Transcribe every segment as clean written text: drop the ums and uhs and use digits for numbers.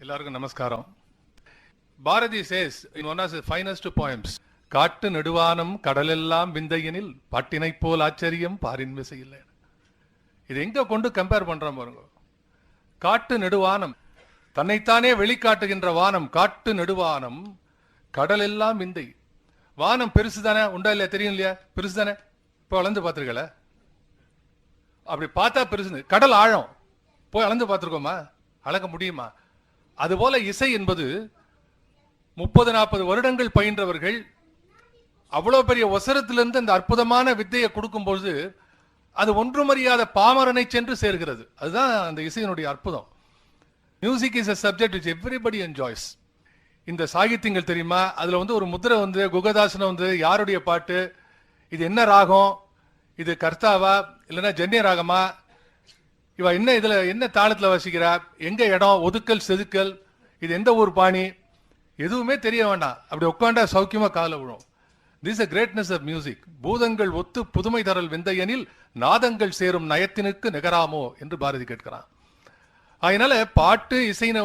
எல்லாருக்கும் நமஸ்காரம். Bharathi says in one of his finest poems, காட்டு நெடுவானம் கடலெல்லாம் விந்தையனில் பாட்டினை போல் ஆச்சரியம் பாரின் விசையில்லை. இது எங்க கொண்டு கம்பேர் பண்றோம் பாருங்க. காட்டு நெடுவானம், தன்னைத்தானே வெளிக்காட்டுகின்ற வானம், காட்டு நெடுவானம் கடலெல்லாம் விந்தை. வானம் பெருசு தானே, உண்டா இல்லையா, தெரியும் இல்லையா, பெருசு தானே. இப்போ அளந்து பார்த்துருக்கல, அப்படி பார்த்தா பெருசு. கடல் ஆழம், போய் அளந்து பார்த்துருக்கோமா, அளக்க முடியுமா? அதுபோல இசை என்பது 30-40 வருடங்கள் பயின்றவர்கள் அவ்வளவு பெரிய ஒசரத்திலிருந்து அந்த அற்புதமான வித்தையை கொடுக்கும்போது அது ஒன்றுமறியாத பாமரனை சென்று சேர்கிறது. அதுதான் அந்த இசையினுடைய அற்புதம். Music is a subject which everybody enjoys. இந்த சாகித்யங்கள் தெரியுமா, அதுல ஒரு முத்திரை குகதாசனம் யாருடைய பாட்டு, இது என்ன ராகம், இது கர்த்தாவா இல்லைன்னா ஜன்னிய ராகமா, இவ என்ன இதுல என்ன தாளத்துல வசிக்கிறா, எங்க இடம், ஒதுக்கல் செதுக்கல், இது எந்த ஊர் பாணி, எதுவுமே தெரிய வேண்டாம். அப்படி உட்காண்டா சௌக்கியமா கால விழும். This a greatness of music. பூதங்கள் ஒத்து புதுமை தரல் விந்தையனில் நாதங்கள் சேரும் நயத்தினுக்கு நிகராமோ என்று பாரதி கேட்கிறான். அதனால பாட்டு இசைனை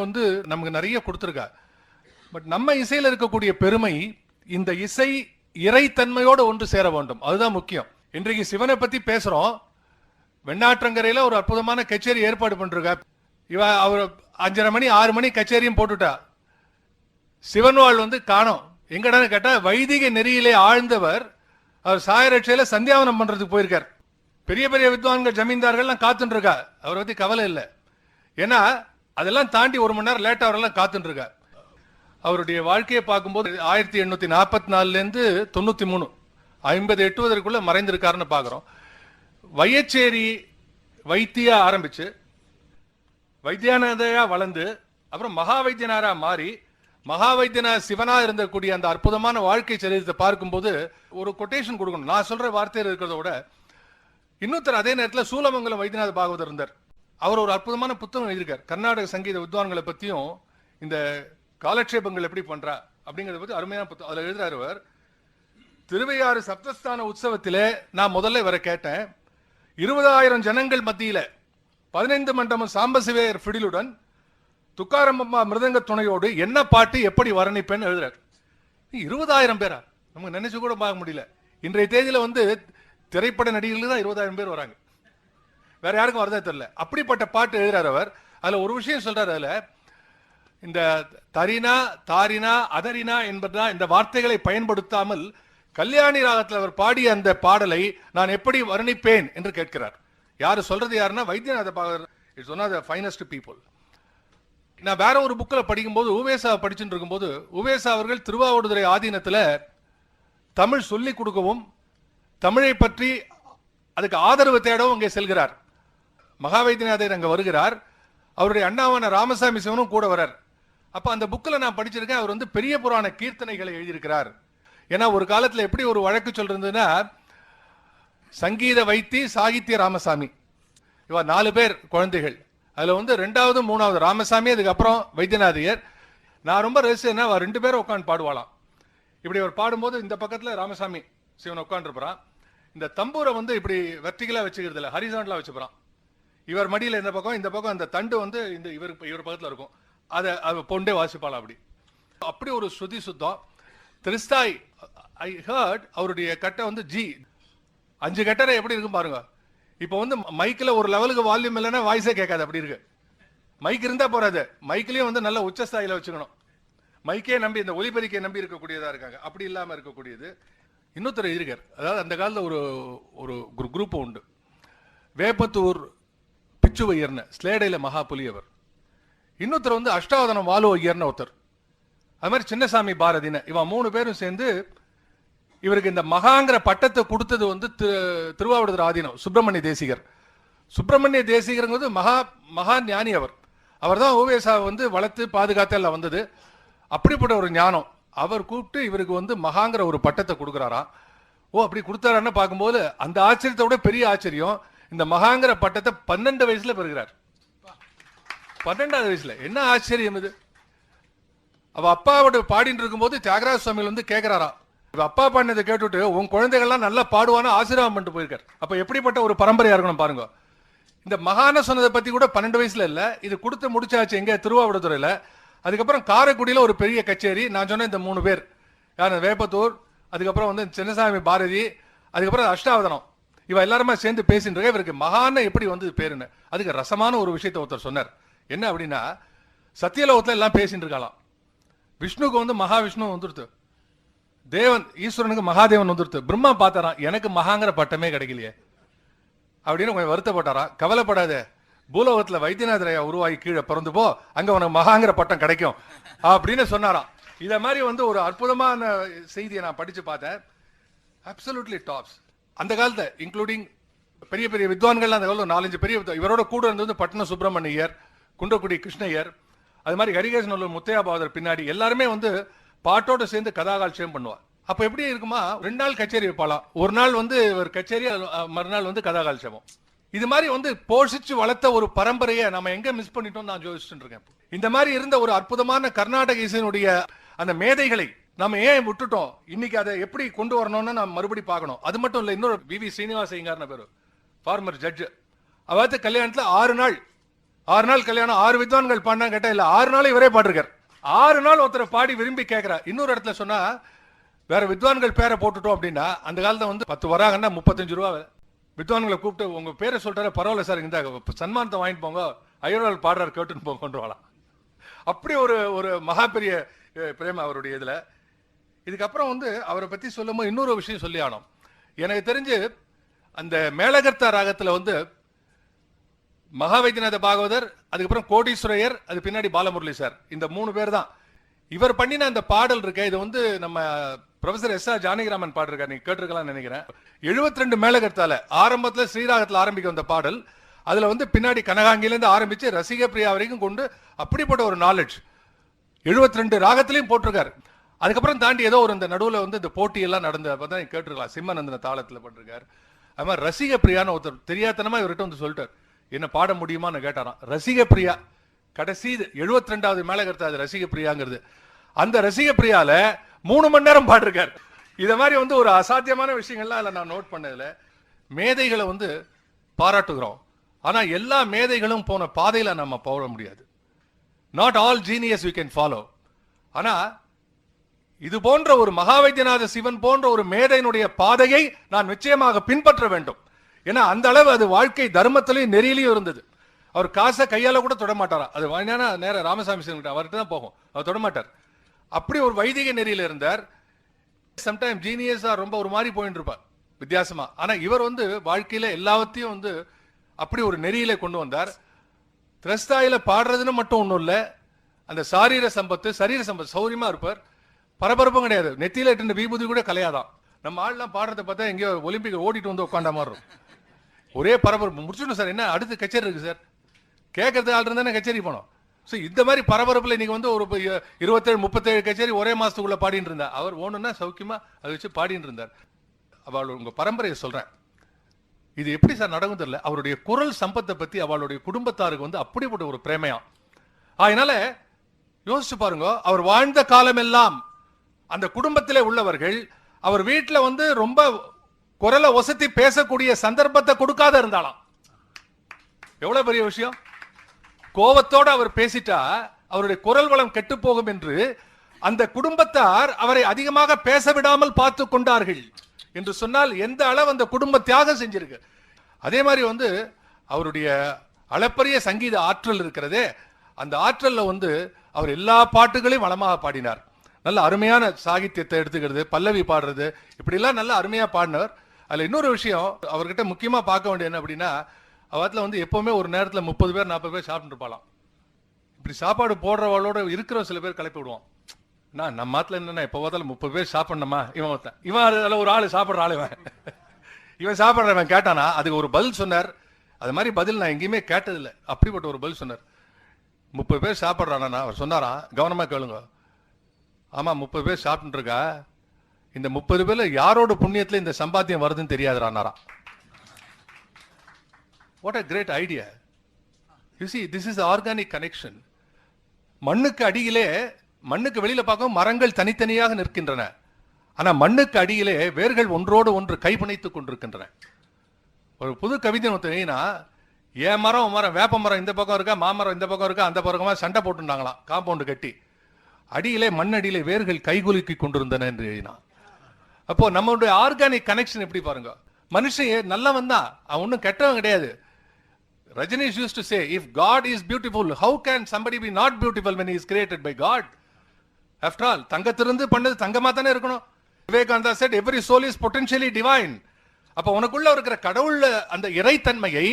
நமக்கு நிறைய கொடுத்துருக்கா. பட் நம்ம இசையில இருக்கக்கூடிய பெருமை, இந்த இசை இறைத்தன்மையோடு ஒன்று சேர வேண்டும், அதுதான் முக்கியம். இன்றைக்கு சிவனை பத்தி பேசுறோம். வெண்ணாற்றங்கரையில ஒரு அற்புதமான கச்சேரி ஏற்பாடு பண்றாங்க. இவ அவர் 5:30 மணி 6 மணி கச்சேரியும் போட்டுட்டா. சிவன்வாள் காணோம். எங்கடான்னு கேட்டா, வைதிக நெறியிலே ஆழ்ந்தவர் அவர் சாயரட்சையில சந்தியாவனம் பண்றதுக்கு போயிருக்கார். பெரிய பெரிய வித்வான்கள் ஜமீன்தார்கள்லாம் காத்துட்டு இருக்கா. அவரை பத்தி கவலை இல்லை. ஏன்னா அதெல்லாம் தாண்டி 1 மணி நேரம் லேட்டா அவரெல்லாம் காத்துட்டு இருக்கா. அவருடைய வாழ்க்கையை பார்க்கும்போது 1844 93 50-80 மறைந்திருக்காருன்னு பாக்குறோம். வையச்சேரி வைத்தியா ஆரம்பிச்சு வைத்தியானதையா வளர்ந்து அப்புறம் மகா வைத்தியனாரா மாறி மகா வைத்தியனார் சிவனா இருந்தக்கூடிய அந்த அற்புதமான வாழ்க்கை சரித்திரத்தை பார்க்கும்போது ஒரு கொட்டேஷன் கொடுக்கணும். நான் சொல்ற வார்த்தையில் இருக்கிறத விட இன்னொருத்தர் அதே நேரத்தில் சூலமங்கலம் வைத்தியநாத பாகவதர் இருந்தார். அவர் ஒரு அற்புதமான புத்தகம் எழுதியிருக்கார். கர்நாடக சங்கீத வித்வான்களை பத்தியும் இந்த காலட்சேபங்கள் எப்படி பண்றா அப்படிங்கறத பத்தி அருமையான புத்தகம். அதுல எழுதுறாரு அவர், திருவையாறு சப்தஸ்தான உற்சவத்திலே நான் முதல்ல இவரை கேட்டேன். 20,000 ஜனங்கள் மத்தியில 15 மண்டபம் சாம்பசிவேயர் ஃபிடிலுடன் துக்காரம்பம்மா மிருதங்க துணையோடு என்ன பாட்டு எப்படி வர்ணிப்பேன்னு எழுதுறாரு. 20,000 பேரா, நமக்கு நினைச்சு கூட பார்க்க முடியல. இன்றைய தேதியில திரைப்பட நடிகர்கள் தான் 20,000 பேர் வராங்க, வேற யாருக்கும் வரதே தெரியல. அப்படிப்பட்ட பாட்டு எழுதுறாரு அவர். அதுல ஒரு விஷயம் சொல்றாரு, அதுல இந்த தரினா தாரினா அதரினா என்பதா இந்த வார்த்தைகளை பயன்படுத்தாமல் கல்யாணி ராகத்தில் அவர் பாடிய அந்த பாடலை நான் எப்படி வர்ணிப்பேன் என்று கேட்கிறார். யாரு சொல்றது யாருன்னா Vaidyanatha Bhagavathar. It's one of the finest people. நான் வேற ஒரு புக்கில் படிக்கும்போது உவேசா படிச்சுட்டு இருக்கும்போது உவேசா அவர்கள் திருவாவடுதுறை ஆதீனத்தில் தமிழ் சொல்லிக் கொடுக்கவும் தமிழை பற்றி அதுக்கு ஆதரவு தேடவும் அங்கே செல்கிறார். மகா வைத்தியநாதர் அங்கே வருகிறார். அவருடைய அண்ணாவான ராமசாமி சிவனும் கூட வரார். அப்ப அந்த புக்கில் நான் படிச்சிருக்கேன், அவர் பெரிய புராண கீர்த்தனைகளை எழுதியிருக்கிறார். ஏன்னா ஒரு காலத்தில் எப்படி ஒரு வழக்கு சொல்றதுன்னா, சங்கீத வைத்தி சாகித்ய ராமசாமி, இவ 4 பேர் குழந்தைகள். அதுல 2வது 3வது ராமசாமி, அதுக்கப்புறம் வைத்தியநாதையர். நான் ரொம்ப ரசிச்சேன்னா 2 பேரும் உட்காந்து பாடுவாளாம். இப்படி அவர் பாடும்போது இந்த பக்கத்துல ராமசாமி சிவன் உட்காந்துருப்பான். இந்த தம்பூரை இப்படி வெர்டிகலா வச்சுக்கிறது இல்லை, ஹரிசாண்டலா வச்சுப்பான். இவர் மடியில இந்த பக்கம் அந்த தண்டு இந்த இவர் பக்கத்துல இருக்கும். அதை பொண்டே வாசிப்பாளா. அப்படி ஒரு ஸ்ருதி சுத்தம். திரிஸ்தாய் ஐ ஹர்ட் அவருடைய கட்டை ஜி 5 கட்டரை எப்படி இருக்கும் பாருங்க. இப்போ மைக்கில் ஒரு லெவலுக்கு வால்யூம் இல்லைன்னா வாய்ஸே கேட்காது, அப்படி இருக்கு. மைக் இருந்தா போறாது, மைக்லயும் நல்ல உச்சஸ்தாயில வச்சுக்கணும். மைக்கே நம்பி இந்த ஒலிபெருக்கையை நம்பி இருக்கக்கூடியதா இருக்காங்க, அப்படி இல்லாம இருக்கக்கூடியது. இன்னொருத்தர் இருக்கார். அதாவது அந்த காலத்தில் ஒரு குரூப் உண்டு, வேப்பத்தூர் பிச்சுவையர்னு, ஸ்லேடையில மகா புலியவர். இன்னொருத்தர் அஷ்டாவதனம் வாலு ஐயர்னு ஒருத்தர். அது மாதிரி சின்னசாமி பாரதின, இவன் 3 பேரும் சேர்ந்து இவருக்கு இந்த மகாங்கிற பட்டத்தை கொடுத்தது திருவாவடுதுறை ஆதீனம் சுப்பிரமணிய தேசிகர். சுப்பிரமணிய தேசிகருங்கிறது மகா ஞானி. அவர் தான் ஓவேசா வளர்த்து பாதுகாத்து எல்லாம் வந்தது. அப்படிப்பட்ட ஒரு ஞானம். அவர் கூப்பிட்டு இவருக்கு மகாங்கிற ஒரு பட்டத்தை கொடுக்குறாராம். அப்படி கொடுத்தாரான்னு பார்க்கும்போது அந்த ஆச்சரியத்தை விட பெரிய ஆச்சரியம், இந்த மகாங்கிற பட்டத்தை 12 வயசுல பெறுகிறார். 12வது வயசுல. என்ன ஆச்சரியம் இது! அவ அப்பாவோட பாடிட்டு இருக்கும்போது தியாகராஜ சுவாமிகள் கேட்கிறாராம், அப்பா பாடினதை கேட்டுட்டு உன் குழந்தைகள்லாம் நல்லா பாடுவானா ஆசீர்வாதம் பண்ணிட்டு போயிருக்காரு. அப்ப எப்படிப்பட்ட ஒரு பரம்பரையா இருக்கணும் பாருங்க. இந்த மகான சொன்னதை பத்தி கூட 12 வயசுல இல்ல, இது கொடுத்து முடிச்சாச்சு எங்க திருவாவடுதுறையில. அதுக்கப்புறம் காரைக்குடியில ஒரு பெரிய கச்சேரி. நான் சொன்ன இந்த 3 பேர் யார், வேப்பத்தூர், அதுக்கப்புறம் வந்து சின்னசாமி பாரதி, அதுக்கப்புறம் அஷ்டாவதனம், இவ எல்லாருமே சேர்ந்து பேசிட்டு இருக்க. இவருக்கு மகான எப்படி வந்து பேருன்னு அதுக்கு ரசமான ஒரு விஷயத்தை ஒருத்தர் சொன்னார். என்ன அப்படின்னா, சத்தியலோகத்துல எல்லாம் பேசிட்டு இருக்கலாம், விஷ்ணுக்கு வந்து மகாவிஷ்ணு வந்துருத்து, தேவன் ஈஸ்வரனுக்கு மகாதேவன் வந்துருத்து. பிரம்மா பார்த்தாராம், எனக்கு மகாங்கிற பட்டமே கிடைக்கலையே அப்படின்னு கொஞ்சம் வருத்தப்பட்டாராம். கவலைப்படாத, பூலோகத்துல வைத்தியநாதரையா உருவாகி கீழே பிறந்து போ, அங்க உனக்கு மகாங்கிற பட்டம் கிடைக்கும் அப்படின்னு சொன்னாராம். இத மாதிரி வந்து ஒரு அற்புதமான செய்தியை நான் படிச்சு பார்த்தேன். Absolutely tops. அந்த காலத்தை இன்க்ளூடிங் பெரிய பெரிய வித்வான்கள் அந்த காலத்தில் 4-5 பெரிய இவரோட கூட இருந்தது பட்ன சுப்பிரமணியர், குன்றக்குடி கிருஷ்ணய்யர், அது மாதிரி ஹரிகேசநல்லூர் முத்தையாபாதர், பின்னாடி எல்லாருமே வந்து பாட்டோட சேர்ந்து கதாகாட்சியம் பண்ணுவார். அப்ப எப்படி இருக்குமா, 2 நாள் கச்சேரி வைப்பாளாம். ஒரு நாள் வந்து ஒரு கச்சேரி, மறுநாள் வந்து கதாகாட்சியமும். இது மாதிரி வந்து போஷிச்சு வளர்த்த ஒரு பரம்பரையை நம்ம எங்க மிஸ் பண்ணிட்டோம் நான் யோசிச்சுட்டு இருக்கேன். இந்த மாதிரி இருந்த ஒரு அற்புதமான கர்நாடக இசையினுடைய அந்த மேதைகளை நம்ம ஏன் விட்டுட்டோம்? இன்னைக்கு அதை எப்படி கொண்டு வரணும்னு நம்ம மறுபடி பார்க்கணும். அது மட்டும் இல்ல, இன்னொரு வி.வி. ஸ்ரீனிவாச ஐயங்கார்னு பேரு, ஃபார்மர் ஜட்ஜ். அதாவது கல்யாணத்துல 6 நாள் கல்யாணம், 6 வித்வான்கள் பாடினா கேட்டா இல்ல, 6 நாள் இவரே பாடிருக்கார். 6 நாள் ஒருத்தரை பாடி விரும்பி கேட்கிறார். இன்னொரு இடத்துல சொன்னா, வேற வித்வான்கள் பேரை போட்டுட்டோம் அப்படின்னா, அந்த காலத்துல வந்து 10 வராங்கன்னா 35 ரூபா. வித்வான்களை கூப்பிட்டு உங்க பேரை சொல்றாரு, பரவாயில்ல சார், இந்த சன்மானத்தை வாங்கிட்டு போங்க, ஐயர்வாள் பாடுறாரு கேட்டுன்னு போங்க, கொண்டு வரலாம். அப்படி ஒரு மகா பெரிய பிரேம அவருடைய இதுல. இதுக்கப்புறம் வந்து அவரை பத்தி சொல்லும்போது இன்னொரு விஷயம் சொல்லி ஆனோம். எனக்கு தெரிஞ்சு அந்த மேலகர்த்தா ராகத்துல வந்து மகாவைத்தியநாத பாகவதர், அதுக்கப்புறம் கோடீஸ்வரையர், அது பின்னாடி பாலமுரளி சார், இந்த 3 பேர் தான். இவர் பண்ணின அந்த பாடல் இருக்க, இது வந்து நம்ம ப்ரொஃபசர் எஸ்.ஆர். ஜானகிராமன் பாடிருக்காரு, நீங்க கேட்டிருக்கலாம் நினைக்கிறேன். 72 மேலகர்த்தால ஆரம்பத்துல ஸ்ரீராகத்துல ஆரம்பிக்கும் அந்த பாடல், அதுல வந்து பின்னாடி கனகாங்கிலிருந்து ஆரம்பிச்சு ரசிக பிரியா வரைக்கும் கொண்டு அப்படிப்பட்ட ஒரு நாலேஜ் 72 ராகத்திலையும் போட்டிருக்காரு. அதுக்கப்புறம் தாண்டி ஏதோ ஒரு இந்த நடுவில் வந்து இந்த போட்டி எல்லாம் நடந்து அப்பதான் கேட்டிருக்கலாம், சிம்மநந்தன தாளத்துல பண்ணிருக்காரு. அது மாதிரி ரசிக பிரியான்னு ஒருத்தர் தெரியாதனமா இவர்கிட்ட வந்து சொல்லிட்டார், என்ன பாட முடியுமான்னு கேட்டாராம். ரசிக பிரியா கடைசி 72வது மேலகர்த்தா, அது ரசிக பிரியாங்கிறது. அந்த ரசிக பிரியால 3 மணி நேரம் பாடிருக்காரு. இத மாதிரி வந்து ஒரு அசாத்தியமான விஷயங்கள்லாம் அதில் நான் நோட் பண்ணதுல, மேதைகளை வந்து பாராட்டுகிறோம். ஆனா எல்லா மேதைகளும் போன பாதையில நம்ம போக முடியாது. Not all genius we can follow. ஆனா இது போன்ற ஒரு மகாவைத்தியநாத சிவன் போன்ற ஒரு மேதையினுடைய பாதையை நான் நிச்சயமாக பின்பற்ற வேண்டும். ஏன்னா அந்த அளவு அது வாழ்க்கை தர்மத்திலையும் நெறியிலையும் இருந்தது. அவர் காசை கையால கூட தொடமாட்டாரா, அது நேர ராமசாமி சிவன் அவர்கிட்ட தான் போகும், அவர் தொடமாட்டார். அப்படி ஒரு வைதிக நெறியில இருந்தார். சம்டைம் ஜீனியஸா ரொம்ப ஒரு மாதிரி போயிட்டு இருப்பார் வித்தியாசமா. ஆனா இவர் வந்து வாழ்க்கையில எல்லாத்தையும் வந்து அப்படி ஒரு நெறியில கொண்டு வந்தார். திரஸ்தாயில பாடுறதுன்னு மட்டும் ஒண்ணும் இல்ல, அந்த சரீர சம்பத்து சௌரியமா இருப்பார், பரபரப்பும் கிடையாது, நெத்தியில இட்டு விபூதி கூட கலையாதான். நம்ம ஆள்லாம் பாடுறத பார்த்தா எங்கேயோ ஒலிம்பிக் ஓடிட்டு வந்து உட்காண்ட மாதிரி இருக்கும், ஒரே பரபரப்பு. முடிச்சுடணும் சார், என்ன அடுத்து கச்சேரி இருக்கு சார், கேட்கறது ஆள் இருந்தானே கச்சேரி போனோம். ஸோ இந்த மாதிரி பரபரப்புல இன்னைக்கு வந்து ஒரு 27-37 கச்சேரி ஒரே மாசத்துக்குள்ள பாடிட்டு இருந்தார். அவர் ஓணுன்னா சௌக்கியமா அதை வச்சு பாடிட்டு இருந்தார். அவள் உங்க பரம்பரையை சொல்றேன், இது எப்படி சார் நடக்கும் தெரியல. அவருடைய குரல் சம்பத்தை பத்தி அவளுடைய குடும்பத்தாருக்கு வந்து அப்படிப்பட்ட ஒரு பிரேமையா. அதனால யோசிச்சு பாருங்க, அவர் வாழ்ந்த காலம் எல்லாம் அந்த குடும்பத்திலே உள்ளவர்கள் அவர் வீட்டுல வந்து ரொம்ப குரலை ஒசத்தி பேசக்கூடிய சந்தர்ப்பத்தை கொடுக்காத இருந்தாலாம். எவ்வளவு பெரிய விஷயம். கோபத்தோடு அவர் பேசிட்டா அவருடைய குரல் வளம் கெட்டு போகும் என்று அந்த குடும்பத்தார் அவரை அதிகமாக பேச விடாமல் பார்த்து கொண்டார்கள் என்று சொன்னால் எந்த அளவு அந்த குடும்ப தியாகம் செஞ்சிருக்கு. அதே மாதிரி வந்து அவருடைய அளப்பரிய சங்கீத ஆற்றல் இருக்கிறதே, அந்த ஆற்றல்ல வந்து அவர் எல்லா பாட்டுகளையும் வளமாக பாடினார். நல்ல அருமையான சாகித்யத்தை எடுத்துக்கிறது, பல்லவி பாடுறது, இப்படி எல்லாம் நல்ல அருமையா பாடினார். அதுல இன்னொரு விஷயம் அவர்கிட்ட முக்கியமா பார்க்க வேண்டிய என்ன அப்படின்னா, அவத்துல வந்து எப்பவுமே ஒரு நேரத்துல 30 பேர் 40 பேர் சாப்பிட்டு இருப்பாளாம். இப்படி சாப்பாடு போடுறவளோட இருக்கிற சில பேர் கிளப்பி விடுவான். நம்ம மாத்துல என்னன்னா எப்ப பார்த்தாலும் 30 பேர் சாப்பிடணுமா, இவன் அதுல ஒரு ஆளு சாப்பிடுற ஆளு, இவன் சாப்பிடுறவன் கேட்டானா அதுக்கு ஒரு பதில் சொன்னார். அது மாதிரி பதில் நான் எங்கேயுமே கேட்டதில்லை. அப்படிப்பட்ட ஒரு பதில் சொன்னார். 30 பேர் சாப்பிட்றானா, அவர் சொன்னாராம், கவனமா கேளுங்க, ஆமா 30 பேர் சாப்பிட்டு இருக்கா, இந்த 30 பேர்ல யாரோட புண்ணியத்துல இந்த சம்பாத்தியம் வருதுன்னு தெரியாதுறானாராம். What a great idea. You see, this is organic connection. மண்ணுக்கு அடியிலே, மண்ணுக்கு வெளியில பார்க்கவும் மரங்கள் தனித்தனியாக நிற்கின்றன, ஆனா மண்ணுக்கு அடியிலே வேர்கள் ஒன்றோடு ஒன்று கைப்பிணைத்துக் கொண்டிருக்கின்றன. ஒரு புது கவிதை ஒருத்தனா, ஏன் மரம் வேப்ப மரம் இந்த பக்கம் இருக்கா, மாமரம் இந்த பக்கம் இருக்கா, அந்த பக்கமா சண்டை போட்டுட்டாங்களாம் காம்பவுண்டு கட்டி. அடியிலே மண்ணடியிலே வேர்கள் கைகுலுக்கி கொண்டிருந்தன என்று எழுதினான். அப்போ நம்மளுடைய ஆர்கானிக் கனெக்ஷன் எப்படி பாருங்க. மனுஷன் நல்லவன் தான், அவன் ஒன்றும் கெட்டவன் கிடையாது. Rajneesh used to say, if God is beautiful, how can somebody be not beautiful when he is created by God? After all, தங்கத்திலிருந்து பண்ணது தங்கமா தானே இருக்கணும். Vivekananda said, every soul is potentially divine. அப்ப உனக்குள்ள இருக்கிற கடவுள் அந்த இறைத்தன்மையை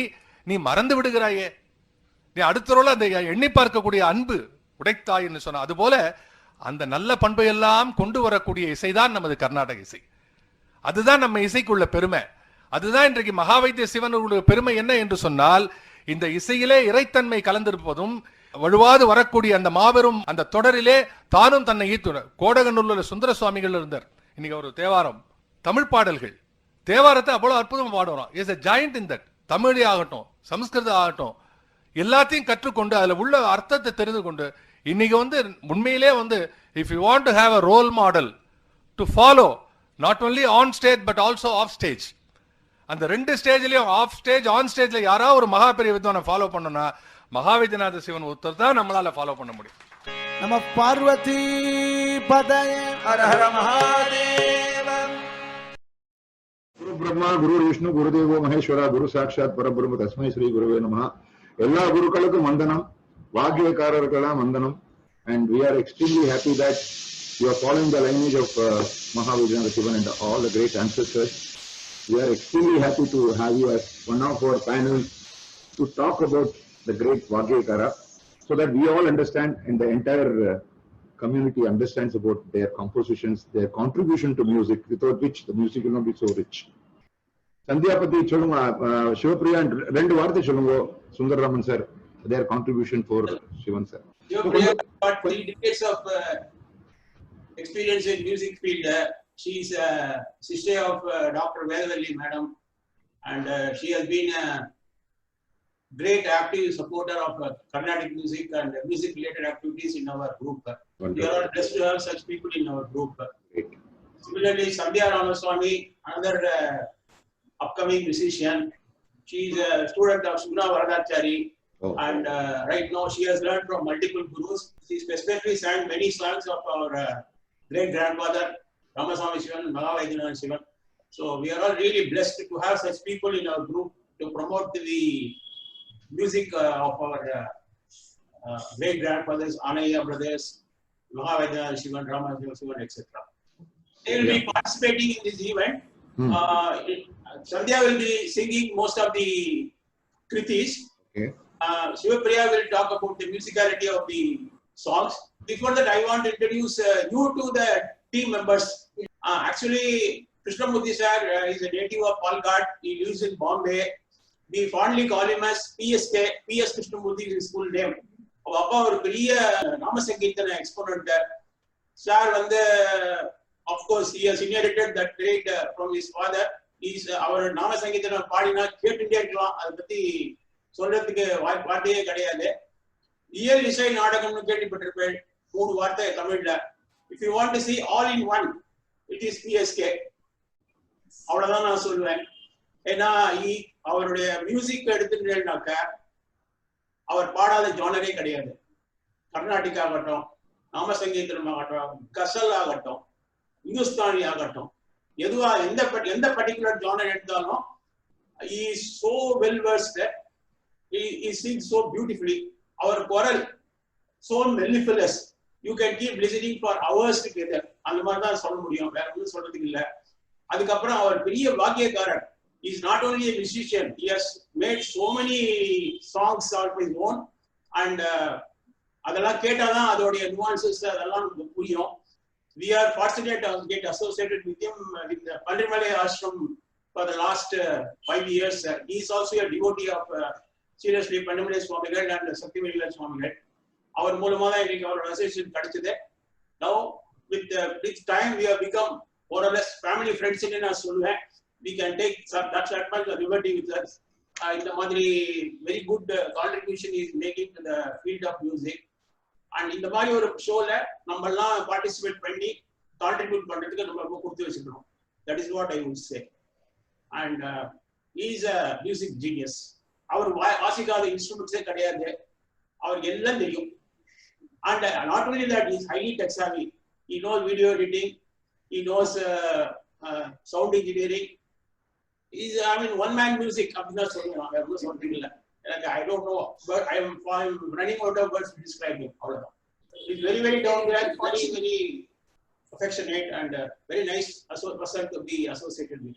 நீ மறந்து விடுகிறாயே. நீ அடுத்தரோல அந்த எண்ணி பார்க்கக்கூடிய அன்பு உடைத்தாயின்னு சொன்ன அதுபோல அந்த நல்ல பண்பை எல்லாம் கொண்டு வரக்கூடிய இசைதான் நமது கர்நாடக இசை. அதுதான் நம்ம இசைக்குள்ள பெருமை. அதுதான் இன்றைக்கு மகாவைத்திய சிவனுடைய பெருமை என்ன என்று சொன்னால், இந்த இசையிலே இறைத்தன்மை கலந்திருப்பதும் வலுவாது வரக்கூடிய அந்த மாபெரும் அந்த தொடரிலே தானும் தன்னை ஈர்த்துனர். கோடகநல்லூர் சுந்தர சுவாமிகள் இருந்தார். இன்னைக்கு ஒரு தேவாரம், தமிழ் பாடல்கள், தேவாரத்தை அவ்வளவு அற்புதம் பாடுறோம். Is a joint in that. தமிழே ஆகட்டும், சமஸ்கிருதம் ஆகட்டும், எல்லாத்தையும் கற்றுக்கொண்டு அதுல உள்ள அர்த்தத்தை தெரிந்து கொண்டு இன்னைக்கு உண்மையிலே if you want to have a role model to follow, not only on stage but also off stage, அந்த ரெண்டு ஸ்டேஜ்லயும் ஆஃப் ஸ்டேஜ் ஆன் ஸ்டேஜ்ல யாராவது ஒரு மகா பெரிய வித்வானை ஃபாலோ பண்ணணும்னா மகாவைத்தியநாத சிவன் ஒருத்தர் தான் நம்மளால ஃபாலோ பண்ண முடியும். நம பார்வதி பதய ஹர ஹர மகாதேவ. குரு பிரம்மா குரு விஷ்ணு குருதேவோ மகேஸ்வரா குரு சாட்சாத் பரபிரம்ம தஸ்மை ஸ்ரீ குருவே நமஹ. எல்லா குருக்களுக்கும் வந்தனம், வாக்கியக்காரர்களாம் வந்தனம். And we are extremely happy that you are following the lineage of Mahavijnana Sivan and all the great ancestors. We are extremely happy to have you as one of our panels to talk about the great Vagyakara, so that we all understand and the entire community understands about their compositions, their contribution to music, without which the music will not be so rich. Sandhya பத்தி சொல்லுங்க, சிவபிரியா ரெண்டு வார்த்தை சொல்லுங்க. Sundararaman sir, their contribution for Sivan sir. Shivapriya got 3 decades of experience in music field. She is a sister of Dr. Vedavalli madam, and she has been a great active supporter of Carnatic music and music related activities in our group. Wonderful. We are blessed to have such people in our group. Great. Similarly, Sandhya Ramaswamy, another upcoming musician. She is a student of Sugna Varadachari. Oh. And right now she has learned from multiple gurus. She specifically sang many songs of our great grandfather Ramaswamy Sivan, Mahavaidyanatha Sivan. So we are all really blessed to have such people in our group to promote the music of our great grandfathers, Anaya brothers, Mahavaidyanatha Sivan, Ramaswamy Sivan, etc. They will be participating in this event. Sandhya will be singing most of the kritis. Okay. Shivapriya will talk about the musicality of the songs. Before that, I want to introduce you to the team members. Actually, Krishnamurthy sir is a native of Palghat. He lives in Bombay. We fondly call him as PSK. PS Krishnamurthy is his full name. Our Appa ஒரு பெரிய நாமசங்கீர்த்தன exponent. Sir of course, he has inherited that trait from his father. He's our நாமசங்கீர்த்தன பாடினா கேட்டுட்டே இருக்கலாம். அதை பத்தி சொல்றதுக்கு வார்த்தையே கிடையாது. இயல் இசை நாடகம்னு கேள்விப்பட்டிருப்பேன், 3 வார்த்தை தமிழ்ல. If you want to see all in one, it is PSK. அவ்வளவுதான் நான் சொல்லுவேன். ஏன்னா அவருடைய மியூசிக் எடுத்துட்டேன்னாக்க அவர் பாடாத ஜானரே கிடையாது. கர்நாடிக் ஆகட்டும், நாம சங்கீதம் ஆகட்டும், கசல் ஆகட்டும், இந்துஸ்தானி ஆகட்டும், எதுவா எந்த பர்டிகுலர் ஜானர் எடுத்தாலும் he is so well versed. He sings so beautifully. Our choral so mellifluous. You can keep listening for hours together. அந்த மாதிரி தான் சொல்ல முடியும், வேற ஒன்றும் சொல்றதுக்கு இல்லை. அதுக்கப்புறம் அவர் பெரிய வாக்கியக்காரர். He is not only a musician, he has made so many songs of his own, and அதெல்லாம் கேட்டாதான் அதோடைய nuances அதெல்லாம் நமக்கு புரியும். We are fortunate to get associated with him with the Pandrimalai Ashram for the last 5 years. He is also a devotee of seriously Pandrimalai Swamigal and Saktivelila Swamigal. Our மூலமா தான் இன்னைக்கு அவரோட அசோசியேஷன் கிடைச்சது. Now with time we have become more or less family friends ன்னு நான் சொல்லுவேன். We can take that much liberty with us. இந்த மாதிரி very good contribution he is making to the field of music. And இந்த மாதிரி ஒரு ஷோல நம்ம எல்லாம் பார்ட்டிசிபேட் பண்ணி கான்ட்ரிபியூட் பண்றதுக்கு நம்ம ரொம்ப கொடுத்து வச்சுக்கணும். That is what I would say. And he is a music genius. அவர் வாசிக்காத இன்ஸ்ட்ருமெண்ட்ஸே கிடையாது, அவருக்கு எல்லாம் தெரியும். And not only that, he is highly tech savvy. He knows video editing, he knows sound engineering. He's, I mean, one man music. அப்படின்னா சொல்லுவாங்க, எவ்வளவு சொல்றீங்க இல்ல, எனக்கு I don't know, but I'm running out of words to describe him. அவ்வளவுதான். He's very, very down to earth, very, very affectionate, and very nice person to be associated with.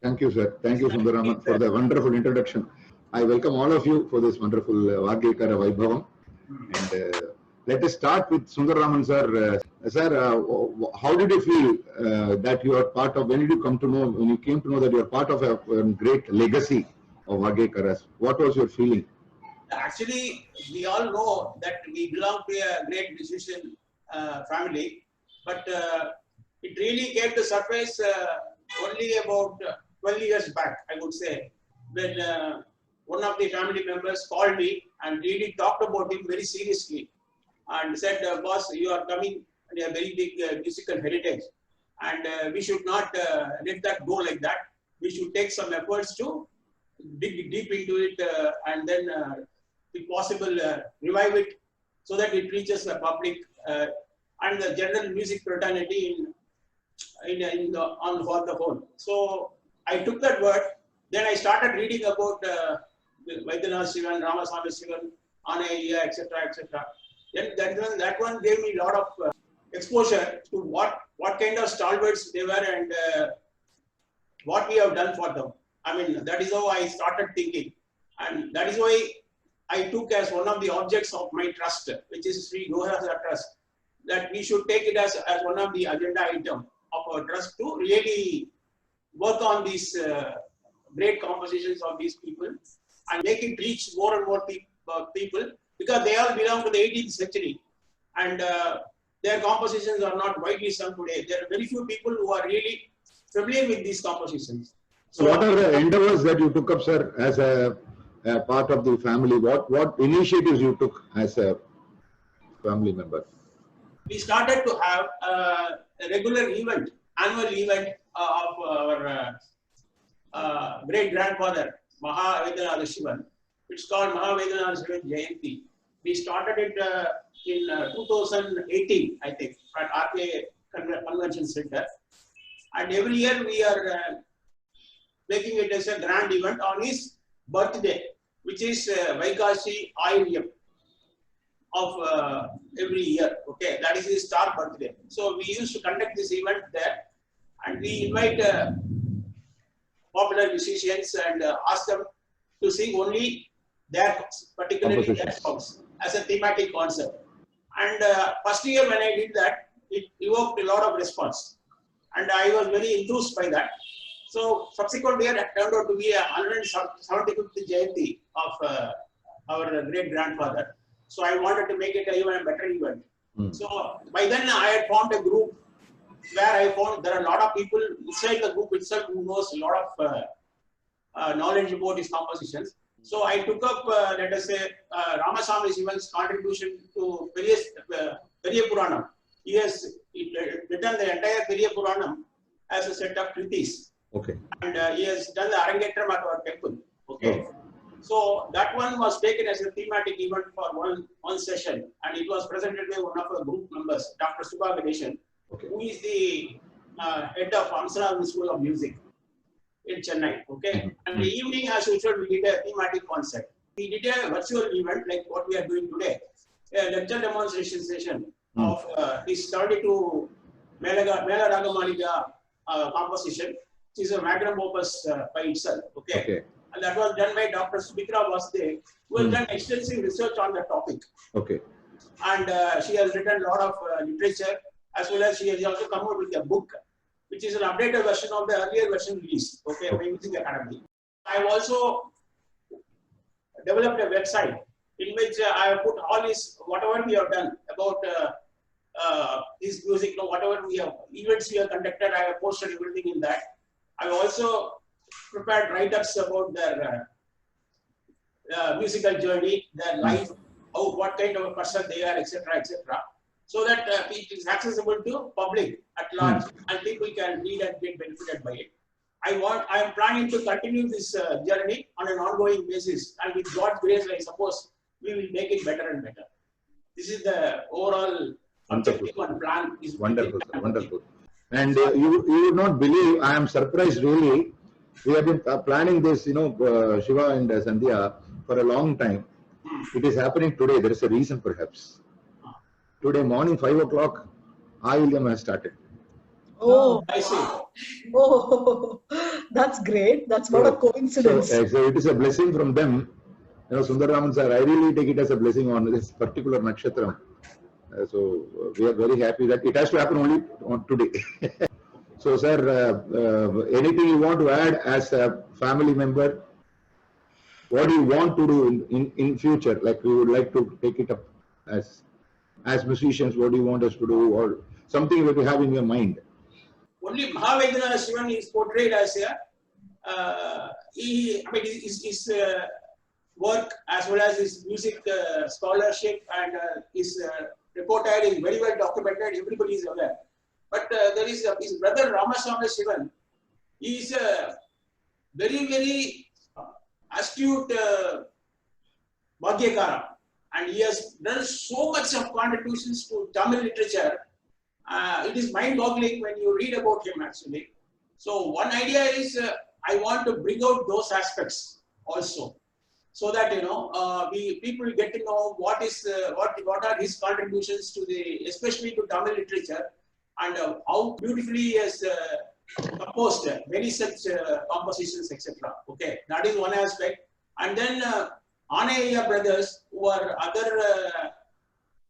Thank you, sir. Thank you, Sundaraman, for the wonderful introduction. I welcome all of you for this wonderful Vagyekara Vaibhavam. And let us start with Sundaraman, sir. Sir, how did you feel that you are part of, when did you come to know, when you came to know that you are part of a great legacy of Vagyekaras? What was your feeling? Actually, we all know that we belong to a great musician family, but it really came to surface only about 12 years back, I would say, when one of the family members called me and really talked about him very seriously and said, boss, you are coming in a very big musical heritage, and we should not let that go like that. We should take some efforts to dig deep into it and then, if possible, revive it so that it reaches the public and the general music fraternity on the whole. So I took that word. Then I started reading about Vaidyanath Sivan, Ramasamy Sivan, Anaiya, etc., etc. Then that one gave me a lot of exposure to what kind of stalwarts they were and what we have done for them. I mean, that is how I started thinking, and that is why I took as one of the objects of my trust, which is Sri Gohara Trust, that we should take it as one of the agenda item of our trust to really work on these great compositions of these people and make it reach more and more people, because they all belong to the 18th century, and their compositions are not widely sung today. There are very few people who are really familiar with these compositions. So what are the endeavors that you took up, sir, as a part of the family? What initiatives you took as a family member? We started to have a regular event, annual event of our great grandfather Maha Vaidyanath Sivan. It's called Maha Vaidyanath Sivan Jayanti. We started it in 2018, I think, at RK Convention Center, and every year we are making it as a grand event on his birthday, which is Vaikasi Ayuryam of every year. Okay, that is his star birthday. So we used to conduct this event there, and we invite popular musicians and ask them to sing only their, particularly their songs, as a thematic concert. And first year when I did that, it evoked a lot of response, and I was very enthused by that. So subsequent year it turned out to be a 175th Jayanti of our great grandfather. So I wanted to make it even a better event. So by then I had formed a group where I found there are a lot of people inside the group itself who knows a lot of knowledge about his compositions. So I took up, let us say, Ramasamy Sivan's contribution to Periya Puranam. He has written the entire Periya Puranam as a set of kritis. Okay. And he has done the Arangetram at our temple. Okay. Oh. So that one was taken as a thematic event for one session, and it was presented by one of our group members, Dr. Subha Ganeshan, okay, who is the head of Amsterdam School of Music in Chennai. Okay. And the evening, as usual, we did a thematic concert. We did a virtual event like what we are doing today, a lecture demonstration session of his 32 Mela Ragamalika composition, which is a magnum opus by itself. Okay. Okay. And that was done by Dr. Subhitra Vasudev, who has done extensive research on the topic. Okay. And she has written a lot of literature, as well as she has also come out with a book, which is an updated version of the earlier version released, okay, by Music Academy. I have also developed a website in which I have put all this, whatever we have done about this music, whatever we have, events we have conducted, I have posted everything in that. I have also prepared write-ups about their musical journey, their life, what kind of a person they are, etc., etc., so that it is accessible to public at large and people can read and get benefited by it. I am planning to continue this journey on an ongoing basis, and with God's grace, I suppose we will make it better and better. This is the overall objective and plan. Is Wonderful, sir. Wonderful. And you would not believe, I am surprised really. We have been planning this, Shiva and Sandhya for a long time. It is happening today. There is a reason perhaps. Today morning, 5 o'clock, ILM has started. Oh, I see. oh, that's great. That's not a coincidence. So it is a blessing from them. Sundaraman sir, I really take it as a blessing on this particular nakshatram. So we are very happy that it has to happen only on today. So sir, anything you want to add as a family member? What do you want to do in future? Like we would like to take it up as musicians. What do you want us to do, or something that you have in your mind? Only Mahavaidyanath Shivan is portrayed as his work as well as his music scholarship and his reported is very well documented. Everybody is aware. But there is his brother Ramaswamy Shivan. He is a very, very astute Bhagyakara, and he has done so much of contributions to Tamil literature. It is mind-boggling when you read about him actually. So one idea is I want to bring out those aspects also, so that people get to know what are his contributions to especially to Tamil literature, and how beautifully he has composed many such compositions, etc. Okay, that is one aspect. And then Anaya brothers, who are other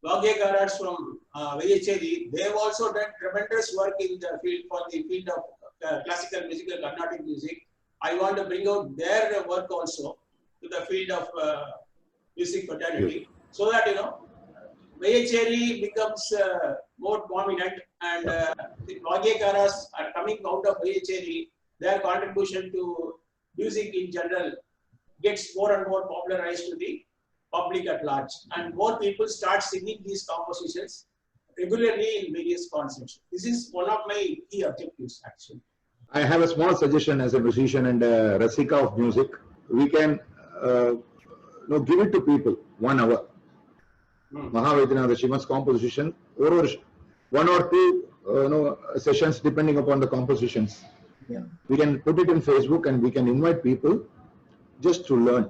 Bhagyakaras from Veyacheri, they have also done tremendous work in the field of classical music and Carnatic music. I want to bring out their work also to the field of music fraternity, so that Veyacheri becomes more prominent, and the Bhagyakaras are coming out of Veyacheri. Their contribution to music in general gets more and more popularized to the public at large, and more people start singing these compositions regularly in various concerts. This is one of my key objectives actually. I have a small suggestion as a musician and a Rasika of music. We can give it to people 1 hour. Mahavaidyanath Shivan's composition, or 1 or 2 sessions depending upon the compositions. Yeah. We can put it in Facebook and we can invite people just to learn,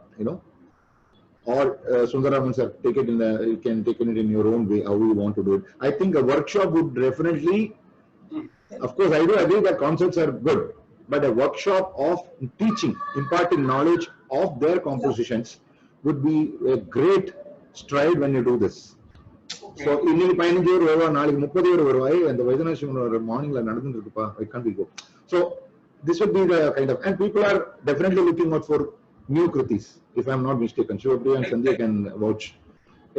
or Sundaraman sir, you can take it in your own way, how you want to do it. I think a workshop would definitely, of course I do agree that concerts are good, but a workshop of teaching, imparting knowledge of their compositions would be a great stride when you do this. So இன்னைக்கு 15 பேர் வருவா, நாளைக்கு 30 பேர் வருவாய், அந்த வைத்தியநாத சிவன் மார்னிங்ல நடந்துட்டு இருக்குப்பா, I can't go. So this would be the kind of, and people are definitely looking out for new kritis, if I am not mistaken. Shivapriya and Sandhya can vouch.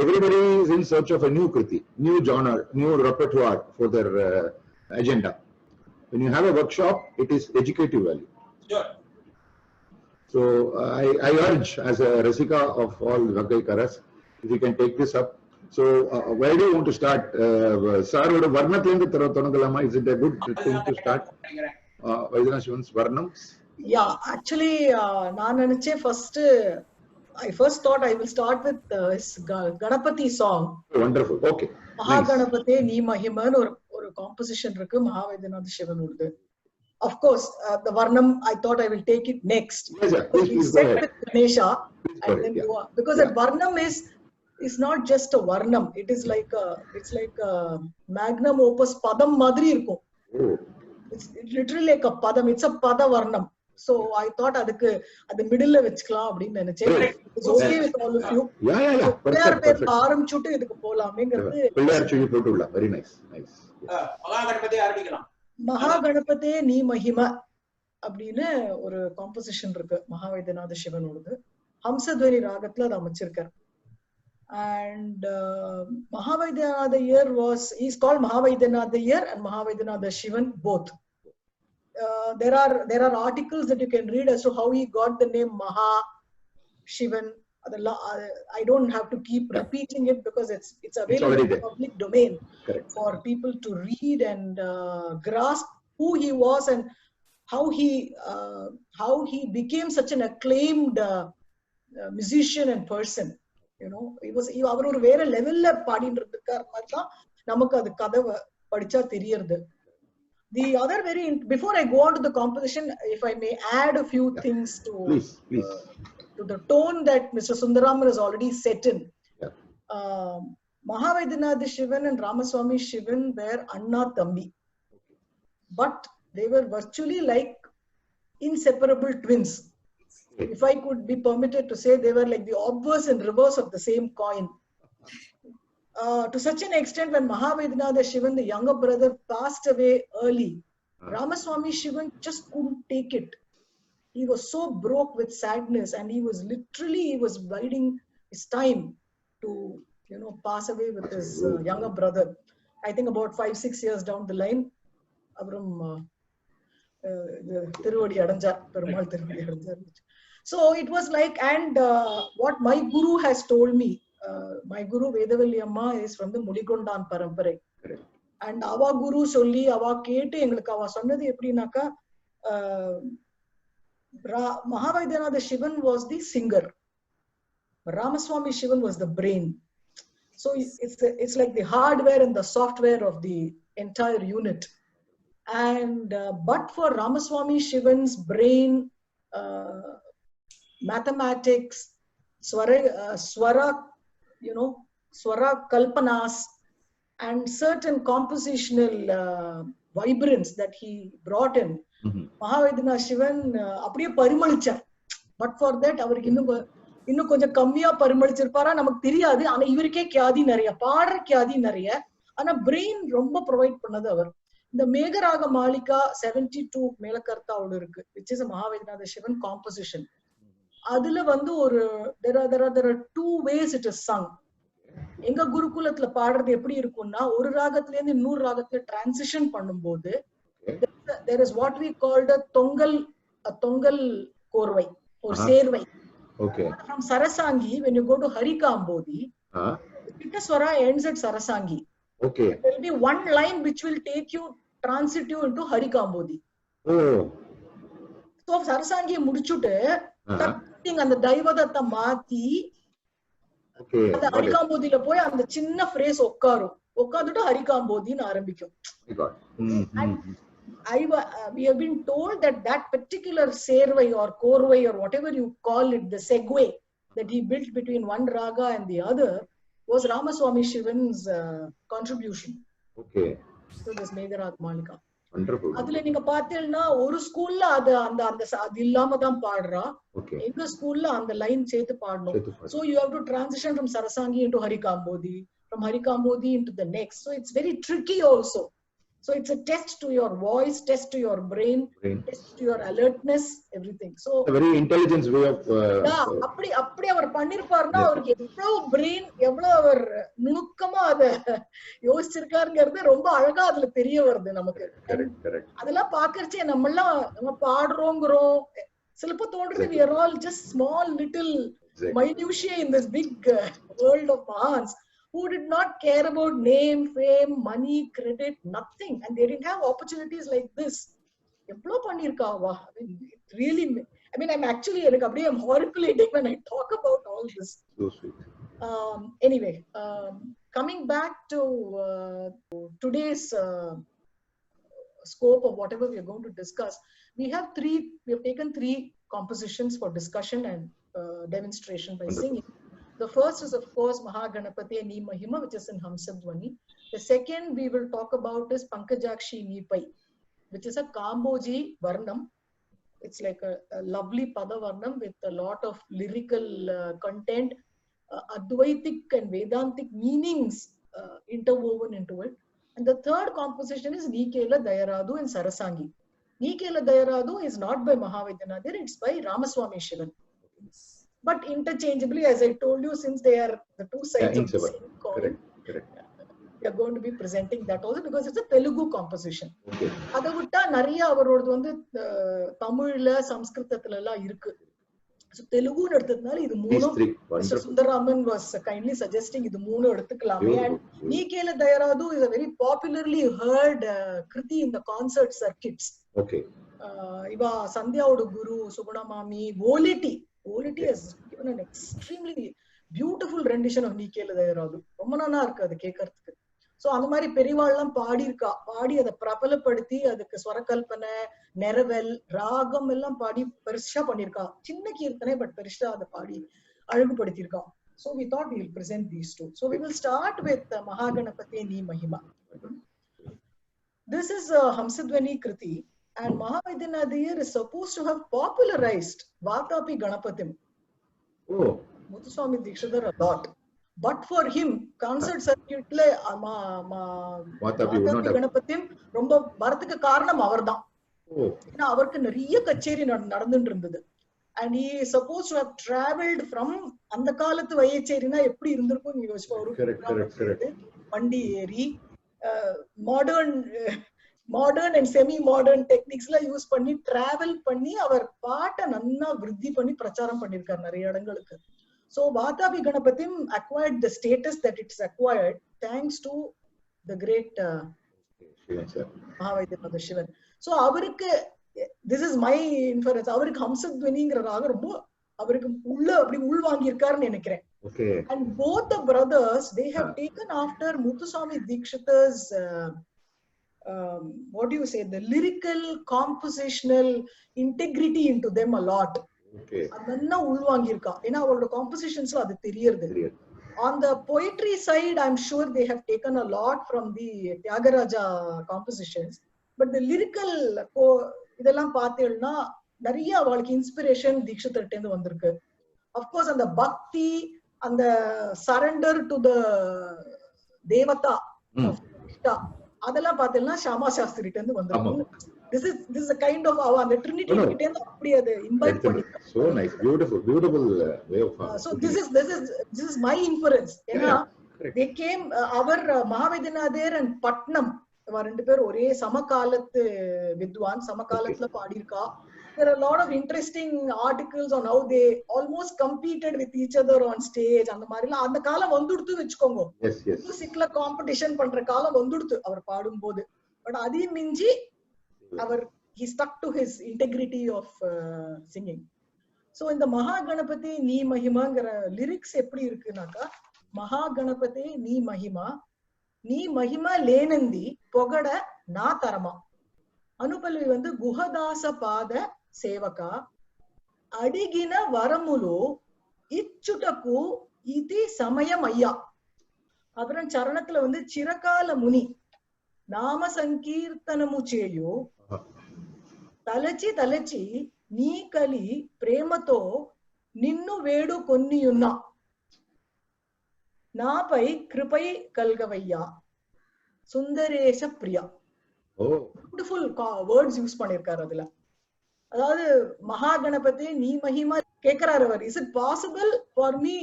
Everybody is in search of a new kriti, new genre, new repertoire for their agenda. When you have a workshop, it is educative value. Sure. So I urge, as a Rasika of all Bhagyakaras, if you can take this up. So where do you want to start? Sir, is it a good thing to start? Vaidyanatha Shivan's Varnams? Yeah, actually, I first thought I will start with his Ganapati song. Wonderful. Okay. Mahaganapate Nee Mahiman or composition irukku Mahavaidyanath Shivan urdu. Of course, the Varnam, I thought I will take it next. Yes, sir. Please go ahead. With Ganesha, Please and then go on. Because that Varnam is not just a Varnam. It is like a magnum opus padam madri irukkum. Oh. It's literally like a padam. It's a pada Varnam. So I thought adukku at the middle la vechikalam appdi nenechen. It's okay with all of you. Yeah. Perfect. ஆரம்பிச்சுட்டு இதுக்கு போலாமேங்கிறது. பிள்ளையார் சொல்லி போட்டுள்ள. Very nice. Mahaganapati ஆரம்பிக்கலாம். மகாகணபதே நீ மகிம அப்படின்னு ஒரு composition இருக்கு மகாவைத்தியநாத சிவனோடது. ஹம்சத்வனி ராகத்துல அதை அமைச்சிருக்கார். And Mahavaidyanath year he's called Mahavaidyanath year and Mahavaidyanath Shivan both. There are articles that you can read as to how he got the name Maha Shivan. I don't have to keep repeating it because it's available in the public domain. Correct. For people to read and grasp who he was and how he became such an acclaimed musician and person. You know, அவர் ஒரு வேற லெவல்ல பாடிட்டு இருக்கார் மாதிரி தான் நமக்கு அது கதை படிச்சா தெரியறது. The other before I go on to the composition, if I may add a few things to Please. to the tone that Mr. Sundaraman has already set in. Mahavaidyanath Shivan and Ramaswamy Shivan were Anna Thambi, but they were virtually like inseparable twins. If I could be permitted to say, they were like the obverse and reverse of the same coin. To such an extent, when Mahavaidyanath Shivan, the younger brother, passed away early, Ramaswamy Shivan just couldn't take it. He was so broke with sadness, and he was biding his time to, you know, pass away with his younger brother. I think about 5-6 years down the line, Avram Tiruvadi Adanjar, Perumal Tiruvadi Adanjar. So it was like, and what my guru has told me, my guru Vedavalli Amma is from the Mudigondan Paramparai. And our guru solli, our kete, engalukku ava sonnadhu epdinaka, Mahavaidyanath Shivan was the singer, Ramaswamy Shivan was the brain. So it's like the hardware and the software of the entire unit. And but for Ramaswamy Shivan's brain, mathematics, swara, you know, swara kalpanas, and certain compositional vibrance that he brought in, Mahavaidyanath Shivan அப்படியே பரிமளிச்சார். But for that அவருக்கு இன்னும் கொஞ்சம் கம்மியா பரிமளிச்சிருப்பாரா நமக்கு தெரியாது. ஆனா இவருக்கே கியாதி நிறைய, பாடுற கியாதி நிறைய, ஆனா பிரெயின் ரொம்ப ப்ரொவைட் பண்ணது அவர். இந்த மேகராக மாளிகா 72 மேலக்கர்த்தாவோட இருக்கு, which is a Mahavaidyanath Shivan composition. அதுல வந்து ஒரு there are 2 ways it is sung. எங்க குருகுலத்துல பாடுறது எப்படி இருக்கும்னா, ஒரு ராகத்துல இருந்து இன்னொரு ராகத்துல டிரான்சிஷன் பண்ணும்போது there is what we called a தொங்கல் கோர்வை, ஒரு Servai. Okay. From Sarasangi, when you go to Harikambodi, Pittaswara ends at Sarasangi. Okay. There will be one line which will transit you into Harikambodi. Oh. So Sarasangi mudichute அந்த தைவதத்தை மாத்தி அந்த ஹரிகாம்போதியில போய் அந்த சின்ன phrase உட்காந்துட்டு ஹரிகாம்போதின்னு ஆரம்பிக்கும். We have been told that particular servai or korvai or whatever you call it, the segue that he built between one raga and the other, was Ramaswamy Shivan's contribution. Okay. So this Megharag Malika. Wonderful. அதுல நீங்க பாத்தீங்கன்னா ஒரு ஸ்கூல்ல அது இல்லாம தான் பாடுறா, எங்க ஸ்கூல்ல அந்த லைன் சேர்த்து பாடணும். So you have to transition from Sarasangi into Harikambodi, from Harikambodi into the next. So it's very tricky also. So it's a test to your voice, test to your brain, test to your alertness, everything. So a very intelligent way of அப்படி அவர் பண்ணிருப்பாருன்னா அவருக்கு எவ்வளவு brain, எவ்வளவு அவர் நுணுக்கமா அத யோசிச்சிருக்காருங்கிறது ரொம்ப அழகா அதுல தெரிய வருது நமக்கு. அதெல்லாம் பாக்குறச்சே நம்ம பாடுறோங்கிறோம், சிலப்ப தோன்றது we are all just small little minutiae in this big world of Mahans who did not care about name, fame, money, credit, nothing, and they didn't have opportunities like this. Evlo pannirkaava, I mean, it really, I mean, I'm horripulating when I talk about all this. So sweet. Anyway, coming back to today's scope of whatever we are going to discuss, we have taken 3 compositions for discussion and demonstration by singing. The first is, of course, Mahaganapati Ni Mahima, which is in Hamsadwani. The second we will talk about is Pankajakshi Nipai, which is a Kamboji Varnam. It's like a lovely Pada Varnam with a lot of lyrical content, Advaitic and Vedantic meanings interwoven into it. And the third composition is Nikela Dayaradu and Sarasangi. Nikela Dayaradu is not by Mahavaidyanath, it's by Ramaswamy Shivan. But interchangeably, as I told you, since they are the two sides of the same coin, we are going to be presenting that also because it's a Telugu composition. Adha vitta nariya avarodhu vandu Tamil, Sanskrithathila ella irukku. So Telugu nu eduthadnala idu moonu Mr. Sundaraman was kindly suggesting idu moonu eduthukkalame. And Nikela Dayaradu is a very popularly heard kriti in the concert circuits. Okay. இவா சந்தியாவோட குரு சுகுணமாமி ஓலிட்டி has given an extremely beautiful rendition of நீக்கேல தயராது. ரொம்ப நல்லா இருக்கு அது கேட்கறதுக்கு. So அந்த மாதிரி பெரியவாள் எல்லாம் பாடி அதை பிரபலப்படுத்தி அதுக்கு ஸ்வரகல்பனை நெரவல் ராகம் எல்லாம் பாடி பெருசா பண்ணிருக்கா. சின்ன கீர்த்தனை பட் பெருசா அதை பாடி அழகுபடுத்தியிருக்கா. So we thought we will present these two. So we will start with Mahaganapati Ni Mahima. This is Hamsadvani Kriti, and Mahavaidyanathir is supposed to have popularized Vatapi Ganapatim. Oh. Muthuswami Dikshitar a lot. But for him, concert circuit le Vatapi Ganapatim ரொம்ப வரதுக்கு காரணம் அவர்தான். ஏன்னா அவருக்கு நிறைய கச்சேரி நடந்துட்டு இருந்தது. And he is supposed to have traveled from அந்த காலத்து வையச்சேரினா எப்படி இருந்திருக்கும் யோசிப்பா. வண்டி ஏறி மாடர்ன் அண்ட் செமி மாடர்ன் டெக்னிக்ஸ்ல யூஸ் பண்ணி டிராவல் பண்ணி அவர் பாட்டை நல்லா விருத்தி பண்ணி பிரச்சாரம் பண்ணிருக்காரு நிறைய இடங்களுக்கு. So Vatapi Ganapatim acquired the status that it's acquired thanks to the great Mahavaidyanath Shivan. So அவருக்கு this is my inference, அவருக்கு ஹம்சத்வனிங்கிற ராகம் ரொம்ப அவருக்கு உள்ள அப்படி உள்வாங்கி இருக்காருன்னு நினைக்கிறேன். And both the brothers, they have taken after Muthuswami Dikshitar's what do you say, the lyrical compositional integrity into them a lot. அதெல்லாம் உள்வாங்கி இருக்கா. ஏன்னா அவரோட காம்போசிஷன்ஸ்ல அது தெரியறது. On the poetry side, I'm sure they have taken a lot from the Tyagaraja compositions, but the lyrical இதெல்லாம் பார்த்தேன்னா நிறைய அவளுக்கு இன்ஸ்பிரேஷன் தீக்ஷிதர்ட்ட இருந்து வந்திருக்கு. அப்கோர்ஸ் அந்த பக்தி அந்த சரண்டர் டு த தேவதா அதெல்லாம் பார்த்தேன்னா ஷாமா சாஸ்திரிட்ட இருந்து வந்திருக்கு. This is a kind of அந்த ட்ரினிட்டி கிட்ட இருந்து அப்படி அது இன்வைட் பண்ணிருக்காங்க. So nice, beautiful way of so this is my inference. ஏன்னா they came our Mahavaidyanathir and Patnam ரெண்டு பேர் ஒரே சமகாலத்து வித்வான், சமகாலத்துல பாடியிருக்கா. There are a lot of interesting articles on how they almost competed with each other on stage. அந்த மாதிரிலாம் அந்த காலம் வந்துடுத்து வெச்சுக்கோங்க. மியூசிக்ல காம்படிஷன் பண்ற காலம் வந்துடுத்து அவர் பாடும்போது. பட் அதையும் மிஞ்சி அவர் he stuck to his integrity of singing. So இந்த மகாகணபதி நீ மகிமாங்கிற லிரிக்ஸ் எப்படி இருக்குனாக்கா, மகாகணபதி நீ மகிமா நீ மகிமா லேனந்தி பொகட நா தரமா. அனுபல்வி வந்து குஹதாச பாத சேவகா అడిగిన వరములు ఇచ్చుటకు ఇది సమయం అయ్యా. அப்புறம் சரணத்துல வந்து చిరకాల ముని నామ సంకీర్తనము చేయు తలచి తలచి నీ కలి ప్రేమతో నిన్ను వేడు కొన్నియున్నా నాపై కృపై కల్గవయ్యా Sundaresha Priya. Beautiful words use பண்ணிருக்காரு அதுல. அதாவது மகாகணபதி நீ மகிமா கேக்குறாரு அவர், is it possible for me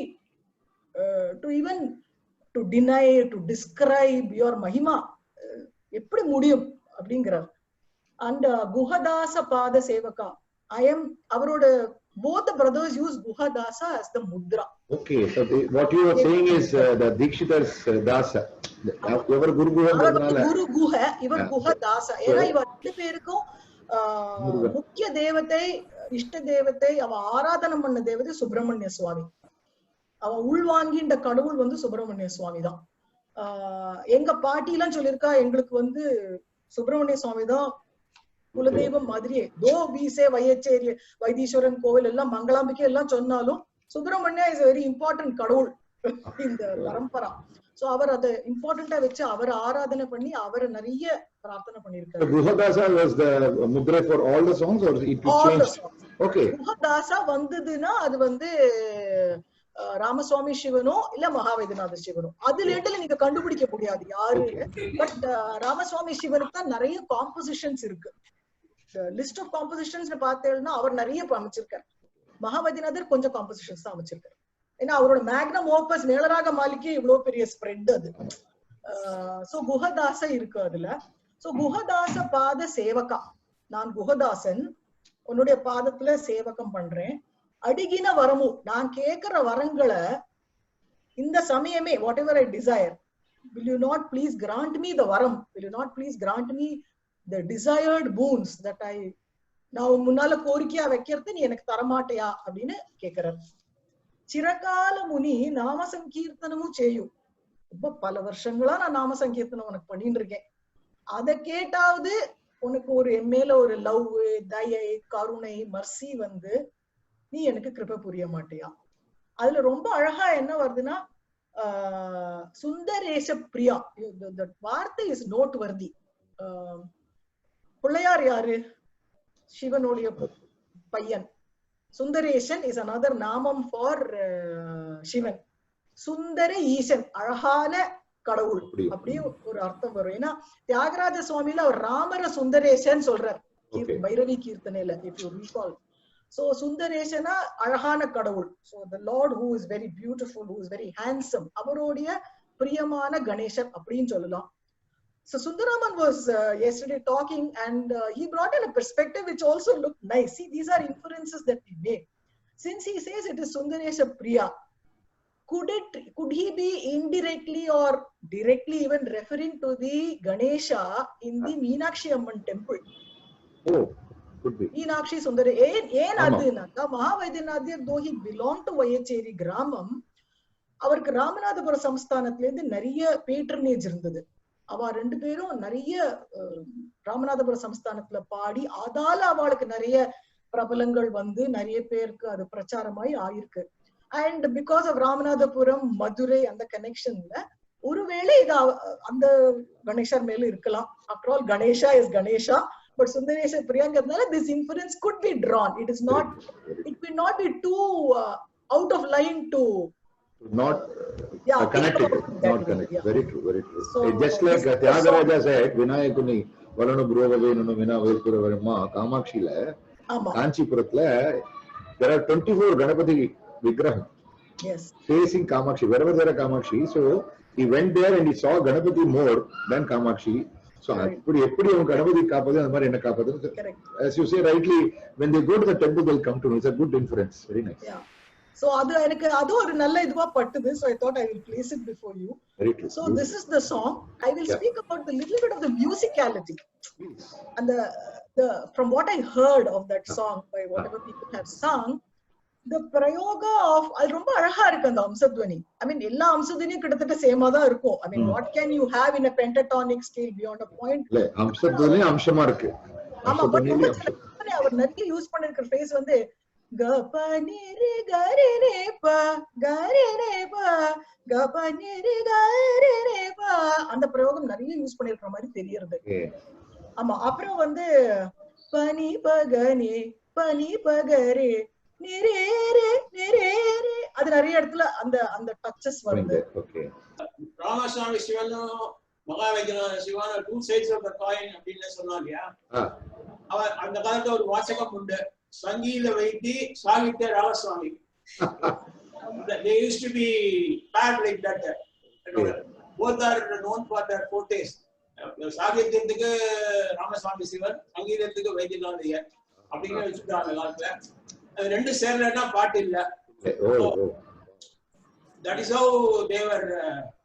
to even to டினை டு டிஸ்கிரைப் யுவர் மகிமா, எப்படி முடியும் அப்படிங்கிறார். அண்ட் குஹதாச பாத சேவகா ஐ எம் அவரோட both the brothers use Guhadasa as the mudra. Okay, so what you are saying is the Dikshitar's Dasa. Your Guru Guha, ivar Guhadasa. ஏன்னா இவர் ரெண்டு பேருக்கும் முக்கிய தேவதை இஷ்ட தேவதை அவ ஆராதனை பண்ண தேவதை சுப்பிரமணிய சுவாமி. அவ உள்வாங்கின்ற கடவுள் வந்து சுப்பிரமணிய சுவாமி தான். எங்க பாட்டிலாம் சொல்லியிருக்கா எங்களுக்கு வந்து சுப்பிரமணிய சுவாமி தான் குலதெய்வம் மாதிரியே. தோ வீசே வையச்சேரி வைத்தீஸ்வரன் கோவில் எல்லாம் மங்களாம்பிக்கை எல்லாம் சொன்னாலும் சுப்பிரமணியா இஸ் வெரி இம்பார்ட்டன்ட் கடவுள் இந்த பரம்பரா. சோ அவர் அதை இம்பார்ட்டன்டா வச்சு அவரை ஆராதனை பண்ணி அவரை நிறைய பிரார்த்தனை பண்ணிருக்காரு. Guhadasa was the mudra for all the songs or it changed? Okay. Guhadasa வந்ததுன்னா அது வந்து ராமசுவாமி சிவனோ இல்ல மகாவைத்தியநாத சிவனோ, அதுல இருந்து நீங்க கண்டுபிடிக்க முடியாது யாரு. பட் ராமசுவாமி சிவனுக்கு தான் நிறைய காம்போசிஷன்ஸ் இருக்கு. லிஸ்ட் ஆஃப் காம்போசிஷன்ஸ் பார்த்தேன்னா அவர் நிறைய அமைச்சிருக்காரு. மகாவைத்தியநாதர் கொஞ்சம் காம்போசிஷன்ஸ் தான் அமைச்சிருக்காரு. ஏன்னா அவரோட மேக்னம் ஓபஸ் மேலராக மாளிகை இவ்வளவு பெரிய ஸ்ப்ரெட் அது. சோ குஹதாச இருக்கு அதுல. சோ குஹதாச பாத சேவகா, நான் குஹதாசன் உன்னுடைய பாதத்துல சேவகம் பண்றேன். அடிகின வரமு, நான் கேட்கிற வரங்களை இந்த சமயமே whatever I desire, will you not please grant me the varam, will you not please grant me the desired boons that I நான் உன் முன்னால கோரிக்கையா வைக்கிறது நீ எனக்கு தரமாட்டியா அப்படின்னு கேக்குறாரு. சிரகால முனி நாம சங்கீர்த்தனமும் செய்யும். ரொம்ப பல வருஷங்களா நான் நாம சங்கீர்த்தனம் உனக்கு பண்ணிட்டு இருக்கேன், அத கேட்டாவது உனக்கு ஒரு என் மேல ஒரு லவ், தயை, கருணை, மர்சி வந்து நீ எனக்கு கிருபை புரிய மாட்டியா? அதுல ரொம்ப அழகா என்ன வருதுன்னா சுந்தரேஷ பிரியா, வார்த்தை இஸ் நோட் வர்தி. பிள்ளையார் யாரு? சிவனுடைய பையன். சுந்தரேசன் இஸ் another நாமம் ஃபார் சிவன். சுந்தர ஈசன், அழகான கடவுள் அப்படியே ஒரு அர்த்தம் வரும். ஏன்னா தியாகராஜ சுவாமியில அவர் ராமர சுந்தரேசன் சொல்றார் Bhairavi கீர்த்தனையில, if you recall. So சுந்தரேசனா அழகான கடவுள். So the Lord who is very beautiful, who is very handsome, அவருடைய பிரியமான கணேசன் அப்படின்னு சொல்லலாம். So Sundaraman was yesterday talking and he brought in a perspective which also looked nice. See, these are inferences that we make. Since he says it is Sundaresha Priya, could he be indirectly or directly even referring to the Ganesha in the Meenakshi Amman temple? Oh, could be. Meenakshi Sundare. ஏன் அதுனாக்கா மகாவைத்தியநாதர் though he belonged to Vayacheri கிராமம், அவருக்கு ராமநாதபுரம் சமஸ்தானத்துல இருந்து நிறைய patronage இருந்தது. அவ ரெண்டு பேரும் நிறைய ராமநாதபுரம் சமஸ்தானத்துல பாடி அதால அவளுக்கு நிறைய பிரபலங்கள் வந்து நிறைய பேருக்கு அது பிரச்சாரமாய் ஆயிருக்கு. And because of Ramanathapuram, Madurai அந்த கனெக்ஷன்ல ஒருவேளை இது அந்த கணேசர் மேல இருக்கலாம். After all Ganesha is Ganesha, but Sundaresha பிரியாங்கிறதுனால this inference could be drawn. It will not be too out of line to not connected, not connected. Yeah. Very true, very true. So, just like Tyagaraja said, Vinayakuni varanu bruvavenu vina velpuravarma Kamakshila, Kanchipurathla there are 24 Ganapati vigraham, yes, facing Kamakshi, wherever there are Kamakshi. So he went there and he saw Ganapati more than Kamakshi. So eppadi avanga Ganapati kaapadu and mari enna kaapadu. As you say rightly, when they go to the temple they'll come to me. It's a good inference. Very nice. Yeah. So அது ஒரு நல்ல இதுவா பட்டுது. So I thought I will place it before you. Very true. So this is the song. I will speak about the little bit of the musicality. And the from what I heard of that song by whatever people have sung, the prayoga of அது ரொம்ப அழகா இருக்கு அந்த Hamsadhwani. I mean எல்லா அம்சத்வனியும் கிட்டத்தட்ட சேமா தான் இருக்கும். I mean what can you have in a pentatonic scale beyond a point? இல்ல அம்சத்வனி அம்சமா இருக்கு. ஆமா, பட் அவர் நிறைய யூஸ் பண்ணிருக்கிற phrase வந்து கபனிரி கரினே ப கரினே ப கபனிரி கரினே ப, அந்த பிரயோகம் நிறைய யூஸ் பண்ணிருக்கிற மாதிரி தெரியுது. ஆமா, அப்புறம் வந்து பனி பகனே பனி பகரே நிரேரே நிரேரே, அது நிறைய இடத்துல அந்த அந்த டச்சஸ் வருது. ராமசாமி சிவனும் Mahavaidyanatha Sivan two sides of the coin அப்படின்னு சொன்னாங்க இல்லையா? அவர் அந்த காலத்துல ஒரு வாசகம் உண்டு, சங்கீத வைத்தி Sahitya Ramaswamy. They used to be paired like that. Both are known for their fortes. சாகித்யத்துக்கு Ramaswamy Sivan, சங்கீதத்துக்கு Vaidyanatha Iyer அப்படின்னு வச்சுட்டாங்க காலத்துல. அது ரெண்டு சேர்லன்னா பாட்டு இல்ல. That is how they were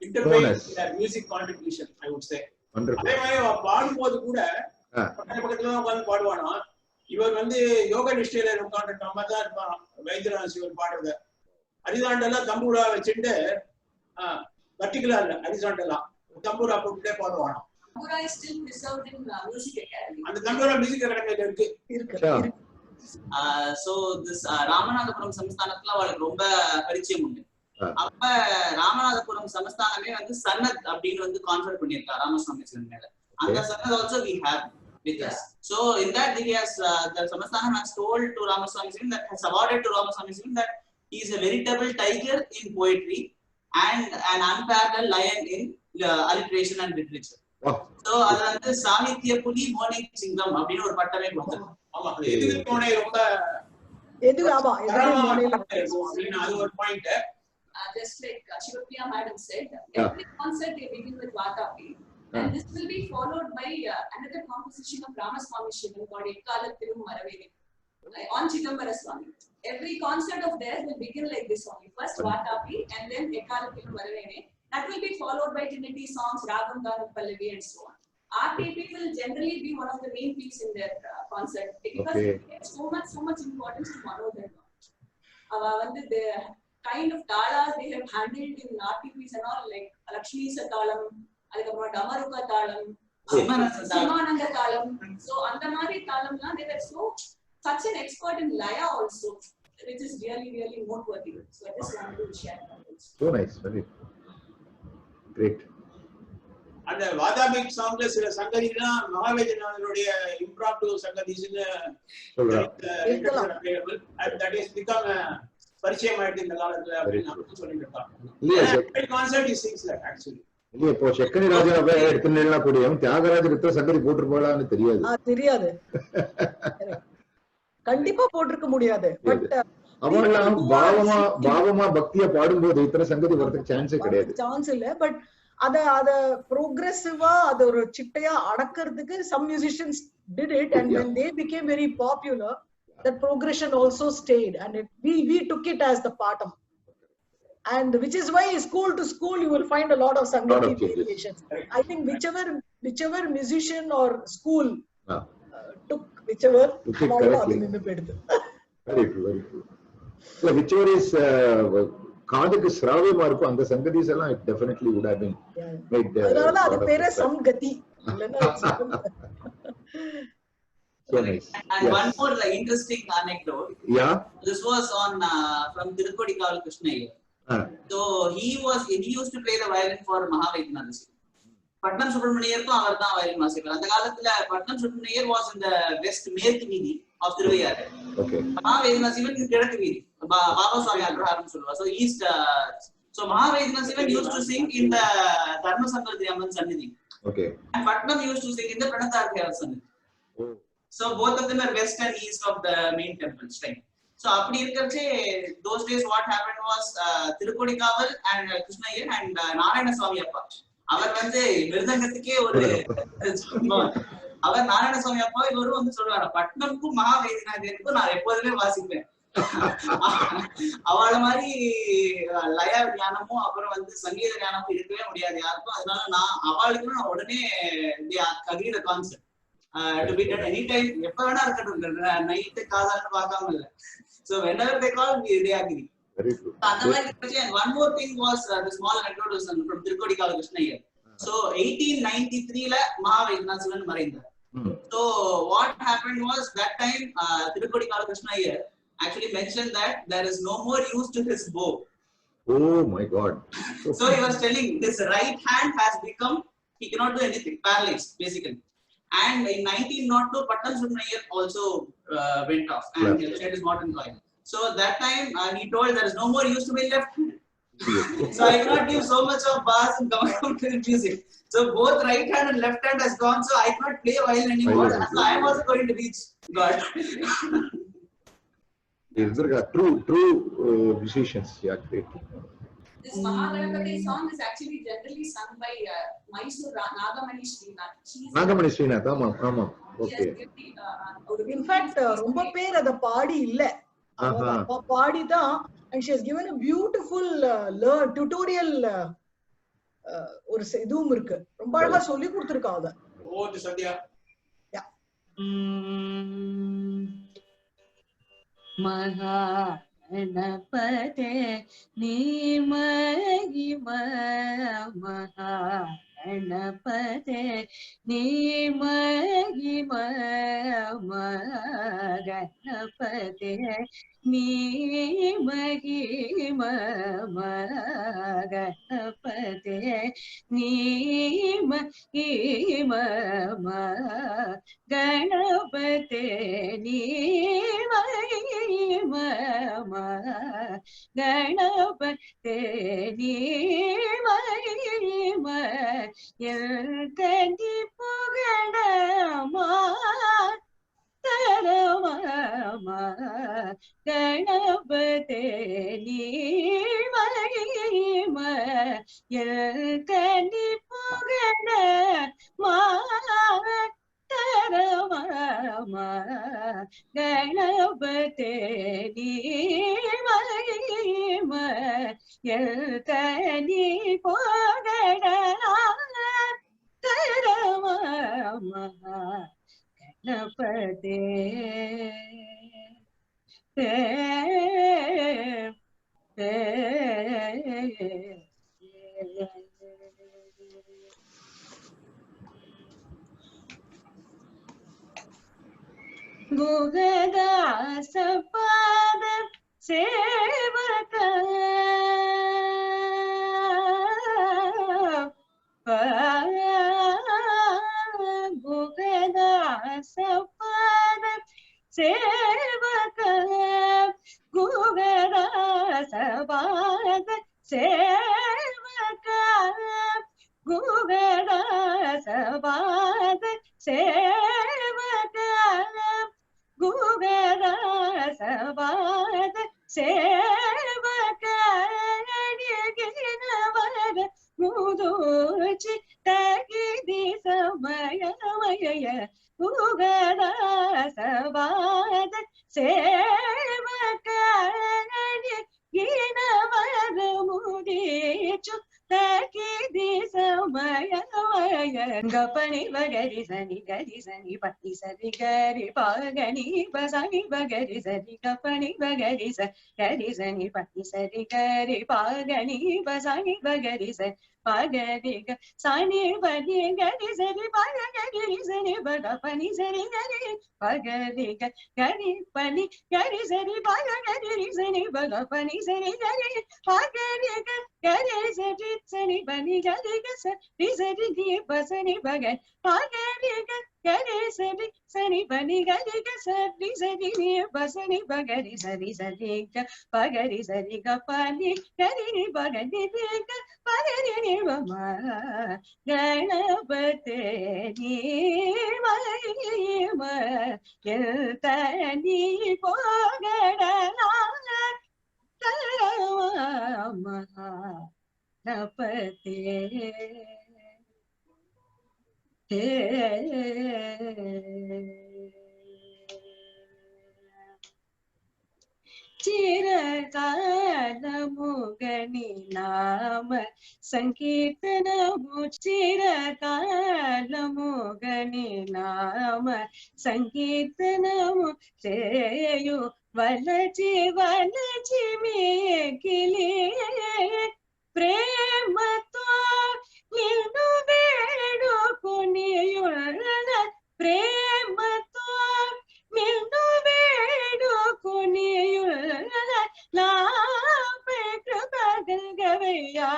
interpreting their music contribution, I would say. அதே மாதிரி பாடும்போது கூட பக்கத்துல உட்காந்து பாடுவானா, இவர் வந்து யோக நிஷ்டையில உட்காந்துட்டு நம்ம தான் இருப்பான் வைத்தியநாத சிவன் பாடுறது. ஹரிசாண்டெல்லாம் தம்பூரா வச்சுட்டு பர்டிகுலா இல்ல, ஹரிசாண்டெல்லாம் தம்பூரா போட்டுட்டே பாடுவானா. அந்த தம்பூரா மியூசிக் அகாடமியில இருக்கு. சோ திஸ் ராமநாதபுரம் சமஸ்தானத்துல அவளுக்கு ரொம்ப பரிச்சயம் உண்டு. அப்ப ராமநாதபுரம் சமஸ்தானமே வந்து சன்னத் அப்படின்னு வந்து கான்ஃபர் பண்ணிருக்கா ராமசுவாமி சிவன் மேல. அந்த சன்னத் also we have with us. So in that he has the Samasthanam has told to Ramaswamy Sivan, that has awarded to Ramaswamy Sivan that he is a veritable tiger in poetry and an unparalleled lion in alliteration and literature. So அது வந்து சாகித்ய புலி மோனை சிங்கம் அப்படின்னு ஒரு பட்டமே கொடுத்தாங்க. ஆமா, எதுக்கு மோனை ரொம்ப ஆமா அது ஒரு point. Just like Shivapriya madam said, every concert they begin with Vatapi. And this will be followed by another composition of Ramaswamy Shivan called Ekkalathirum Maravene on Chidambara Swami. Every concert of theirs will begin like this only. First Vatapi and then Ekkalathirum Maravene. That will be followed by Trinity songs, Ragam Ganam Pallavi and so on. RTP will generally be one of the main piece in their concert because Okay. it gets so much importance to Manodhar. The kind of talas they have handled in RTPs and all, like Lakshmi Satalam, adukapra Damaruka Talam, Simananda Talam. So andamari talam na they were such an expert in Laya also, which is really noteworthy. So I just wanted to share that. So nice, very great. அந்த வாதாபிக் சாங்ல சில சங்கதிலாம் மகாவேதநாதனுடைய இம்ப்ராம்ப்டு சங்கதிஸ்னு available and that is become பரிச்சயம் ஆயிட்டு இந்த காலத்துல அப்படி நான் சொல்லிட்டு இருக்காங்க. Concept is Singh like actually இல்ல இப்போ செக்கனி ராஜாவை எடுத்துனா கூடிய தியாகராஜர் கிட்ட சங்கதி போட்டுருப்பாளான்னு தெரியாது. கண்டிப்பா போட்டிருக்க முடியாது. பட் அவெல்லாம் பாவமா பக்தியா பாடும்போது இத்தனை சங்கதி வரதுக்கு சான்ஸே கிடையாது. சான்ஸ் இல்ல. பட் அத ப்ரோக்ரெசிவா அத ஒரு சிட்டையா அடக்கிறதுக்கு some musicians did it and when they became very popular that progression also stayed and we took it as the patam and which is why school to school you will find a lot of sangati variations. I think whichever musician or school took whichever very true. So whichever is காதுக்கு ஸ்ராவியமா இருக்கும் அந்த சங்கதிஸ் எல்லாம் it definitely would have been made. அதனால அது பேரே சங்கதி இல்லனா. So nice. And one more interesting anecdote. Yeah. This was on from Tirukkodikaval Krishnaiyer. So he used to play the violin for Mahavaidyanath. Patnam Subramaniyarukum avarthaan violin vaasikkar. அந்த காலத்துல Patnam Subramaniyer was in the west மேற்கு வீதி of Thiruvayyaru. Okay. Mahavaidyanath Sivan is கிழக்கு வீதி. Baba Swami Agraharam சொல்லுவா. So east. So Mahavaidyanath Sivan used to sing in the Dharma Sankalpi Amman Sannidhi. Okay. And Patnam used to sing in the Pranatarthayar Sannidhi. Oh. So both of them are west and east of the main temple shrine. So அப்படி இருக்கறச்சே those days what happened was Tirukkodikaval and Krishnaiyer and Narayana Swami அப்பா அவர் மிருதங்கத்துக்கே ஒரு அவர் நாராயண சுவாமி அப்பா இவரும் சொல்லுவாரு பட்னம்க்கும் மகாவேதிநாதனுக்கும் நான் எப்போதுமே வாசிப்பேன். அவள மாதிரி லய ஞானமும் அப்புறம் சங்கீத ஞானமும் இருக்கவே முடியாது யாருக்கும். அதனால நான் அவளுக்கு நான் உடனே agree the concept to be done any time எப்ப வேணா இருக்கட்டும் நைட்டு காதான்னு பார்க்காம இல்ல. So whenever they call they agree. Very good. And one more thing was the small anecdote from Tirukkodikaval Krishnaiyer. So 1893 la Mahavaidyanath Sivan மறைந்தார். So what happened was that time Tirukkodikaval Krishnaiyer actually mentioned that there is no more use to his bow. Oh my God. So he was telling his right hand has become, he cannot do anything, paralyzed basically. And in 1902 Patnam Subramaniyer also went off and shed his mortal coil. So that time he told there is no more use to my left hand. So I cannot give so much of bars and commentary music. So both right hand and left hand has gone. So I cannot play violin anymore. So I am also going to reach God. These are true musicians. Yeah, great. This Mahaganapati song is actually generally sung by Mysore Nagamani Srinath. Nagamani Srinath, ஆமா. Okay. In fact, ரொம்ப பேர் அத பாடி இல்ல. பாடிதான் and she has given a beautiful tutorial ஒரு இதுவும் இருக்கு. ரொம்ப அழகா சொல்லி கொடுத்திருக்கா அத. ஓ சந்தியா. யா. மகாகணபதே நீ மகிமா மகாகணபதே நீ மகிமா மகாகணபதே நீ மகிமா மகாகணபதே நீ மகிமா மகாகணபதே நீ மகிமா கணபதே நீ மகிமா எல்கனி புகழமா தரமா கணபதே நீ மகிமா எல்கனி புகழமா தரமா கணபதே நீ மகிமா எல்கனி புகழமா தரமா குகதாச பாத சேவக குகதாச பாத சேவக குகதாச பாத சேவக குகதாச பாத சேவக குகதாசபாத சேவக ಗಿನವರ ಮುದೋಚಿ ತಗಿದಿ ಸಮಯವಯ ಗುಗದಾಸವಾದ ಸೇವಕ ಗಿನವರ ಮುದೀಚು ತಗಿದಿ ಸಮಯವಯ ಗಪನಿ ಬಗರಿ ಸನಿ ಪತಿ ಸರಿ ಗರಿ ಪಗನಿ ಬಸನಿ ಬಗರಿ ಸರಿ ಗಪನಿ ಬಗರಿ ಸನಿ ಪತಿ ಸರಿ ಗರಿ ಪಗನಿ ಬಸನಿ ಬಗರಿ ಪಗರಿ ಸನಿ ಬನಿ ಗರಿ ಸರಿ ಪಗರಿ ಸನಿ ಬಗ ಪನಿ ಸರಿ ಗರಿ ಪಗರಿ ಗರಿ ಪನಿ ಗರಿ ಸರಿ ಪಗರಿ ಸನಿ ಬಗ ಪನಿ ಸರಿ ಗರಿ ಪಗರಿ ಗರಿ ಸರಿ ಸನಿ ಬನಿ ಗರಿ ಸರಿ ಸರಿ ಗಿ ಬಸನಿ ಬಗ ಪಗರಿ ಗರಿ ಸರಿ ಸನಿ ಬನಿ ಗರಿ ಸರಿ ಸರಿ ನಿ ಬಸನಿ ಬಗರಿ ಸರಿ ಸರಿ ಪಗರಿ ಸರಿ ಗ ಪನಿ ಗರಿ ಬಗರಿ ಗ ಪಗರಿ ನಿ ಬಮ ಗಣಪತೆ ನೀ ಮಹಿಮ ಎಲ್ತ ನೀ ಪೋಗಡ ಗಣಪತೆ ಚಿರಕಾಲಮು ಗಣಿ ನಾಮ ಸಂಕೀರ್ತನಮು ಚಿರಕಾಲಮು ಗಣಿ ನಾಮ ಸಂಕೀರ್ತನಮು చేయు వలచి వలచి మేకిలి ప్రేమతో నిన్ను వేడుకొనియున్న ప్రేమతో నిన్ను వేడుకొనియున్న నాపై కృప గల్గవయ్యా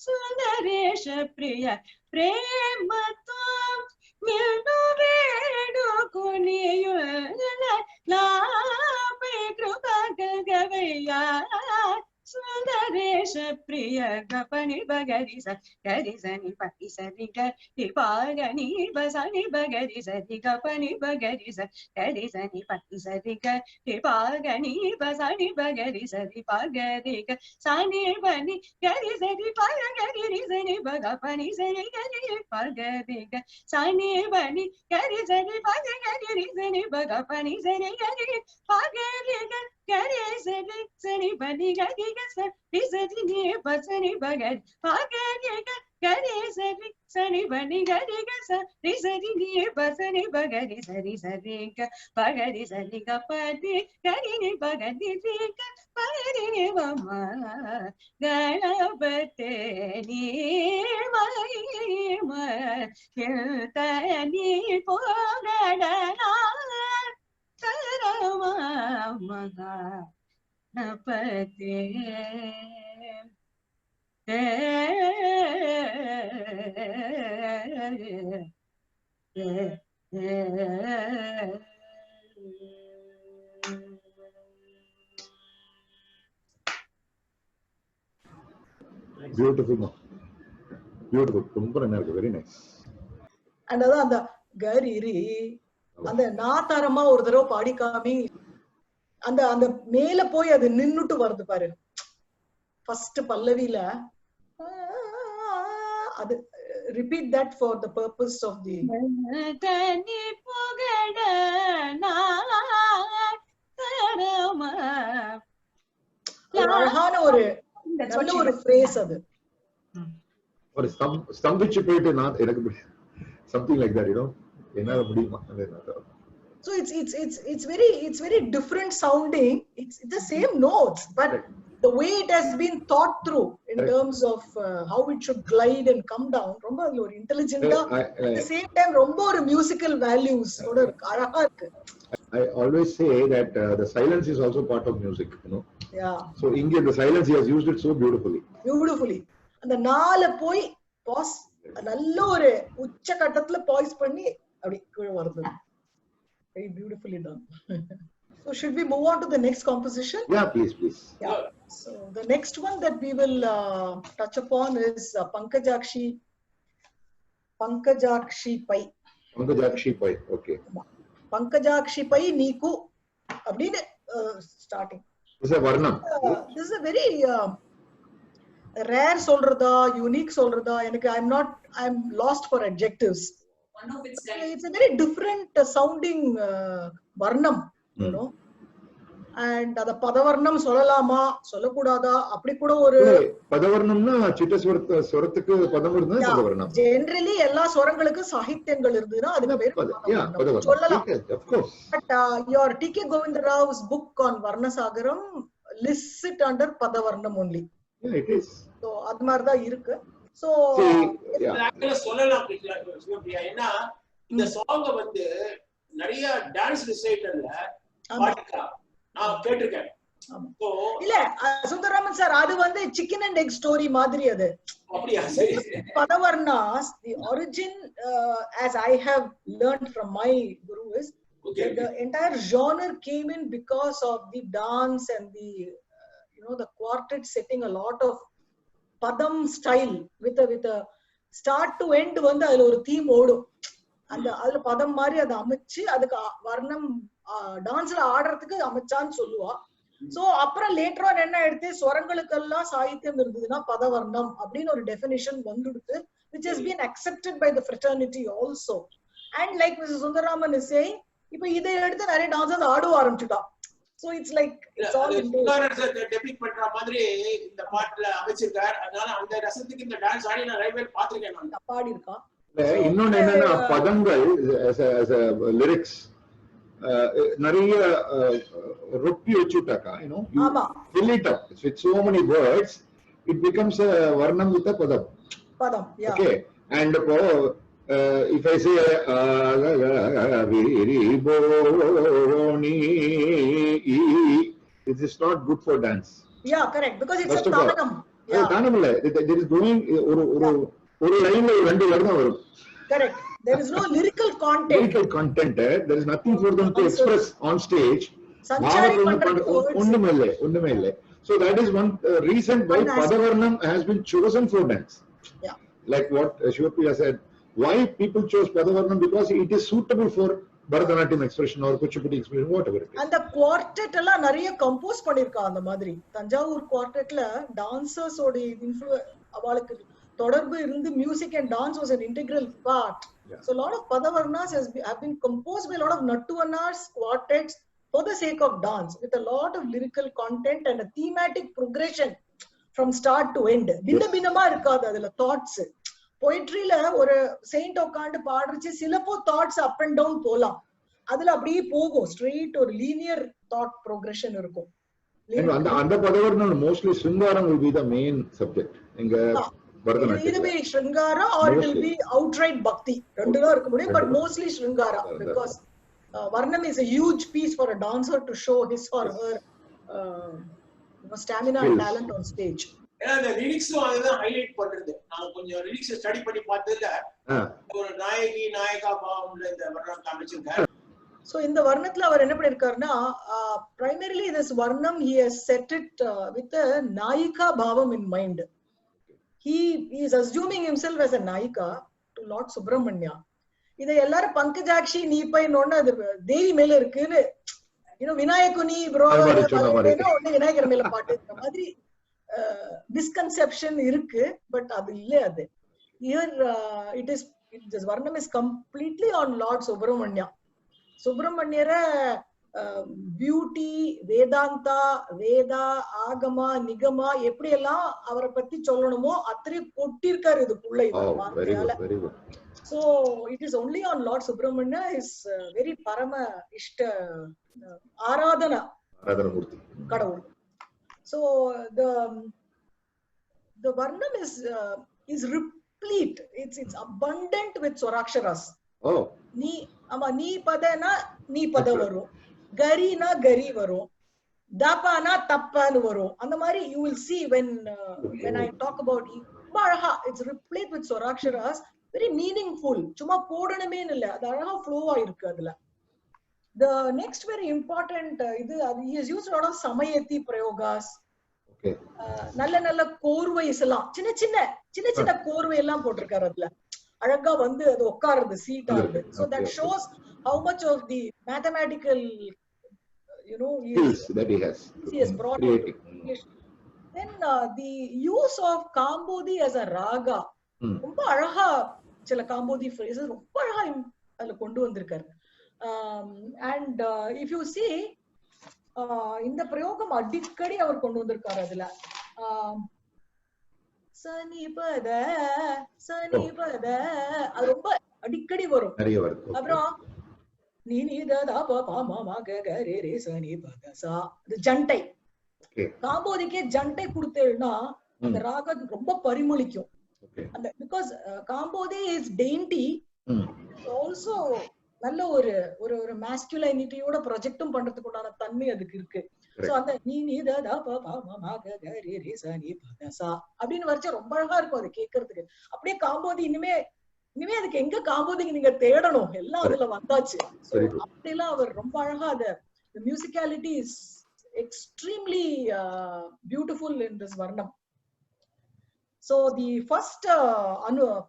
సుందరేశ ప్రియ ప్రేమతో నిన్ను వేడుకొనియున్న నాపై కృప గల్గవయ్యా సుందరేశ ప్రియ గపని బగరి సరి సని పతి సరి గరి పాగని బసని బగరి సరి గపని బగరి సరి సని పతి సరి గరి పాగని బసని బగరి సరి పగరి సని బని గరి సరి పగరి సని బగ పని సరి గరి పగరి సని బని గరి సరి పగరి సని బగ పని సరి గరి పగరి గరి సరి సని బని గరి సరి సరి ని బసని బగరి పగరి గరి సరి సని బని గరి సరి సరి ని బసని బగరి సరి సరి పగరి సరి గపతి గరి ని బగరి రిక పగరి ని వమ గణపతే నీ మహిమ ఎల్త నీ పోగడనా తరమ మగా గణపతే Beautiful, beautiful. ரொம்ப நல்லா இருக்கு. Very nice. அதான் அந்த கரிரி அந்த நாத்தாரமா ஒரு தடவை பாடிக்காமி அந்த அந்த மேல போய் அது நின்னுட்டு வருது பாரு. ஃபர்ஸ்ட் பல்லவில அது repeat that for the purpose of the தனி புகழ நாரமா அழகான ஒரு நல்ல ஒரு phrase அது. ஒரு ஸ்தம்பிச்சு போயிட்டு நான் எனக்கு something like that, you know, என்னால முடியுமா? So it's very different sounding. It's the same notes, but the way it has been thought through in terms of how it should glide and come down, romba adla or intelligent at the same time romba or musical values oda alaga irukku. I always say that the silence is also part of music, you know. Yeah. So India, the silence, he has used it so beautifully. அந்த நால போய் pass நல்ல ஒரு உச்ச கட்டத்துல boys பண்ணி அப்படி கீழ வருது. Very beautifully done. So should we move on to the next composition? Yeah, please. Yeah. So the next one that we will touch upon is Pankajakshi Pai. Pankajakshi Pai, okay. Pankajakshi Pai Niku அப்படினு starting. This is a varnam. This is a very rare சொல்றதா unique சொல்றதா எனக்கு I'm lost for adjectives. One of its kind. It's a very different sounding varnam, you know. And அத பதவர்ணம் சொல்லலாமா சொல்லக்கூடாதா அப்படி கூட ஒரு பதவர்ணம்னா சிட்ட ஸ்வரத்துக்கு பதம் இருந்தா பதவர்ணம். ஜெனரலி எல்லா ஸ்வரங்களுக்கும் சாகித்யங்கள் இருந்ததுன்னா அதுக்கு பேர் பதவர்ணம் சொல்லலாம். Of course. But your T.K. Govinda Rao's book on Varnasagaram lists it under பதவர்ணம் only. Yeah, it is. So அது மாதிரி தான் இருக்கு. So சொல்லலாம் ஏன்னா இந்த சாங் வந்து நிறைய டான்ஸ் ரிசைட்டல்ல பாடிருக்கா நான் கேட்டிருக்கேன். இல்ல சுந்தரராமன் சார் அது வந்து சிக்கன் அண்ட் எக் ஸ்டோரி மாதிரி அது. அப்படியா? சரி. Padavarnas, the origin as I have learned from my guru is the entire genre came in because of the dance and the the quartet setting a lot of padam style with a start to end வந்து அதுல ஒரு theme ஓடும். அந்த அதுல பதம் மாதிரி அதை அமைச்சு அதுக்கு வர்ணம் டான்ஸ்ல ஆடுறதுக்கு அமைச்சான்னு சொல்லுவா. சோ அப்புறம் லேட்டர் ஆன் என்ன எடுத்து ஸ்வரங்களுக்கெல்லாம் சாகித்யம் இருந்ததுன்னா பதவர்ணம் அப்படின்னு ஒரு டெஃபினிஷன் வந்துடுது, which has been accepted by the fraternity also. And like Mr. Sundararaman is saying, இப்போ இதை எடுத்து நிறைய டான்சர்ஸ் ஆட ஆரம்பிச்சுட்டா. So it's like it's all depict பண்ற மாதிரி இந்த பாட்டுல அமைச்சிருக்கார். அதனால அந்த ரசத்துக்கு இந்த டான்ஸ் ஆடி நான் நிறைய பேர் பாத்துர்க்கேன். நான் பாடி இருக்கேன். இன்னொன்னு என்னன்னா பதங்கள் லிரிக்ஸ் நிறைய ரொட்டி வச்சுட்டாக்கா fill it up with so many words, it becomes a varnam with a padam. Yeah. Okay, and if I say it is not good for dance. Yeah, correct, because it's a tanam. Yeah, tanam illa, there is going ஒரு லைன்ல ரெண்டு வர்ணம் வரும். Correct. There is no lyrical content. There is nothing for them to express on stage. ஒண்ணுமே இல்லை. So that is one reason why Padavarnam has been chosen for dance. Yeah. Like what Shivapriya said, why people chose Padavarnam, because it is suitable for Bharatanatyam expression or Kuchipudi expression, whatever it is. And the quartet எல்லாம் நிறைய compose பண்ணிருக்கா அந்த மாதிரி. Thanjavur குவார்டெட்ல dancers ஓட influence அவளுக்கு தொடர்பு இருந்து music and dance was an integral part. Yeah. So a lot of Padavarnas have been composed by a lot of Nattuvanas quartets for the sake of dance, with a lot of lyrical content and a thematic progression from start to end. பின்னமா இருக்காது அதுல thoughts. போயிட்ரியில ஒரு Saint உட்காந்து பாடுறச்சு சிலப்போ thoughts up and down போலாம், அதுல அப்படியே போகும் straight ஒரு லீனியர் தாட் ப்ரோக்ரஷன் இருக்கும். அந்த பதவர்ணம் mostly Sringaram will be the main subject. இங்க either be Sringara or it will be outright Bhakti. ரெண்டுல இருக்க முடியும், but mostly Sringara, because Varnam is a huge piece for a dancer to show his or her stamina and talent on stage. ஏன்னா அந்த லிரிக்ஸும் அதுதான் highlight பண்றது. நான் கொஞ்சம் lyrics study பண்ணி பார்த்ததுல ஒரு நாயகி நாயகா பாவம்ல இந்த வர்ணம் காமிச்சிருக்காரு. So இந்த வர்ணத்துல அவர் என்ன பண்ணிருக்காருன்னா primarily this varnam he has set it with a nayika bhavam in mind. He is assuming himself as a nayika to Lord Subramanya. இதை எல்லாரும் பங்கஜாக்ஷி நீ பையனோன்னு அது தேவி மேல இருக்குன்னு விநாயகுனி ப்ரோ விநாயகர் மேல பாட்டு இந்த மாதிரி மிஸ்கன்செப்ஷன் இருக்கு. பட் அது இல்ல, அது here this varnam is completely on Lord Subramanya. சுப்பிரமணியரை பியூட்டி, வேதாந்தா, வேதா, ஆகமா, நிகமா எப்படி எல்லாம் அவரை பத்தி சொல்லணுமோ அத்தனை கொட்டிருக்காரு இதுக்குள்ள. So it is only on Lord Subramanya is very parama ishta aradhana kadavul. So the varnam is replete. It's abundant with swaraksharas. Oh. நீ பதனா நீ பத வரும், கரினா கரி வரும், தப்பானா தப்பான்னு வரும். அந்த மாதிரி you will see when I talk about ரொம்ப அழகா it's replete with swaraksharas, very meaningful. சும்மா போடணுமே இல்ல, அது அழகா flow ஆயிருக்கு அதுல. The next very important இது he has used a lot of samayati prayogas. Okay. நல்ல நல்ல கோர்வைஸ் எல்லாம் சின்ன சின்ன கோர்வை எல்லாம் போட்டிருக்காரு அதுல. அழகா வந்து அது உட்காருது, சீட்டா இருக்கு. So that shows how much of the mathematical skills that he has brought creating. Then the use of Kambodi as a raga, ரொம்ப அழகா சில காம்போதி phrases ரொம்ப அழகா அதுல கொண்டு வந்திருக்காரு. And if you see இந்த பிரயோகம் அடிக்கடி அவர் கொண்டு வந்திருக்காரு அதுல. சனிபத சனிபத அது ரொம்ப அடிக்கடி வரும். அப்புறம் ஜண்டை காம்போதிக்கே ஜண்டை கொடுத்தேன்னா அந்த ராகம் ரொம்ப பரிமளிக்கும். அந்த because Kambhoji is dainty, also நல்ல ஒரு ஒரு ஒரு மாஸ்குலைனிட்டியோட ப்ரொஜெக்டும் பண்றதுக்கு உண்டான தன்மை அதுக்கு இருக்கு. சோ அந்த அப்படின்னு வரைச்சா ரொம்ப அழகா இருக்கும் அது கேட்கறதுக்கு. அப்படியே காம்போதி இனிமே அதுக்கு எங்க காம்போதிக்கு நீங்க தேடணும், எல்லாம் அதுல வந்தாச்சு. அப்படியெல்லாம் அவர் ரொம்ப அழகா அத musicality is extremely beautiful in this வர்ணம். So the first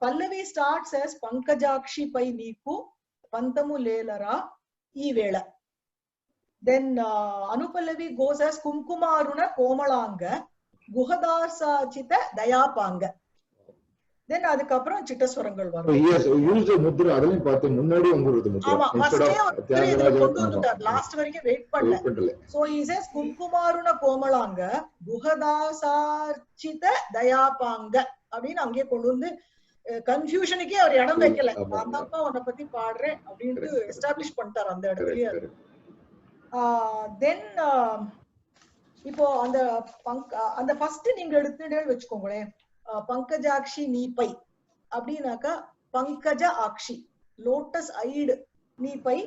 Pallavi starts as Pankajakshi pai neeku pantamu lelara ee vela. Then Anupallavi goes as Kumkumaruna komalanga guhadarsaachita dayapanga. Then adukapram chittaswarangal varum. He has used the mudra adalum paathe munnadi ungurudhu mudra instead of Tyagaraja last varike wait pannala. So he says Kumkumaruna komalanga guhadarsaachita dayapanga அப்படினு அங்கே கொண்டு வந்து கன்ஃபியூஷனுக்கே அவர் இடம் வைக்கல. நான் தான் உன்னை பத்தி பாடுறேன் அப்படினு எஸ்டாப்லிஷ் பண்ணிட்டார் அந்த இடத்துலயே. தென் இப்போ அந்த ஃபர்ஸ்ட் நீங்க எடுத்துட்டே வச்சுக்கோங்களேன், பங்கஜாக்ஷி நீப்பை அப்படின்னாக்கா பங்கஜ ஆக்ஷி லோட்டஸ் ஐடு நீப்பை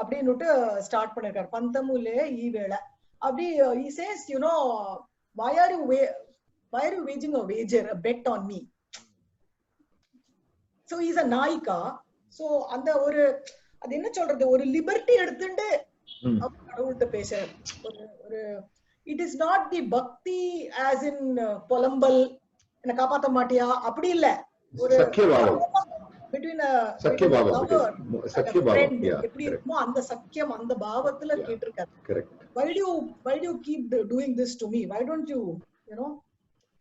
அப்படின்னுட்டு ஸ்டார்ட் பண்ணிருக்காரு. பந்தமுலே ஈவேளை அப்படி he says, you know, why are you waging a wager, a bet on me? So he's a naika. So அந்த ஒரு அது என்ன சொல்றது, ஒரு லிபர்ட்டி எடுத்துட்டு கடவுள்கிட்ட பேச ஒரு இட் இஸ் நாட் தி பக்தி ஆஸ் இன் பொலம்பல் என்ன காப்பாத்த மாட்டியா அப்படி இல்ல, ஒரு between எப்படி இருக்குமோ அந்த சக்கியம் அந்த பாவத்துல கேட்டிருக்காரு. why do you keep doing this to me, why don't you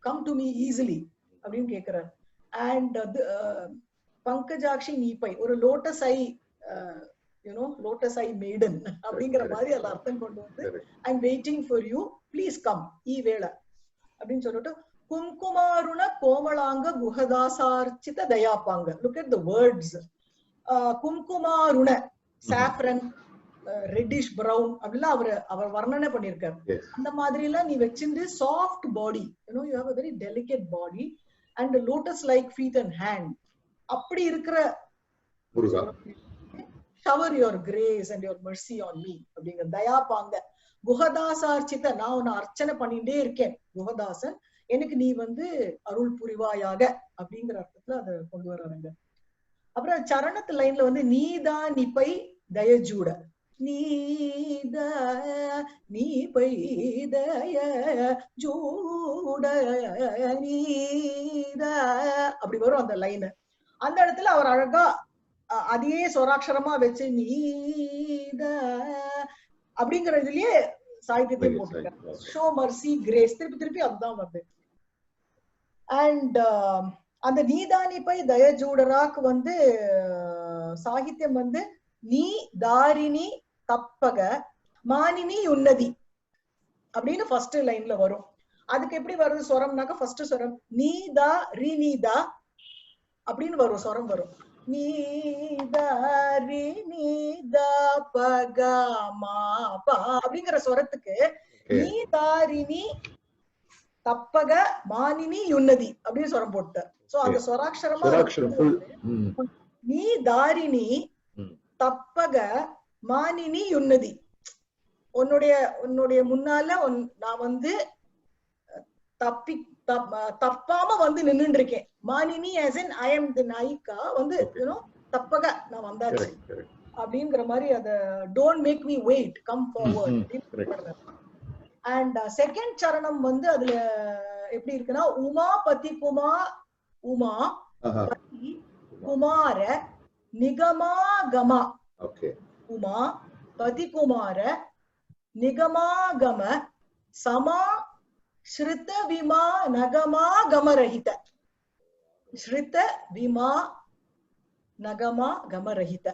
come to me easily அப்படின்னு கேக்குறாரு. And பங்கஜாக்ஷி நீப்பை ஒரு lotus eye lotus eye maiden அப்படிங்கிற மாதிரி அதுல அர்த்தம் கொண்டு வந்து I am waiting for you please come ஈ வேளை அப்படின்னு சொல்லிட்டு கும்குமாருண கோமளாங்க குஹதாசார்ச்சித தயாப்பாங்க. Look at the words. கும்குமாருண சாஃப்ரன் ரெட்டிஷ் பிரவுன் அப்படிலாம் அவர் வர்ணனை பண்ணிருக்காரு. அந்த மாதிரி எல்லாம் நீ வச்சிருந்து soft body, you have a very delicate body and lotus like feet and hand, அப்படி இருக்கிற shower your grace and your mercy on me அப்படிங்கிற தயாபாங்க. குஹதாசார்ச்சித நான் உன்னை அர்ச்சனை பண்ணிட்டே இருக்கேன், குஹதாசன் எனக்கு நீ வந்து அருள் புரிவாயாக அப்படிங்கிற அர்த்தத்துல அதை கொண்டு வர்றாங்க. அப்புறம் சரணத்து லைன்ல வந்து நீதா நிப்பை தயஜூட நீத நீபை தய ஜூட நீத அப்படி வரும் அந்த லைன். அந்த இடத்துல அவர் அழகா அதையே சொராட்சரமா வச்சு நீத அப்படிங்கிற இதுலயே சாகித்யத்தை போட்டிருக்காரு. ஷோ மர்சி கிரேஸ் திருப்பி அதுதான் வருது. அண்ட் அந்த நீதானிப்பை தயஜூடராக்கு வந்து சாகித்யம் வந்து நீ தாரிணி தப்பக மானினி உன்னதி அப்படின்னு ஃபர்ஸ்ட் லைன்ல வரும். அதுக்கு எப்படி வருது சொரம்னாக்க ஃபர்ஸ்ட் சொரம் நீதா ரீநீதா அப்படின்னு வரும், ஸ்வரம் வரும். நீதாரி நீதா பகமா பா அப்படிங்கிற ஸ்வரத்துக்கு நீதாரினி தப்பக மானினி யுன்னதி அப்படின்னு ஸ்வரம் போட்ட. சோ அந்த ஸ்வராட்சரமா நீ தாரிணி தப்பக மானினி யுன்னதி. உன்னுடைய முன்னால நான் வந்து தப்பாம வந்து நின்னுட்டு இருக்கேன். மானினி as in I am the நாயிகா வந்து தப்பக நான் வந்தாச்சு அப்படிங்கிற மாதிரி அத don't make me wait, come forward. And second சரணம் வந்து அதுல எப்படி இருக்குன்னா உமா பதி உமா பதி குமார நிகமாகமா. உமா பதி குமார நிகமாகம சமா ஸ்ருத விமா நகமா கமரஹித. ஸ்ருத விமா நகமா கமரஹித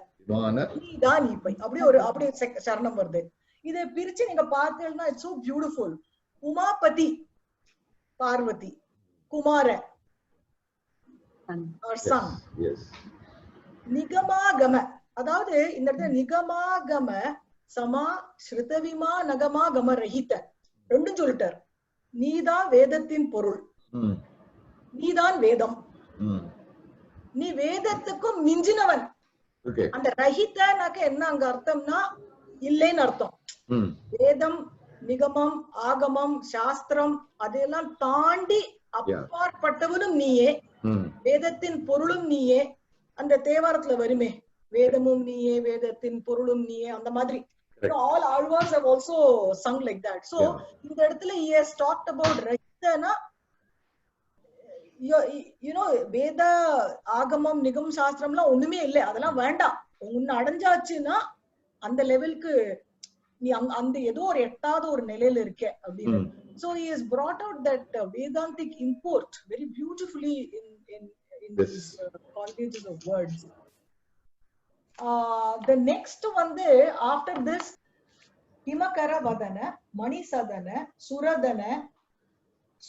நீதான் நீப்பை அப்படி சரணம் வருது. இதை பிரிச்சு நீங்க பார்த்தீங்கன்னா it's so beautiful. Umapati Parvati, குமார சன், நிகமாகம அதாவது இந்த இடத்துல நிகமாகம சமா ஸ்ருதவிமா நகமா கம ரஹித ரெண்டும் சொல்லிட்டார். நீதான் வேதத்தின் பொருள், நீதான் வேதம், நீ வேதத்துக்கும் மிஞ்சினவன். அந்த ரஹிதனாக்க என்ன அங்க அர்த்தம்னா இல்லைன்னு அர்த்தம். வேதம் நிகமம் ஆகமம் சாஸ்திரம் அதெல்லாம் தாண்டி அப்பாற்பட்டவனும் நீயே, வேதத்தின் பொருளும் நீயே. அந்த தேவாரத்துல வருமே வேதமும் நீயே வேதத்தின் பொருளும் நீயே, அந்த மாதிரி all Alvars have also sung like that. So இந்த இடத்துல he has talked about ரஹிதனா வேத ஆகமம் நிகம் சாஸ்திரம்லாம் ஒண்ணுமே இல்லை, அதெல்லாம் வேண்டாம். உன்னை அடைஞ்சாச்சுன்னா அந்த லெவலுக்கு நீ அந்த ஏதோ ஒரு எட்டாவது ஒரு நிலையில இருக்க அப்படின்னு. So he has brought out that Vedantic import very beautifully in these conjugations of words. The next வந்து after this Himakara Vadana, Manisadana, Suradana,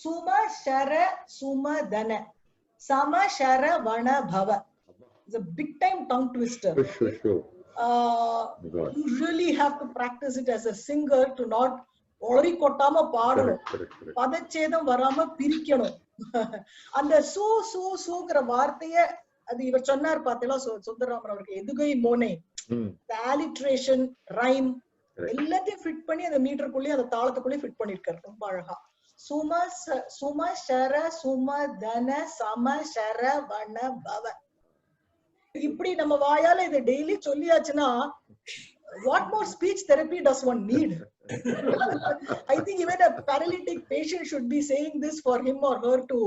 Suma Shara Sumadana, Sama Shara Vana Bhava. It's a big time tongue twister. You really have to practice it as a singer to not ஒளரி கொட்டாம பாடணும், பதச்சேதம் வராம பிரிக்கணும். அந்த சூ சூ சூங்கிற வார்த்தைய அது இவர் சொன்னார் பார்த்தீங்களா சுந்தரராமன் அவருக்கு, எதுகை மோனே, ஆலிட்ரேஷன் ரைம் எல்லாத்தையும் ஃபிட் பண்ணி அந்த மீட்டருக்குள்ளேயே அந்த தாளத்துக்குள்ளேயே ஃபிட் பண்ணிருக்காரு ரொம்ப அழகா. சும ஷர சும தன சம ஷர வன பவ. இப்படி நம்ம வாயால இதை daily சொல்லியாச்சுன்னா what more speech therapy does one need? I think even a paralytic patient should be saying this for him or her to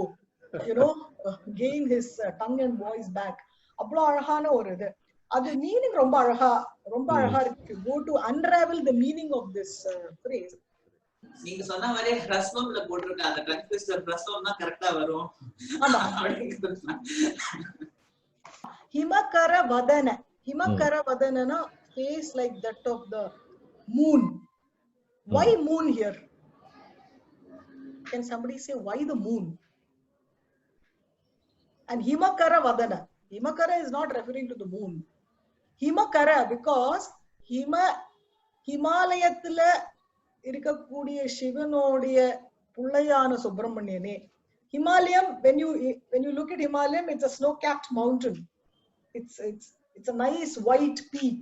gain his tongue and voice back. அவ்வளவு அழகான ஒரு இது. அது மீனிங் ரொம்ப அழகா இருக்கு. Go to unravel the meaning of this phrase. நீங்க சொன்ன மாதிரி ஹ்ரஸ்வம்ல போட்டுருக்க அந்த டங் ட்விஸ்டர் ஹ்ரஸ்வம் தான் கரெக்ட்டா வரும். ஆமா. Himakara Vadana. Himakara Vadana face like that of the moon. Why moon here? Can somebody say why the moon? And Himakara Vadana. Himakara is not referring to the moon. Himakara because ஹிமாலயத்துல இருக்கக்கூடிய சிவனுடைய புள்ளையான சுப்பிரமணியனே. Himalayam, when you look at Himalayam, it's a snow-capped mountain. It's a nice white peak.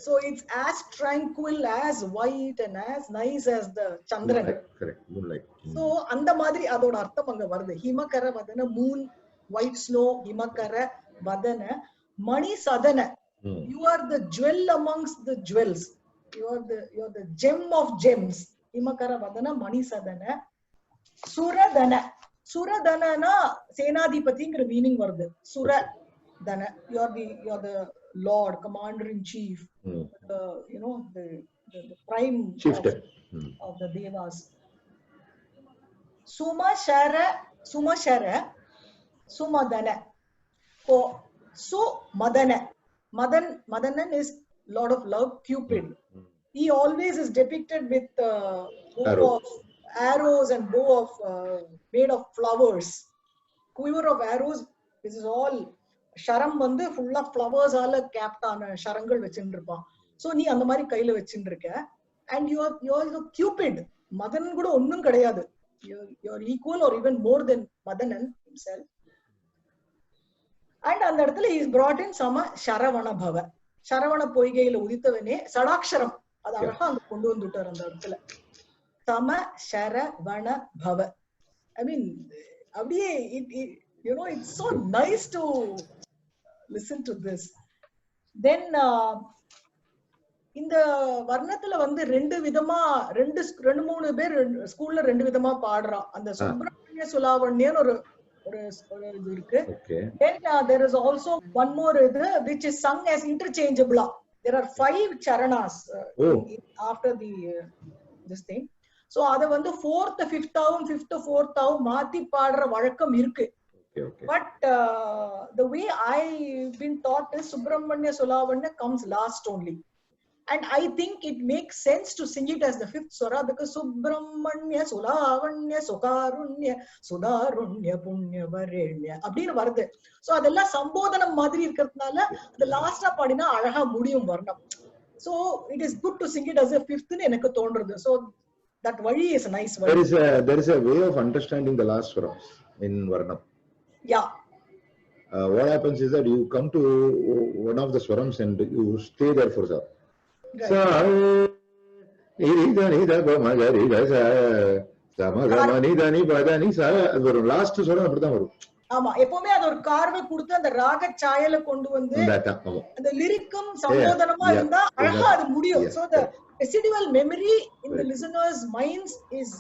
So it's as tranquil, as white and as nice as the Chandran. Correct. Moonlight. So அந்த மாதிரி அதோட அர்த்தம் அங்க வருது. Himakara Vadana, moon, white snow, Himakara Vadana, Mani Sadana. You are the jewel amongst the jewels. You are the gem of gems. Himakara Vadana, Mani Sadana. Suradana. Suradana na Senadipatiங்கிற meaning வருது. Suradana, you are the Lord, Commander in Chief, the prime of the Devas. Suma Shara, Sumadana. So Madana. Madanan is Lord of Love, Cupid. He always is depicted with bow of arrows and bow of made of flowers. Quiver of arrows this is all Shram வந்து ஃபுல்லா ஃப்ளவர்ஸால கேப்டான ஷரங்கள் வச்சுட்டு இருப்பான். So நீ அந்த மாதிரி கையில வச்சுட்டு இருக்க. And you're cubit. மதன் கூட ஒன்னும் கிடையாது. you're equal or even more than Madanan himself. And அந்த இடத்துல he is brought in sama sharavana bhava. sharavana பொய்கையில உதித்தவனே சடாக்ஷரம் அது அழகா அங்க கொண்டு வந்துட்டார் அந்த இடத்துல. sama sharavana bhava. I mean அப்படியே you know it's so nice to listen to this. Then இந்த வர்ணத்துல வந்து ரெண்டு மூணு பேர் ஸ்கூல்ல ரெண்டு விதமா பாடுறான். அந்த சுப்பிரமணிய சுலாவண்யன்னு ஒரு இது இருக்கு. Then there is also one more இது which is sung as interchangeable. There are 5 charanas after this thing. So அத வந்து 4th 5th ஆவும் 5th 4th ஆவும் மாத்தி பாடுற வழக்கம் இருக்கு. But the way I've been taught is Subramanya Sulavanya comes last only. And I think it makes sense to sing it as the 5th swara because Subramanya Sulavanya Sukarunya Sudarunya Punya Varenya அப்படினு வருது. So அதெல்லாம் சம்போதனம் மாதிரி இருக்கிறதுனால the last பாடினா அழகா முடியும் வர்ணம். So it is good to sing it as a 5th னு எனக்கு தோன்றது. So that vali is a nice vali. There is a way of understanding the last swarams in varnam. Yeah. What happens is that you come to one of the swarams and you stay there for the sa idani da magari da sa samagani dani badani sa varum last swaram apdi dhaan varum. ஆமா எப்பவுமே அது ஒரு கார்வை கொடுத்து அந்த ராக சாயல கொண்டு வந்து அந்த லிரிக்கும் சம்போதனமா இருந்தா அழகா அது முடியும். So the residual memory in the listeners minds is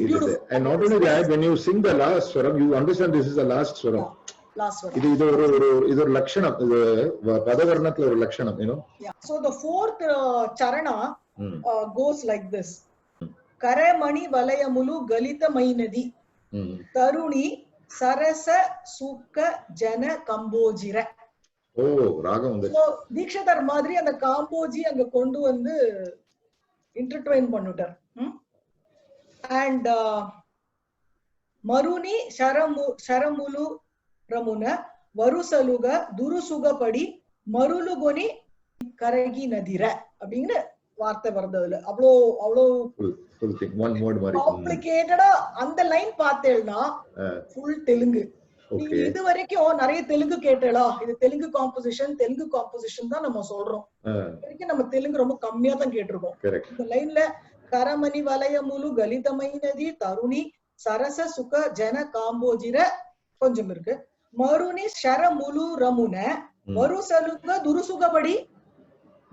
beautiful. And not only that, when you sing the last swaram you understand this is the last swaram. Last swaram இது ஒரு லட்சணம். இது பதவர்ணத்துல ஒரு லட்சணம், you know. Yeah. So the 4th charana goes like this. Karamani valayamulu galita mainadi taruni sarasa sukha jana kambojira. ராகம் வந்து So Dikshitar மாதிரி அந்த காம்போஜி அங்க கொண்டு வந்து இன்டர்ட்வைன் பண்ணிட்டார். And maruni sharamulu ரமுன வருசலுக துருசுகபடி மருளுகொனி கரகி நதிர அப்படிங்கிற வார்த்தை வருது. அதுல அவ்வளோ காம்ப்ளிகேட்டடா அந்த லைன் பார்த்தேன்னா ஃபுல் தெலுங்கு. இது வரைக்கும் நிறைய தெலுங்கு கேட்டேளா? இது தெலுங்கு காம்போசிஷன் தான் நம்ம சொல்றோம். வரைக்கும் நம்ம தெலுங்கு ரொம்ப கம்மியா தான் கேட்டிருக்கோம். இந்த லைன்ல கரமணி வலயமுலு கலிதமைனதி தருணி சரச சுக ஜன காம்போஜிர கொஞ்சம் இருக்கு. மருணி ஷரமுலு ரமுன வருசலுக துருசுகபடி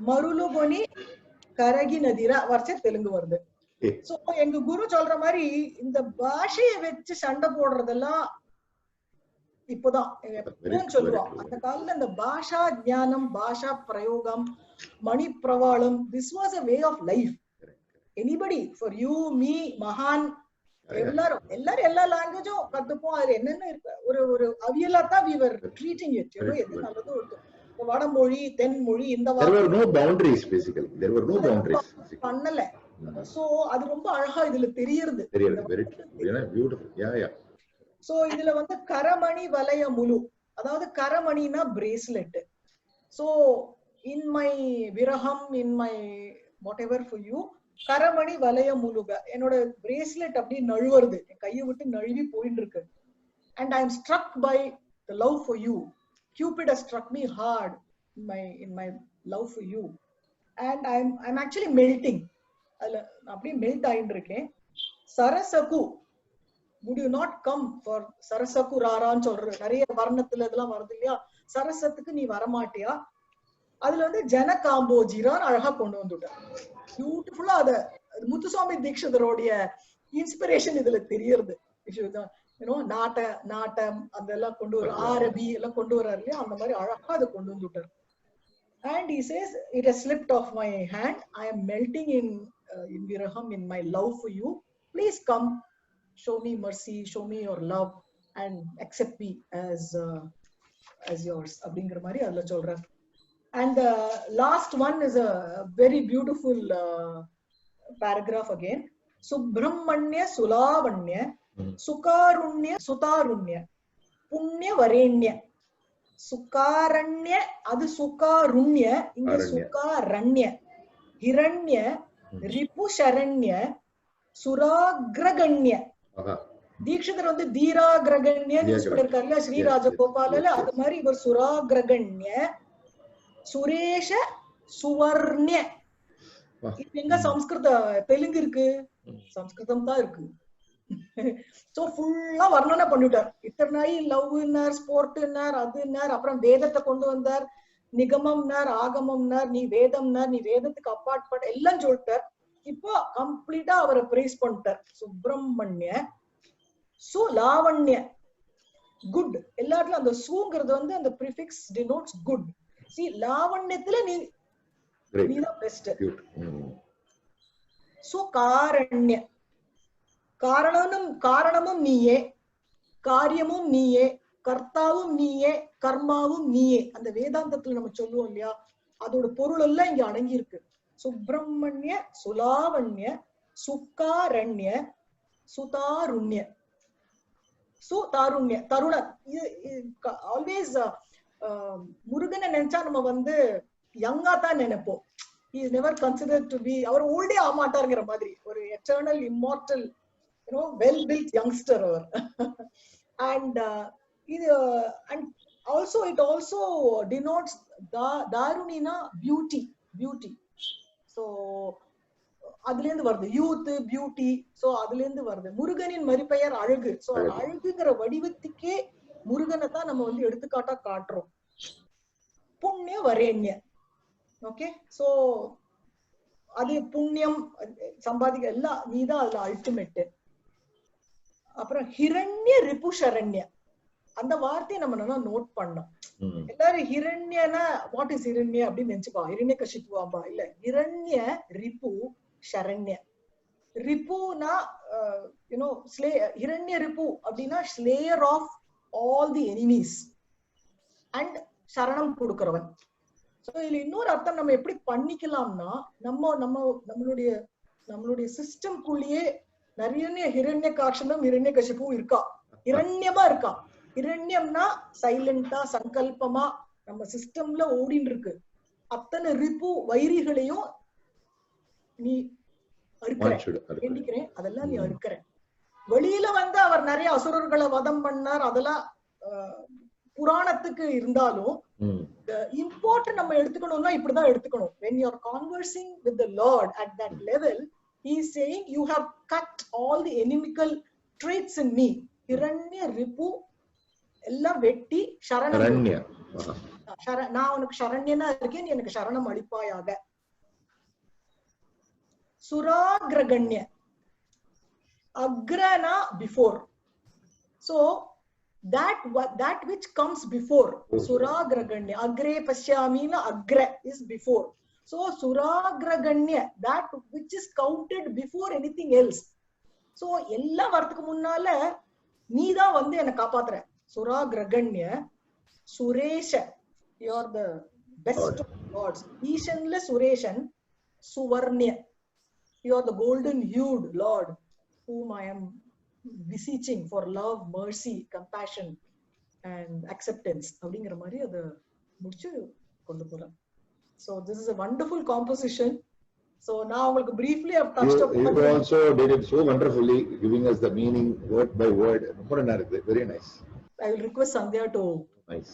மருளுகொனி கரகி நதிர வர்ச்ச தெலுங்கு வருது. சோ எங்க குரு சொல்ற மாதிரி இந்த பாஷையை வச்சு சண்டை போடுறதெல்லாம் இப்போதான் சொல்லுவோம். அந்த காலத்துல இந்த பாஷா ஞானம் பாஷா பிரயோகம் Mani Pravalam this was a way of life. Anybody for you me மகான் எல்லாரும் எல்லா லாங்குவேஜும் கத்துப்போம். அது என்னன்னு இருக்கு ஒரு அவியலா தான் we were treating it. எது நல்லதோ வடமொழி தென்மொழி இந்த பண்ணல. சோ அது ரொம்ப அழகா இதுல தெரியுது. சோ இதுல வந்து கரமணி வலய முழு, அதாவது கரமணினா பிரேஸ்லெட். சோ இன் மை விரகம் in my whatever for you கரமணி வலய முழுக என்னோட பிரேஸ்லெட் அப்படி நழுவுறது, என் கையை விட்டு நழுவி போயிட்டு இருக்கு. And I am struck by the love for you. Cupid has struck me hard in my love for you. And I'm actually melting. அதுல அப்படியே மெல்ட் ஆயிட்டு இருக்கேன். சரசகு, would you not come for சரசகு ராரான்னு சொல்ற நிறைய வர்ணத்துல இதெல்லாம் வருது இல்லையா? சரசத்துக்கு நீ வரமாட்டியா? அதுல வந்து ஜன காம்போஜிரான் அழகா கொண்டு வந்துட்டார். பியூட்டிஃபுல்லா அத முத்துசுவாமி தீக்ஷிதரோடைய இன்ஸ்பிரேஷன் இதுல தெரியுது. நாட்டம் அதெல்லாம் கொண்டு வர ஆரபி எல்லாம் கொண்டு வர்றாரு இல்லையா? அந்த மாதிரி அழகா அதை கொண்டு வந்துட்டார். And he says, it has slipped off my hand. I am melting in viraham, in my love for you. Please come, show me mercy, show me your love, and accept me as yours. அப்படிங்கிற மாதிரி அதுல சொல்றார். And the last one is a very beautiful paragraph again. Subramanya Sulavanya Sukarunya Sutarunya புண்ணிய வரேண்ய. சுகாரண்ய அது சுகாருண்ய, இங்க சுகாரண்ய. ஹிரண்ய ரிபு சரண்ய சுராகிரகண்ய. தீட்சிதர் வந்து தீராகிரகண்ய இருக்காருல்ல ஸ்ரீராஜகோபால, அது மாதிரி இவர் சுராகிரகண்ய. சுரேஷ சுவர்ணிய. இப்ப எங்க சம்ஸ்கிருத தெலுங்கு இருக்கு, சம்ஸ்கிருதம் தான் இருக்கு. சோ ஃபுல்லா வர்ணனை பண்ணிட்டார். இத்தனை லவ்னார், ஸ்போர்ட்னார், அதுனார், அப்புறம் வேதத்தை கொண்டு வந்தார், நிகமம்னார், ஆகமம்னார், நீ வேதம்னார், நீ வேதத்துக்கு அப்பாற்பட்ட எல்லாம் சொல்லிட்டார். இப்போ கம்ப்ளீட்டா அவரை பிரைஸ் பண்ணிட்டார். சுப்பிரமணிய சுலாவண்ய, குட். எல்லாத்துலயும் அந்த சூங்கிறது வந்து அந்த ப்ரிஃபிக்ஸ் டினோட்ஸ் குட். சி லாவண்யத்துல நீதான் பெஸ்ட். சுகாரண்ய காரணமும் நீயே, காரியமும் நீயே, கர்த்தாவும் நீயே, கர்மாவும் நீயே. அந்த வேதாந்தத்துல நம்ம சொல்லுவோம் இல்லையா, அதோட பொருள் எல்லாம் இங்க அடங்கி இருக்கு. சுப்பிரமணிய சுலாவண்ய சுக்காரண்ய சுதாருண்ய. சுதாருண்ய தருணன். ஆல்வேஸ் முருகனை நினைச்சா நம்ம வந்து யங்கா தான் நினைப்போம். he is never considered to be, அவர் ஓல்டே ஆமாட்டாருங்கிற மாதிரி ஒரு eternal immortal well built youngster over. And and also it also denotes darunina beauty. So அதுல இருந்து வருது யூத் பியூட்டி. சோ அதுல இருந்து வருது முருகனின் மறுபெயர் அழகு. சோ அழகுங்கிற வடிவத்துக்கே முருகனை தான் நம்ம வந்து எடுத்துக்காட்டா காட்டுறோம். புண்ணிய வரேண்ய. ஓகே, சோ அது புண்ணியம் சம்பாதிக்க எல்லாம் நீதான் அதுல அல்டிமேட். அப்புறம் ஹிரண்ய ரிபு சரண்ய, அந்த வார்த்தையை நம்ம நல்லா நோட் பண்ணோம். எல்லாரும் ஹிரண்யனா வாட் இஸ் ஹிரண்ய அப்படின்னு நினைச்சுப்பா, ஹிரண்ய கஷிப்புவாம்பா. இல்ல, ஹிரண்ய ரிபு சரண்ய. ரிபுனா ஹிரண்ய ரிபு அப்படின்னா slayer of all the enemies and சரணம் கொடுக்கிறவன். சோ இதுல இன்னொரு அர்த்தம் நம்ம எப்படி பண்ணிக்கலாம்னா, நம்மளுடைய சிஸ்டம்குள்ளேயே நிறைய ஹிரண்ய காட்சனும் ஹிரண்ய கஷிப்பும் இருக்கா, ஹிரண்யமா இருக்கா. ஹிரண்யம்னா சைலண்டா சங்கல்பமா நம்ம சிஸ்டம்ல ஓடின்னு இருக்கு. அத்தனை ரிப்பு வைரிகளையும் நீ வேண்டிக்கிறேன், அதெல்லாம் நீ அறுக்கிற. வெளியில வந்து அவர் நிறைய அசுரர்களை வதம் பண்ணார், அதெல்லாம் புராணத்துக்கு இருந்தாலும் இம்பார்ட்டன்ட் நம்ம எடுத்துக்கணும்னா இப்படிதான் எடுத்துக்கணும். when you are conversing with the Lord at that level, he is saying you have cut all the inimical traits in me. ஹிரண்ய ரிப்பு எல்லாம் வெட்டி சரணம், நான் உனக்கு சரண்யனா இருக்கேன், நீ எனக்கு சரணம் அளிப்பாயாக. சுராகிரகண்ய, அக்ரனா before. So that which comes before, suragraganya, agre pashyamina, agra is before. So suragraganya, that which is counted before anything else. So எல்லா வரதுக்கு முன்னால நீதான் வந்து என்ன காப்பாத்துற. suragraganya suresha, you are the best of gods. ஈசன்ல Sureshan. சுவர்ணிய, you are the golden hued Lord whom I am beseeching for love, mercy, compassion and acceptance. அப்படிங்கிற மாதிரி அதை முடிச்சு கொண்டு போறேன். So this is a wonderful composition. So now உங்களுக்கு briefly I've touched upon. You also did it so wonderfully, giving us the meaning word by word. Very nice. I will request Sandhya to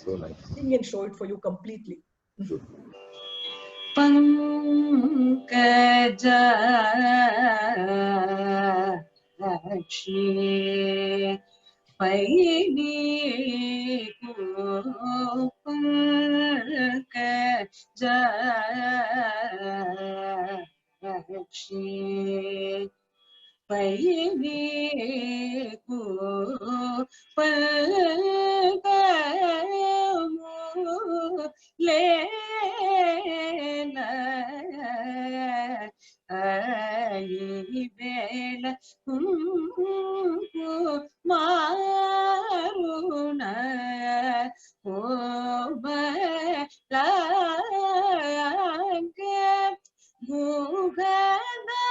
so nice sing and show it for you completely. Sure. Pankaja Lakshmi Paini Pankaja Lakshmi Paini Pankamu Lena Ayibela Maruna Obalanka Gugana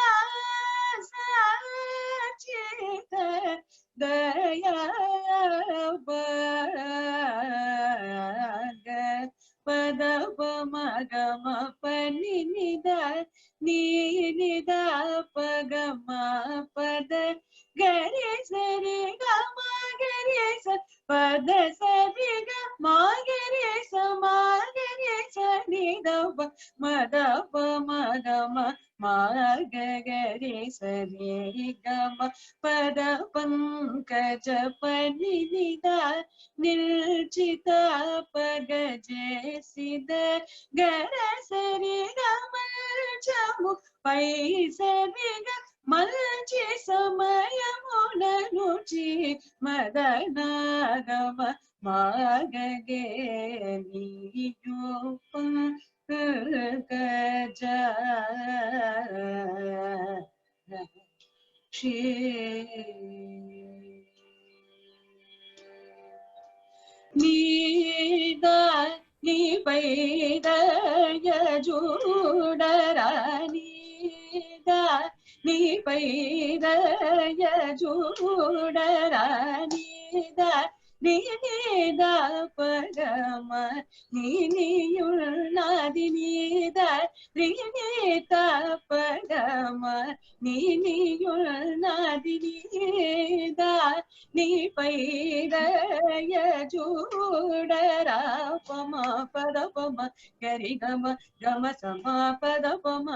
Sachita Daya பகமா பத கரி சரி comma கரி ச பத சரி comma கரி ச மா கரி ச நி த ப மத ப மகம மா கரி சரி கம பத பங்கஜ பனி நித நில்சித பகஜே சித கர சரி கம சமு பை சரி க மல்சி சமயமுன நுச்சி மதநாகம மாககே நீயூப கஜ ஷே நீத நீ பைதய ஜூடரா நீத நீ பைதய ஜூடரா நீத நீ நீத பரம நீ நீயுள் நாதி நீத நீ நீத பரம நீ நீயுள் நாதி நீத நீ பைதய ஜூடரா பம பத பம கரி கம கம சமா பத பம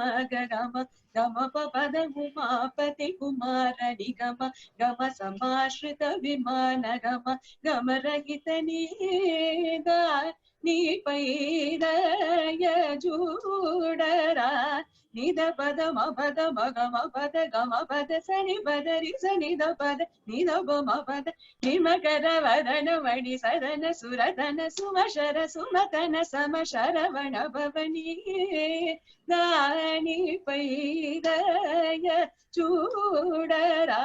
கம கம பத உமா பதி குமாரணி கம கம சமாஸ்ருத விமான கம கம ரகித நீத நீ பைதய ஜூடரா நித பத மபத மகம பத கம பத சனி பத ரி சனி த பத நித பம பத நிமகர வதன மணி சதன சுரதன சுமஷர சுமதன சம சரவண பவனி தானி பைதய சூடரா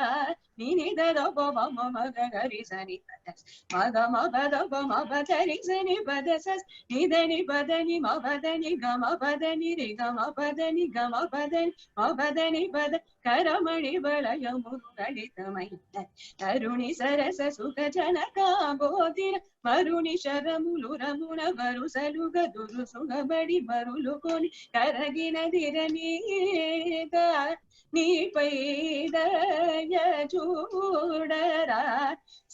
நித பம மக கரி சனி பத மகம பத பம பத ரி சனி பத சஸ் நிதனி பதனி மபதனி கம பதனி ரி கம பதனி கம பதனி மபதனி பத கரமணி வளய முருகடிதமைந்த அருணி சரச சுக ஜனகாம்போதிர மருணி ಶರಮುಲುರಮುನ ಬರುಸಲುಗ ದುರು ಸುಗಬಡಿ ಬರುಲು ಕೊನಿ ಕರಗಿನದಿರ ನೀದ ನೀ ಪೈದಯ ಚೂಡರ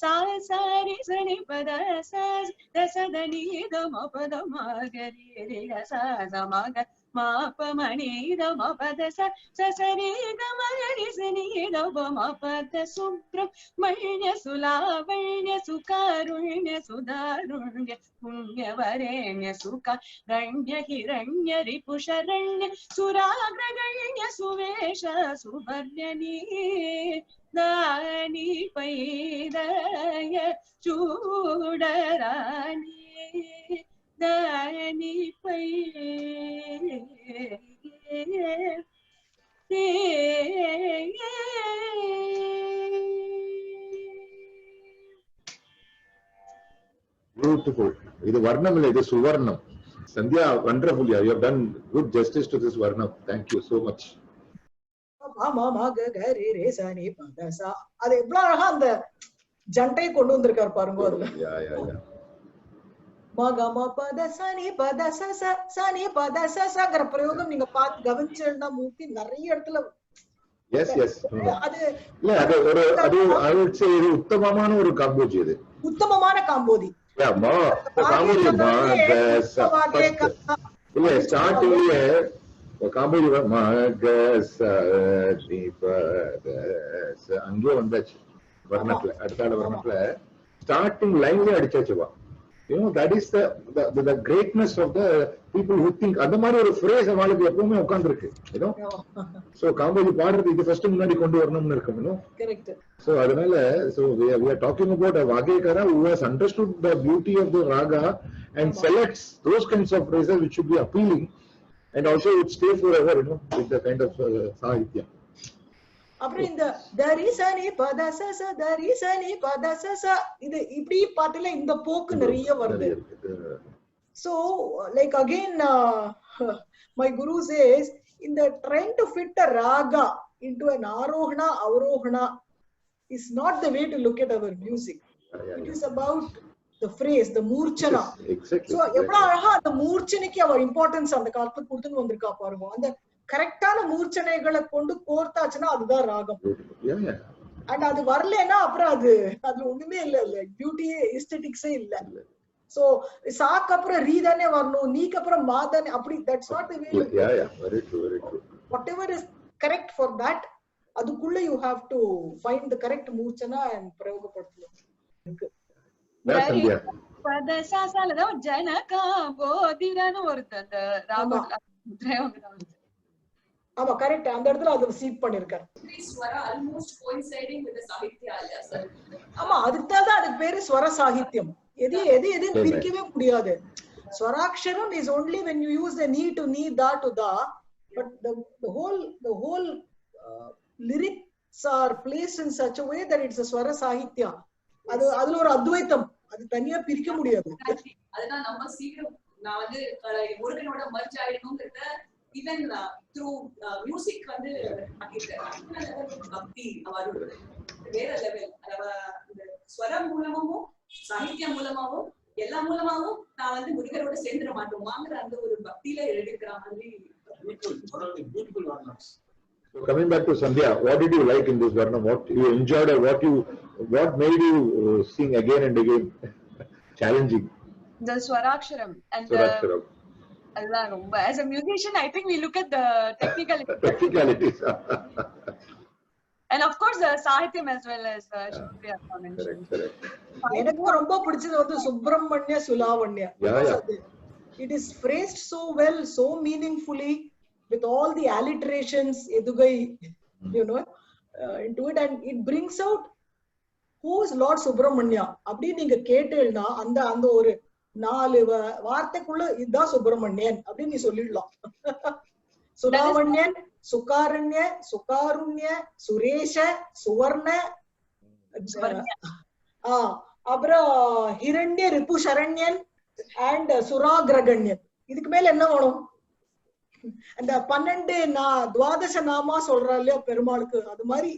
ಸಾ ಸಾರಿ ಸನಿ ಪದ ಸದ ನೀದ ಮಪದ ಮಗರಿ ಸ ಮಗ ಮಾಪ ಮಣಿದ ಮಪದ ಸರಿ ಗಮರಿ ಸನಿದ ಮಪದ ಸುಬ್ರಹ್ಮಣ್ಯ ಸುಲಾವಣ್ಯ ಸುಕಾರುಣ್ಯ ಸುಧಾರುಣ್ಯ ಪುಣ್ಯವರೇಣ್ಯ ಸುಕಾರಣ್ಯ ಹಿರಣ್ಯ ರಿಪುಶರಣ್ಯ ಸುರಾಗ್ರಗಣ್ಯ ಸುವೇಶ ಸುಭರ್ಯನಿ ದಾನಿ ಪೈದಯ ಚೂಡರಾನಿ ದಾನಿ ಪೈ Beautiful. இது வர்ணம் இல்லை, இது சுவர்ணம். Sandhya, wonderful. You have done good justice to this varnam. Thank you so much. அது எவ்வளவு அழகா அந்த ஜண்டை கொண்டு வந்திருக்காரு பாருங்க அதுல. மகம பத சனி பத சனி பத சங்கிற பிரயோகம் நீங்க பார்த்து கவனிச்சா மூர்த்தி நிறைய இடத்துல. Yes. அது இல்ல அது ஒரு அது I would say இது உத்தமமான ஒரு காம்போதி இது. உத்தமமான காம்போதி. காம்போதி இல்ல ஸ்டார்டிங்லயே காம்போதி அங்கே வந்தாச்சு வர்ணத்துல அடுத்த வர்ணத்துல starting லைன்லயே அடிச்சாச்சுவா. You know, that is the greatness of the people who think. அந்த மாதிரி ஒரு phrase அவங்களுக்கு எப்பவுமே உட்கார்ந்திருக்கு. You know, so காம்போதி பாடுறது இது ஃபர்ஸ்ட் முன்னாடி கொண்டு வரணும்னு இருக்கும். You know, correct. So அதனால so we are talking about a Vagekara who has understood the beauty of the raga and selects those kinds of phrases which should be appealing and also would stay forever, you know, with the kind of sahitya. அப்புறம் இந்த தரிசனி பதசச தரிசனி பதசச இது இப்படி பாட்டுல இந்த போக்கு நிறைய வருது. So like again my guru says in the trying to fit a raga into an arohana avarohana is not the way to look at our music. It is about the phrase, the மூர்ச்சனா. So எவ்வளவு அழகா அந்த மூர்ச்சனைக்கு அவர் importance அந்த காலத்துல கொடுத்துன்னு வந்திருக்கா பாருங்க. அந்த கரெக்டான மூர்ச்சனைகளை கொண்டு கோர்த்தாச்சுன்னா அதுதான் ராகம். Yeah, yeah. அண்ட் அது வரலன்னா அப்புறம் அது ஒண்ணுமே இல்ல பியூட்டியே எஸ்தெட்டிக்ஸே இல்ல. சோ சாக்கு அப்புறம் ரீ தானே வரணும், நீக்கு அப்புறம் மா தானே, அப்படி that's not the way. Yeah, yeah, very true, very true. Whatever is correct for that, அதுக்குள்ள you have to find the correct மூர்ச்சனா and பிரயோகப்படுத்தணும். Yeah, Sandhya. பதசாசாலதான் ஜனகா போதிரன்னு ஒருத்தர் ராம. ஆமா கரெக்ட், அந்த இடத்துல அது சீட் பண்ணிருக்காரு. Swara almost coinciding with the Sahitya, sir. ஆமா அதுதான் அதுக்கு பேரு ஸ்வர சாகித்யம். எது பிரிக்கவே முடியாது. ஸ்வராட்சரம் is only when you use the நீ to நீ, தா to தா, but the whole lyrics are placed in such a way that it's a ஸ்வர சாகித்யா. அதுல ஒரு அத்வைத்தம், அது தனியா பிரிக்க முடியாது. அதனால நம்ம சீக்கிரம் நான் வந்து முருகனோட மர்ஜ் ஆயிடணும்ங்கறத even through music வந்து பக்தி அவரோட வேற லெவல். இந்த ஸ்வரம் மூலமாவும் சாகித்ய மூலமாவும் எல்லா மூலமாவும் நான் வந்து முருகனோட சேர்ந்துட மாட்டோமாங்கிற அந்த ஒரு பக்தியில எழுதிக்கிற மாதிரி. Beautiful varnas. So coming back to Sandhya, what did you like in this varna? What you enjoyed or what made you sing again and again? Challenging. The swaraksharam and Swaraksharam. Allah romba. As a musician, I think we look at the Technicalities. And of course the sahityam as well as Shripriya mentioned. Correct. எனக்கு ரொம்ப பிடிச்சது வந்து Subramaniya சுலாவண்யா. It is phrased so well, so meaningfully, with all the alliterations, edugai, into it, and it brings out who is Lord Subramanya. அப்படி நீங்க கேட்டேன்னா அந்த ஒரு 4 வார்த்தைக்குள்ள இதுதான் சுப்பிரமணியன் அப்படின்னு நீ சொல்லிடலாம். சுலாவண்யன், சுகாரண்ய, சுகாருண்ய, சுரேஷ, சுவர்ண, அப்புறம் ஹிரண்ய, ரிபு சரண்யன் அண்ட் சுராகிரகண்யன். இதுக்கு மேல என்ன வேணும்? அந்த 12 துவாதச நாமா சொல்றா இல்லையா பெருமாளுக்கு, அது மாதிரி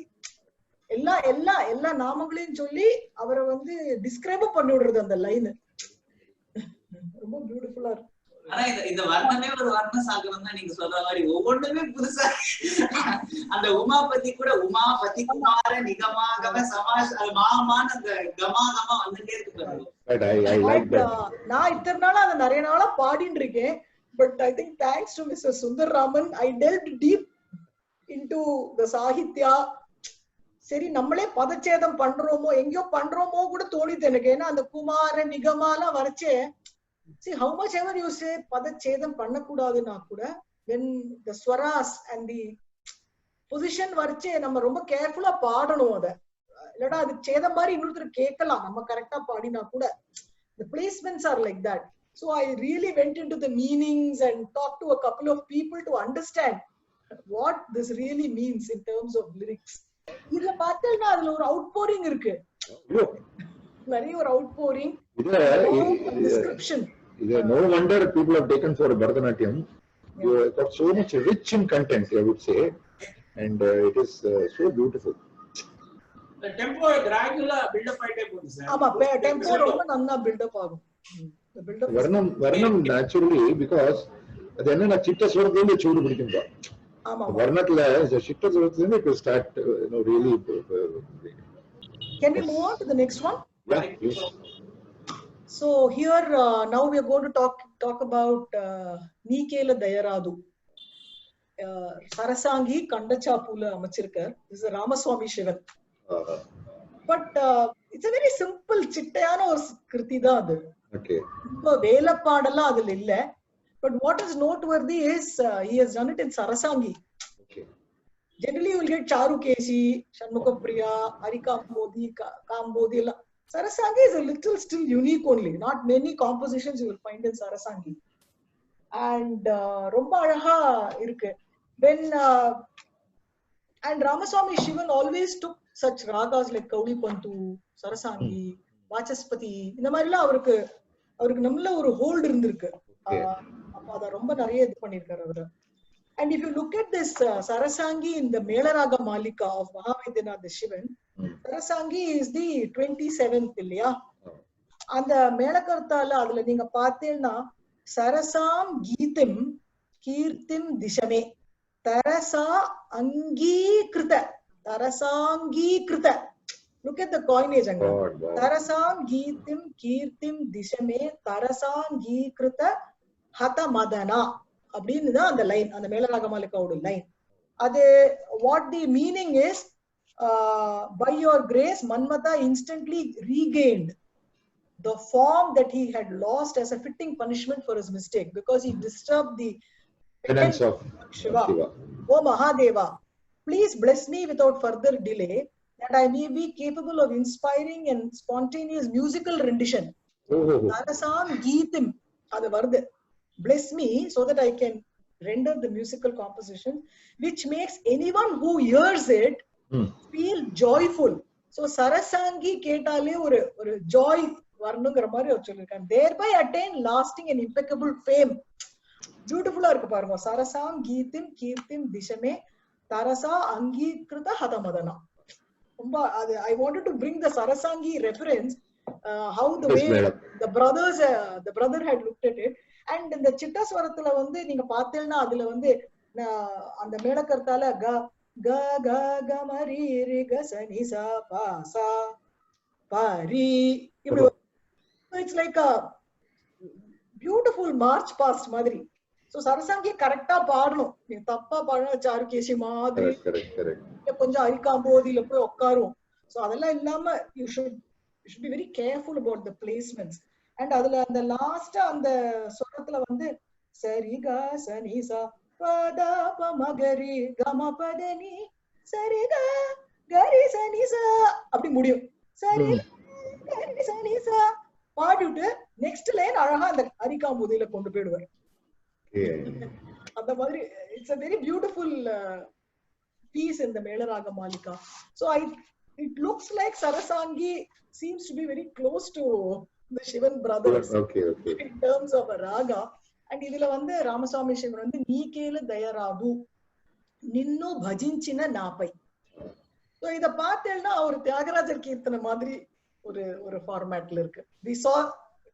எல்லா நாமங்களையும் சொல்லி அவரை வந்து டிஸ்கிரைப் பண்ணி விடுறது அந்த லைன். ரொம்ப பியூட்டிஃபுல்லா இருக்கு. ஆனா இந்த வர்ணமே ஒரு வர்ண சாகரம் தான் நீங்க சொல்ற மாதிரி ஒவ்வொன்றுமே புதுசா. அந்த உமாபதி கூட உமாபதி குமார நிகமா கம சமாஸ் மாமான அந்த கமா கமா வந்துட்டே இருக்கு. நான் இத்தனை நாளா அதை நிறைய நாளா பாடிட்டு இருக்கேன். But I think thanks to Mr. Sundar Raman, I delved deep into the Sahitya. சரி நம்மளே பதச்சேதம் பண்றோமோ எங்கயோ பண்றோமோ கூட தோணிது எனக்கு. ஏன்னா அந்த Kumara நிகமாலாம் வரைச்சே see how much ever you say பதச்சேதம் பண்ணக்கூடாதுன்னா கூட when the swaras and the position வரைச்சே நம்ம ரொம்ப கேர்ஃபுல்லா பாடணும். அதை இல்லடா அது சேதம் மாதிரி இன்னொருத்தர் கேட்கலாம் நம்ம கரெக்டா பாடினா கூட. The placements are like that. So I really went into the meanings and talked to a couple of people to understand what this really means in terms of lyrics. இதுல பார்த்தேன்னா அதுல ஒரு அவுட்போரிங் இருக்கு, நிறைய ஒரு அவுட்போரிங் description. No wonder people have taken for Bharatanatyam. You have got so much rich in content, I would say, and it is so beautiful. The tempo gradually build up ஆயிட்டே போகுது sir. ஆமா tempo ரொம்ப நல்லா build up ஆகும். The build up varnam naturally, because அது என்னன்னா சிட்ட ஸ்வரத்துல சூடு பிடிக்கும்பா. ஆமா வர்ணத்துல சிட்ட ஸ்வரத்துல it will start really. Can we move on to the next one? Yeah, please. So here now we are going to talk about Nikela Dayaradu. Sarasangi Kandachapula அமைச்சிருக்கார். This is a Ramaswamy Shivan. But it's a very simple சிட்டையான ஒரு கிருதி தான் அது. Okay. இப்போ வேலப்பாடெல்லாம் அதுல இல்ல. But what is noteworthy is he has done it in Sarasangi. Okay. Generally you will get Charukesi, Shanmukapriya, Harikambodi, Kambodi. Sarasangi is a little still unique only. Not many compositions you will find in Sarasangi. And ரொம்ப அழகா இருக்கு. When and Ramaswamy Shivan always took such ragas like Kauli Pantu, Sarasangi, Vachaspati. இந்த மாதிரிலாம் அவருக்கு நல்ல ஒரு hold இருந்திருக்கு. அப்ப அத ரொம்ப நிறைய இது பண்ணிருக்காரு அவரு. And if you look at this Sarasangi in the Melaraga Malika of Mahavaidyanath Shivan, Sarasangi is the 27th இல்லையா? அந்த மேலகர்த்தால அதுல நீங்க பார்த்தீங்கன்னா சரசாம் கீதம் கீர்த்திம் திசமே Tarasa Angīkrita. Tarasangīkrita. Look at the coinage. Tarasam Geetim Kirtim Dishame Tarasangīkrita Hata Madana. அப்படின்னு தான் அந்த line, அந்த மேலராகமாலிகாவோட லைன். அது what the meaning is, by your grace Manmata instantly regained the form that he had lost as a fitting punishment for his mistake, because he disturbed the penance of Shiva. Oh Mahadeva, please bless me without further delay, that I may be capable of inspiring and spontaneous musical rendition. Tarasam Geetim, adu varudhu. Bless me so that I can render the musical composition which makes anyone who hears it feel joyful. So Sarasangi ketale ஒரு joy வரணும்ங்கற மாதிரி அவர் சொல்லிருக்காங்க. Thereby attain lasting and impeccable fame. Beautiful இருக்கு பாருங்க. Sarasam Geetim Kirtim Dishame Tarasa Angīkrita Hadamadana. ரொம்ப அது I wanted to bring the Sarasangi reference, how the way the brother had looked at it. And இந்த சிட்டஸ்வரத்துல வந்து நீங்க பார்த்தேன்னா அதுல வந்து அந்த மேலக்கர்த்தால க க க க மரி ரி க ச நி ச ப ச ப ரி, இப்படி it's like a beautiful march past மாதிரி. சோ சரசாங்கி கரெக்ட்டா பாடணும், நீங்க தப்பா பாடுனா சாருகேசி மாதிரி கொஞ்சம் அரிக்காம்போதில போய் உட்காரும். சோ அதெல்லாம் இல்லாம you should be very careful about the placements. And அதுல அந்த லாஸ்டா அந்த சொரத்துல வந்து சரி க சனி ச பத ப மகரி கம பதனி சரி க கரி சனி ச அப்படி முடியும். சரி கரி சனி ச பாடிட்டு நெக்ஸ்ட் லைன் அழகா அந்த அரிக்காம்புதியில கொண்டு போயிடுவார். அந்த மாதிரி it's a very beautiful piece in the Melaraga Malika. So it looks like Sarasangi seems to be very close to the Shivan brothers. Okay. In terms of a raga. And idila vandu Ramaswamy Shivan vandu neekela dayaradu ninnu bhajinchina naapai. So iда paathelna avaru Tyagarajar Keerthana madri ஒரு ஃபார்மேட்ல இருக்கு. We saw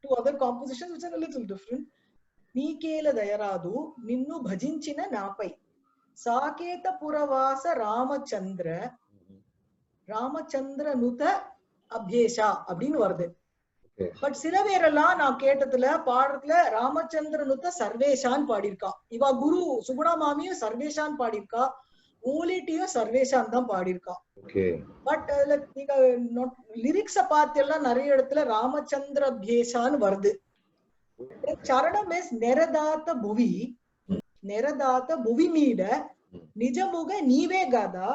two other compositions which are a little different. neekela dayaradu ninnu bhajinchina naapai saketa puravasa ramachandra nuta abhyesha அப்படின்னு வருது. But சில பேரெல்லாம் நான் கேட்டதுல பாடுறதுல ராமச்சந்திரனுத்த சர்வேஷான் பாடியிருக்கா. இவா குரு சுகுணா மாமியும் சர்வேஷான் பாடியிருக்கா, ஊலிட்டியும் சர்வேஷான் தான் பாடியிருக்கா. But அதுல நீங்க லிரிக்ஸ பார்த்தெல்லாம் நிறைய இடத்துல ராமச்சந்திர பேஷான்னு வருது. சரணம் இஸ் நெரதாத்த புவி மீட நிஜமுக நீவே காதா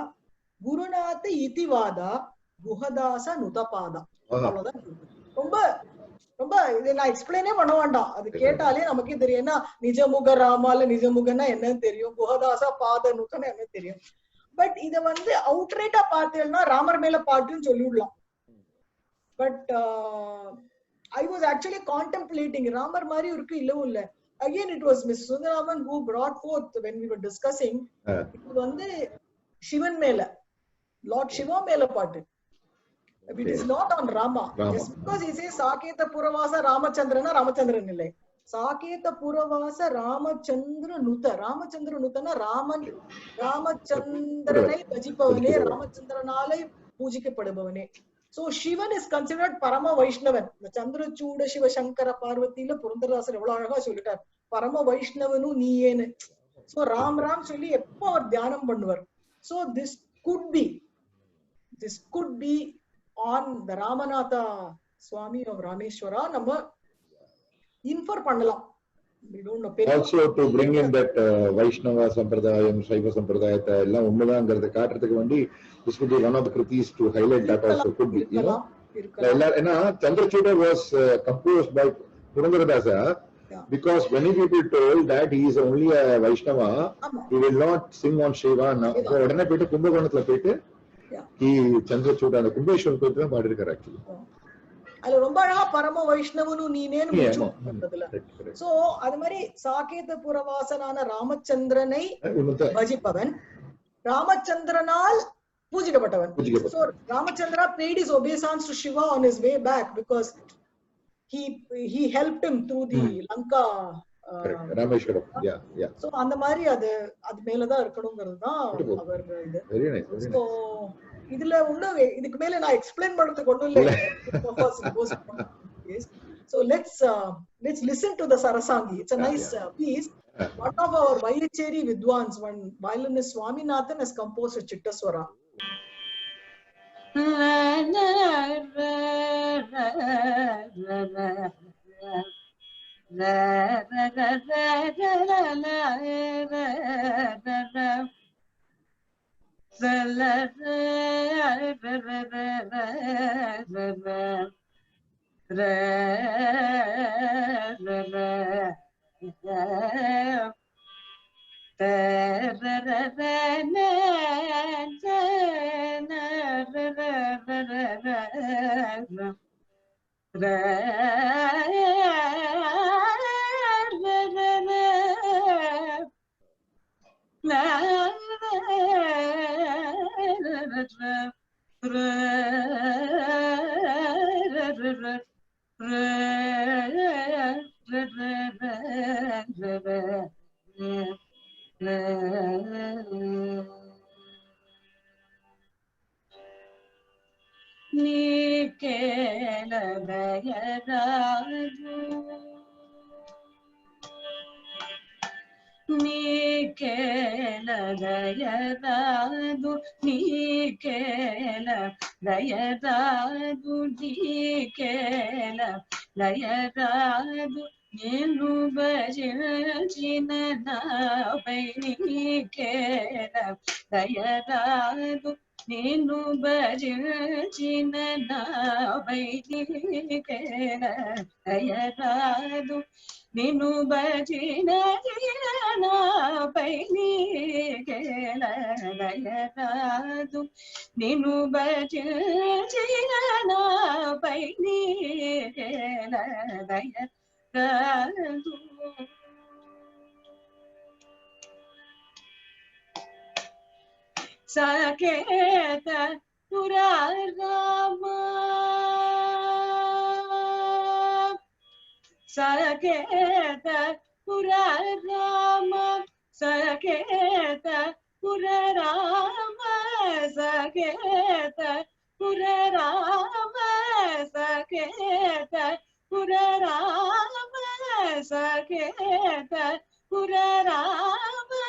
குருநாத இதிவாதா குஹதாச நுதபாதா. அவ்வளவுதான். ரொம்ப ரொம்ப இதை நான் எக்ஸ்பிளைனே பண்ண வேண்டாம், அது கேட்டாலே நமக்கே தெரியும். ஏன்னா நிஜமுக ராமால நிஜமுகன்னா என்னன்னு தெரியும், குஹதாசா பாத நுகன்னு என்ன தெரியும். பட் இத வந்து அவுட்ரைட்டா பார்த்தேன்னா ராமர் மேல பாட்டுன்னு சொல்லிவிடலாம். But I was actually contemplating ராமர் மாதிரி இருக்கு இல்லவும் இல்ல. Again it was Miss Sundaraman who brought forth when we were discussing, இது வந்து சிவன் மேல, லார்ட் சிவா மேல பாட்டு. It is not on Rama. Just because he says Saketa Puravasa Ramachandrana, Ramachandran illai. Saketa Puravasa Ramachandra Nuta. Ramachandra Nutana Raman Ramachandranai Bajipavane, Ramachandranalai Pujikapadabavane. So Shivan is considered Parama Vaishnavan. The Chandra Chuda Shiva Shankara Parvati la Purandarasan evlo alaga sollitar. Parama Vaishnavanu neeyenu. So Ram சொல்லி எப்போ அவர் தியானம் பண்ணுவார். So this could be on the Ramanatha Swami of Rameshwara. நம்ம infer பண்ணலாம். We don't know. Also to bring in that Vaishnava Sampradayam, Shaiva Sampradayata எல்லாம் உண்மைதாங்கிறத காட்டுறதுக்கு வேண்டி this would be one of the kritis to highlight that also could be, you know. ஏன்னா Chandrachuda was composed by Purandaradasa because many people told that he is only a Vaishnava, he will not sing on Shiva. உடனே போயிட்டு கும்பகோணத்துல போயிட்டு Chandrachuda அந்த கும்பேஸ்வரர் கோயில்ல தான் பாடிருக்காரு actually. அதுல ரொம்ப அழகா பரம வைஷ்ணவனு நீனேன்னு முடிச்சுதுல. சோ அது மாதிரி சாகேத புரவாசனான ராமச்சந்திரனை பஜிப்பவன், ராமச்சந்திரனால் பூஜிக்கப்பட்டவன். So Ramachandra paid his obeisance to Shiva on his way back because he helped him through the Lanka Correct. Rameshwaram. Yeah, yeah. So அந்த மாதிரி அது மேலதான் இருக்கணுங்கிறது தான் அவர் இது. Very nice, very So nice. இதுல இன்னும் இதுக்கு மேல நான் எக்ஸ்பிளைன் பண்றதுக்கு ஒண்ணும் இல்ல. So let's listen to the Sarasangi. It's a nice piece. One of our Vaicheri Vidwans, one violinist Swaminathan has composed a Chittaswara. Nenu bajina na baikela ayaradu Nenu bajina na baikela ayaradu Nenu bajina na baikela ayaradu Saketa Purarama Saketa Purarama Saketa Purarama Saketa Purarama Saketa Purarama Saketa Purarama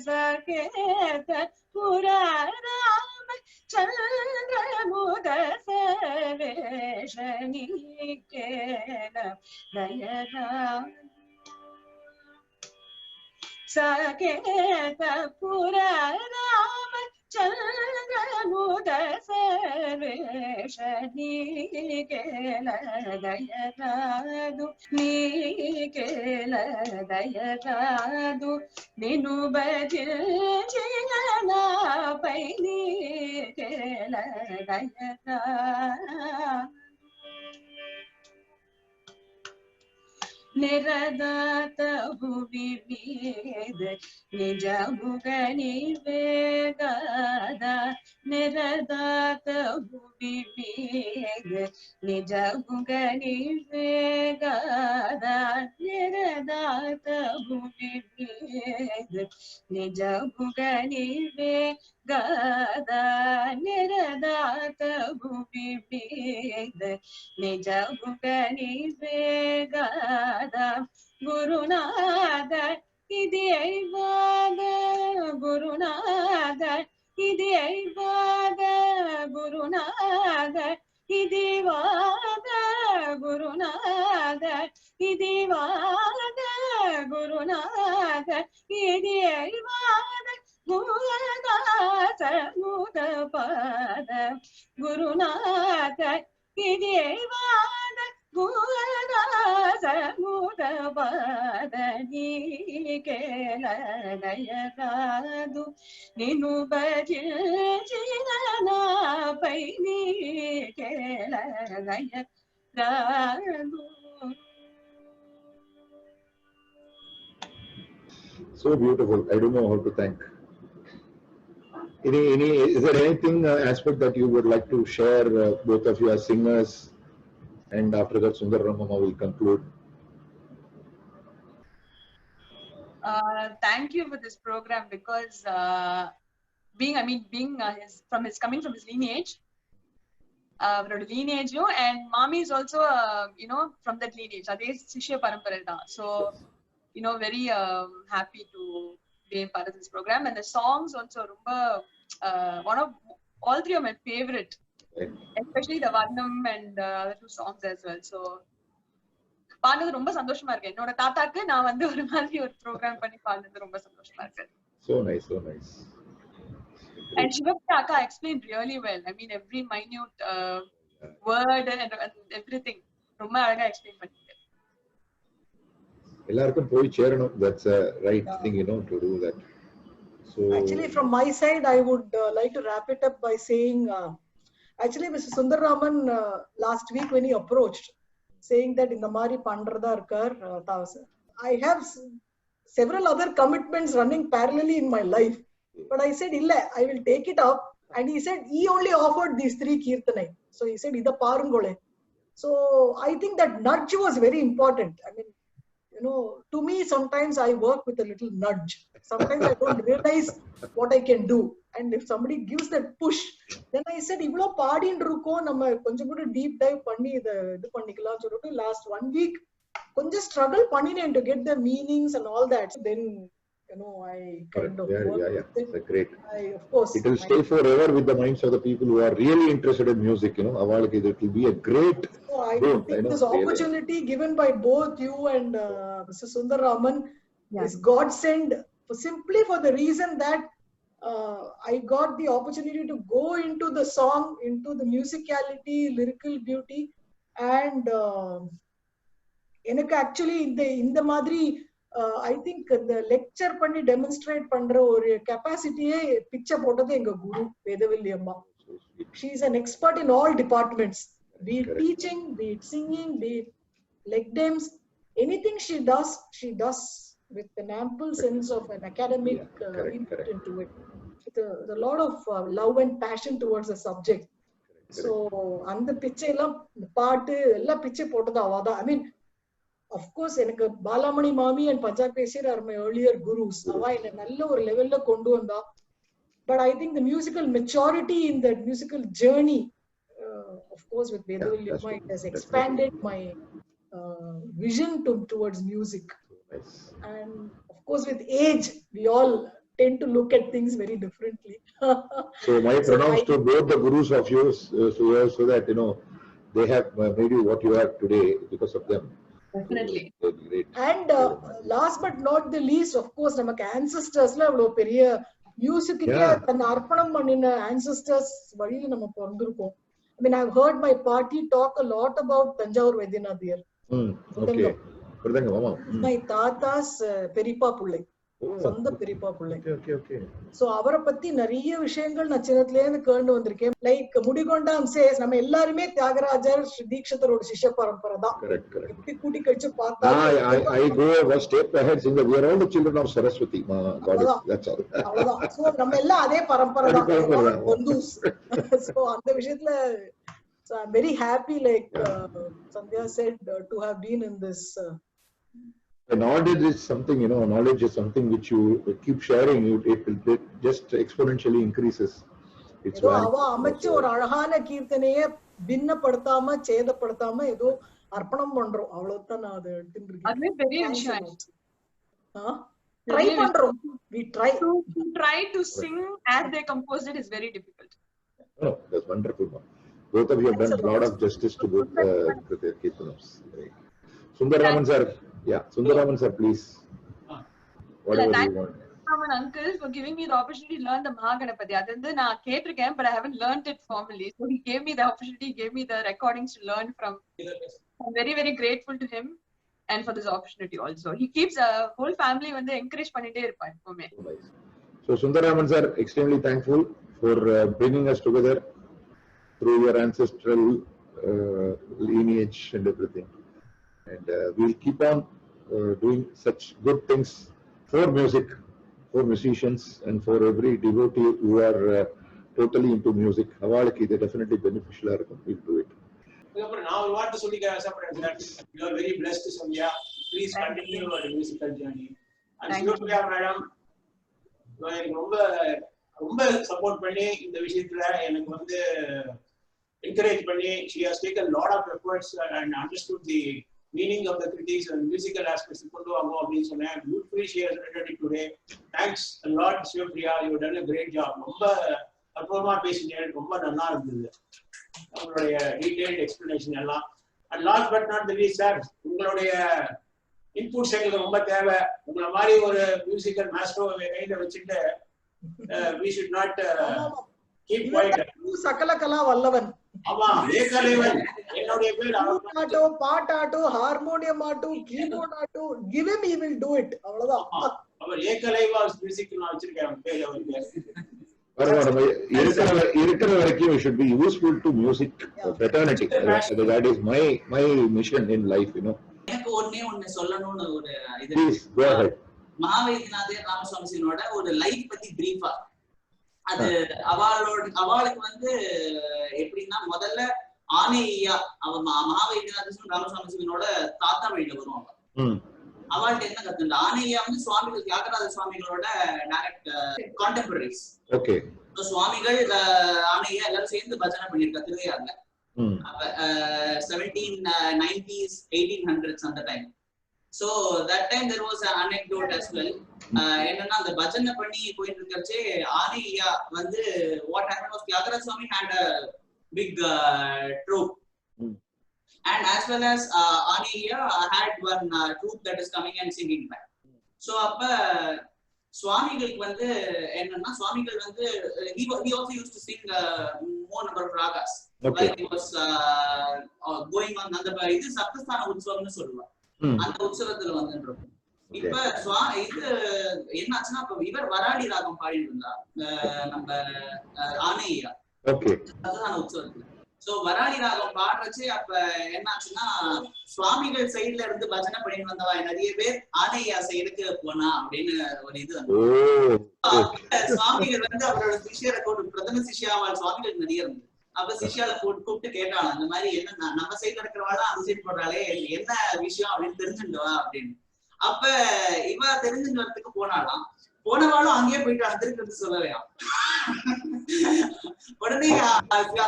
Saketa Purarama Chandramudasaveshanikela Dayara Saketa Purarama Chandramudasaveshanikela Dayaradu Nikela Dayaradu Nenu bajina na baikela dayaradu Niradata bhuvi ved nijamugani vegada Niradata bhuvi ved nijamugani vegada Niradata bhuvi ved nijamugani vegada Niradata bhuvi ved nijamugani vegada Gurunada Idiaivada Gurunada Idiaivada Gurunada Idivada Gurunada Idivada Gurunada Idiaivada Gurunada Mudapada Gurunada Idivada Gurunada Mudapada Nikela Dayaradu Nenu bajina na baikela Dayaradu. So beautiful. I don't know how to thank. Is there anything aspect that you would like to share, both of you as singers, and after that Sundar Ramama will conclude? Thank you for this program because coming from his lineage, and mommy is also from that lineage. Adhe Shishya Parampara da. So very happy to be a part of this program, and the songs also rumba one of all three of my favorite, especially the Varnam and other two songs as well. So பாடுறது ரொம்ப சந்தோஷமா இருக்கு. என்னோட தாத்தாக்கு நான் வந்து ஒரு மாதிரி ஒரு ப்ரோக்ராம் பண்ணி பாடுறது ரொம்ப சந்தோஷமா இருக்கு. So nice, so nice. And Shivapriya Akka explained really well. I mean, every minute word and everything. ரொம்ப அழகா explain பண்ணிருக்காரு. எல்லாருக்கும் போய் சேரணும். That's a right thing, to do that. So actually, from my side, I would like to wrap it up by saying, actually, Mr. Sundararaman last week when he approached, saying that in the mari pandradha irkar, I have several other commitments running parallelly in my life, but I said illa, I will take it up, and he said he only offered these 3 kirtanai. So he said ida paarungole. So I think that nudge was very important. I mean, to me sometimes I work with a little nudge. Sometimes I don't realize what I can do, and if somebody gives that push, then I said ivlo paadindu irukom nama konjam kuda deep dive panni idu pannikalam solittu last 1 week konjam struggle panninen to get the meanings and all that. So then I kind of That's great. Of course it will stay forever with the minds of the people who are really interested in music. Avaliki it will be a great I think this opportunity given by both you and Mr. Sundararaman is God sent, simply for the reason that I got the opportunity to go into the song, into the musicality, lyrical beauty, and enakku actually in the madri I think the lecture panni demonstrate pandra or capacity picture potadhu enga guru Vedavalli amma. She is an expert in all departments, be it teaching, be it singing, be it leg dams, anything she does with an ample sense of an academic input into it, with a lot of love and passion towards the subject. So and the picture ella paattu ella picture potadhu avada. I mean, of course enakku Balamani Mami and Panchak Pesir are my earlier gurus. Ava ena nalla or level la kondu vanda. But I think the musical maturity in the musical journey, of course with Vedavalli Amma, it has expanded my vision towards music. Nice. And of course with age we all tend to look at things very differently. So my pronouns to both the gurus of yours, so that they have made you what you are today because of them. Definitely. Great. And last but not the least, of course namak ancestors la avlo periya music ku than arpanam pannina ancestors valila nama porandirukom. I mean, I've heard my party talk a lot about Tanjavur Vaidyanathiar. Okay. My Tata's Peripa Pullai. சொந்த பெரியப்பா பிள்ளை. So அவரை பத்தி நிறைய விஷயங்கள் நான் சின்னத்துல இருந்து கேண்டு வந்திருக்கேன். லைக் முடிகொண்டான் சேஸ் நம்ம எல்லாருமே தியாகராஜர் தீக்ஷிதரோட சிஷ்ய பரம்பரை தான். எப்படி கூட்டி கழிச்சு பார்த்தா I go one step ahead, saying that we are all the children of Saraswati. That's all. அவ்வளவுதான். சோ நம்ம எல்லாம் அதே பரம்பரை தான். பந்துஸ். சோ அந்த விஷயத்துல so I'm very happy, like Sandhya said, to have been in this. Knowledge is something, knowledge is something which you keep sharing, it will just exponentially increases. It's அவ அமைச்ச ஒரு அழகான கீர்த்தனைய பின்னப்படுத்தாம சேதப்படுத்தாம ஏதோ அர்ப்பணம் பண்றோம், அவ்வளவுதான் நான் அதை எடுத்துட்டு அதுவே பெரிய விஷயம். ட்ரை பண்றோம். We try to sing as they composed it is very difficult. No, that's wonderful. Both of you have done a lot of justice to both the Kirtanams. Sundararaman sir. Yeah, Sundararaman sir, please. Whatever you want. Uncle for giving me the opportunity to learn the Mahaganapati. Adhu na ketirken, but I haven't learned it formally. So he gave me the opportunity, gave me the recordings to learn from. I'm very, very grateful to him and for this opportunity also. He keeps a whole family when they encourage pannite irpa epovume. So Sundararaman sir, extremely thankful for bringing us together through your ancestral lineage and everything. And we'll keep on doing such good things for music, for musicians, and for every devotee who are totally into music. Avaliki, they definitely beneficial. We'll do it. Now, what to say? You are very blessed, Sandhya. Please continue your musical journey. Sivapriya madam எனக்கு ரொம்ப ரொம்ப support பண்ணி இந்த விஷயத்துல எனக்கு வந்து encourage பண்ணி she has taken lot of efforts and understood the meaning of the critics and musical aspects கொண்டு வாங்க அப்படின்னு சொன்னேன். Beautifully she has rendered it today. Thanks a lot Sivapriya, you have done a great job. ரொம்ப அற்புதமா பேசினீங்க, ரொம்ப நல்லா இருந்தது உங்களுடைய டீடைல்ட் எக்ஸ்பிளனேஷன் எல்லாம். And last but not the least sir, உங்களுடைய இன்புட்ஸ் எங்களுக்கு ரொம்ப தேவை. உங்களை மாதிரி ஒரு மியூசிக்கல் மாஸ்டரோ கையில வச்சுட்டு we should not keep quiet. சகல கலா வல்லவன். ஆமா, ஏகலைவன் என்னுடைய பேர். ஆட்டோ, பாட்டாட்டோ, harmonium auto, keyboard auto, give him, he will do it. அவ்வளவுதான். அவர் ஏகலைவா மியூசிக் நான் வச்சிருக்கேன் பேர் அவருக்கு. இருக்கிற வரைக்கும் you should be useful to music fraternity. That is my mission in life, you know. எனக்கு ஒண்ணே சொல்லணும்னு ஒரு இது. Please go ahead. மகாவைத்தியநாதர் ராமசுவாமிஜியோட ஒரு லைஃப் பத்தி பிரீஃபா, அது அவளுக்கு வந்து எப்படின்னா, முதல்ல ஆனையா அவ மகாவைத்தியநாதர் ராமசுவாமிஜியோட தாத்தா வழியில வருவாங்க. அவள்கிட்ட என்ன கத்துண்டா, ஆனையா வந்து சுவாமிகள் தியாகராஜ சுவாமிகளோட டைரக்ட் கான்டெம்பரரிஸ். ஓகே. சுவாமிகள் ஆனையா எல்லாரும் சேர்ந்து பஜனை பண்ணிருக்கா திருவையாறுல. 1790s 1800s அந்த time. So that time there was an anecdote as well. என்னன்னா அந்த பஜனை பண்ணி போயிட்டு இருக்கறச்சே ஆனையா வந்து what happened was Thyagaraja Swami had a big troupe. And as well as Aniya had one troupe that is coming and singing back. So அப்ப சுவாமிகளுக்கு வந்து என்னன்னா, சுவாமிகள் வந்து he also used to sing more number of ragas. Okay. Like he was going on அந்த இது சப்தஸ்தான உற்சவம்னு சொல்லுவாங்க. அந்த உற்சவத்துல வந்துன்றோம். இப்ப இது என்னாச்சுன்னா, இப்ப இவர் வராடி ராகம் பாடிட்டு இருந்தா நம்ம ஆனையா. ஓகே. சப்தஸ்தான உற்சவத்துல சோ வராடி ராகம் பாடுறச்சு. அப்ப என்னாச்சுன்னா, சுவாமிகள் சைடுல இருந்து பஜனை பண்ணிட்டு வந்தவா நிறைய பேர் ஆனையா சைடுக்கு போனா அப்படின்னு ஒரு இது வந்து சுவாமிகள் வந்து அவரோட சிஷியரை கூட்டு, பிரதம சிஷியாவால் சுவாமிகள் நிறைய இருந்து. அப்ப சிஷியால கூப்பிட்டு கேட்டாங்க, அந்த மாதிரி என்ன நம்ம சைடுல இருக்கிறவாளா அந்த சைடு போடுறாளே, என்ன விஷயம் அப்படின்னு தெரிஞ்சுட்டுவா அப்படின்னு. அப்ப இவ தெரிஞ்சுட்டு வரத்துக்கு போனாலாம். போனவாளும் அங்கேயே போயிட்டு திருக்கிறது சொல்லலையா. உடனே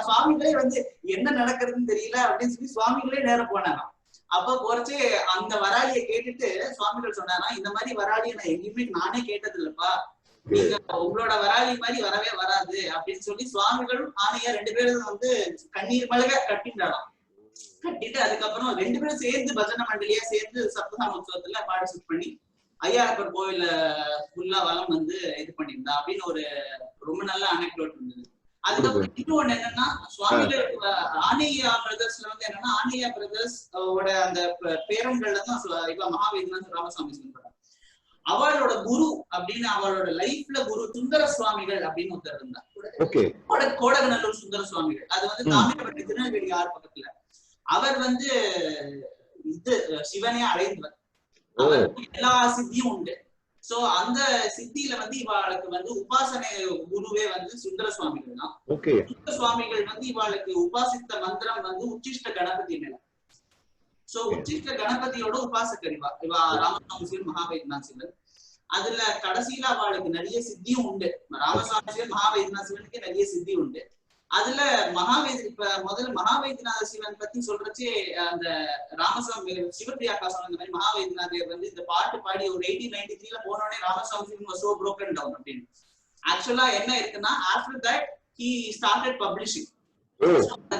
சுவாமிகளே வந்து என்ன நடக்கிறதுன்னு தெரியல அப்படின்னு சொல்லி சுவாமிகளே நேரம் போனாராம். அப்ப போறச்சு அந்த வராளியை கேட்டுட்டு சுவாமிகள் சொன்னாராம், இந்த மாதிரி வராளியை நான் எங்கேயுமே நானே கேட்டது இல்லப்பா, நீங்க உங்களோட வராளி மாதிரி வரவே வராது அப்படின்னு சொல்லி சுவாமிகளும் ஆனையா ரெண்டு பேரும் வந்து கண்ணீர் மல்க கட்டிட்டாராம். கட்டிட்டு அதுக்கப்புறம் ரெண்டு பேரும் சேர்ந்து பஜனை மண்டலியா சேர்ந்து சப்தஸ்தான உற்சவத்துல பார்ட்டிசிபேட் பண்ணி ஐயாப்பர் கோவில ஃபுல்லா வளம் வந்து இது பண்ணியிருந்தா அப்படின்னு ஒரு ரொம்ப நல்ல அனெக்டோட் இருந்தது. அதுக்கப்புறம் இன்னொன்னு என்னன்னா, சுவாமிகள் ஆனையா பிரதர்ஸ்ல வந்து என்னன்னா, ஆனையா பிரதர்ஸ் ஓட அந்த பேரன்கள்ல தான் இவ மகாவேதிநாதர் ராமசுவாமி சொல்றாங்க. அவளோட குரு அப்படின்னு அவளோட லைஃப்ல குரு சுந்தர சுவாமிகள் அப்படின்னு ஒருத்தர் இருந்தா. கோடகநல்லூர் சுந்தர சுவாமிகள், அது வந்து தாமிரபரணி திருநெல்வேலி ஆறு பக்கத்துல. அவர் வந்து இது சிவனே அடைந்தவர். அவருக்கு எல்லா சித்தியும் உண்டு. சோ அந்த சித்தியில வந்து இவாளுக்கு வந்து உபாசனை குருவே வந்து சுந்தர சுவாமிகள் தான். சுந்தர சுவாமிகள் வந்து இவாளுக்கு உபாசித்த மந்திரம் வந்து உச்சிஷ்ட கணபதி நிலை. சோ உச்சிஷ்ட கணபதியோட உபாசகர் இவா ராமசுவாமி சிவன் மகாவைத்தியநாத சிவன். அதுல கடைசியில அவளுக்கு நிறைய சித்தியும் உண்டு. ராமசுவாமி சிவன் மகாவைத்தியநாத சிவனுக்கு நிறைய சித்தி உண்டு. அதுல இப்ப முதல்ல மகாவைத்தியநாத சிவன் பத்தி சொல்றச்சே அந்த ராமசுவாமி சிவபிரியாக்கா சொன்ன இந்த மாதிரி மகாவைத்தியநாதர் வந்து இந்த பாட்டு பாடி ஒரு 1893 போனோடனே Ramaswamy Sivan was so broken down அப்படின்னு. ஆக்சுவலா என்ன இருக்குன்னா, after that he started publishing.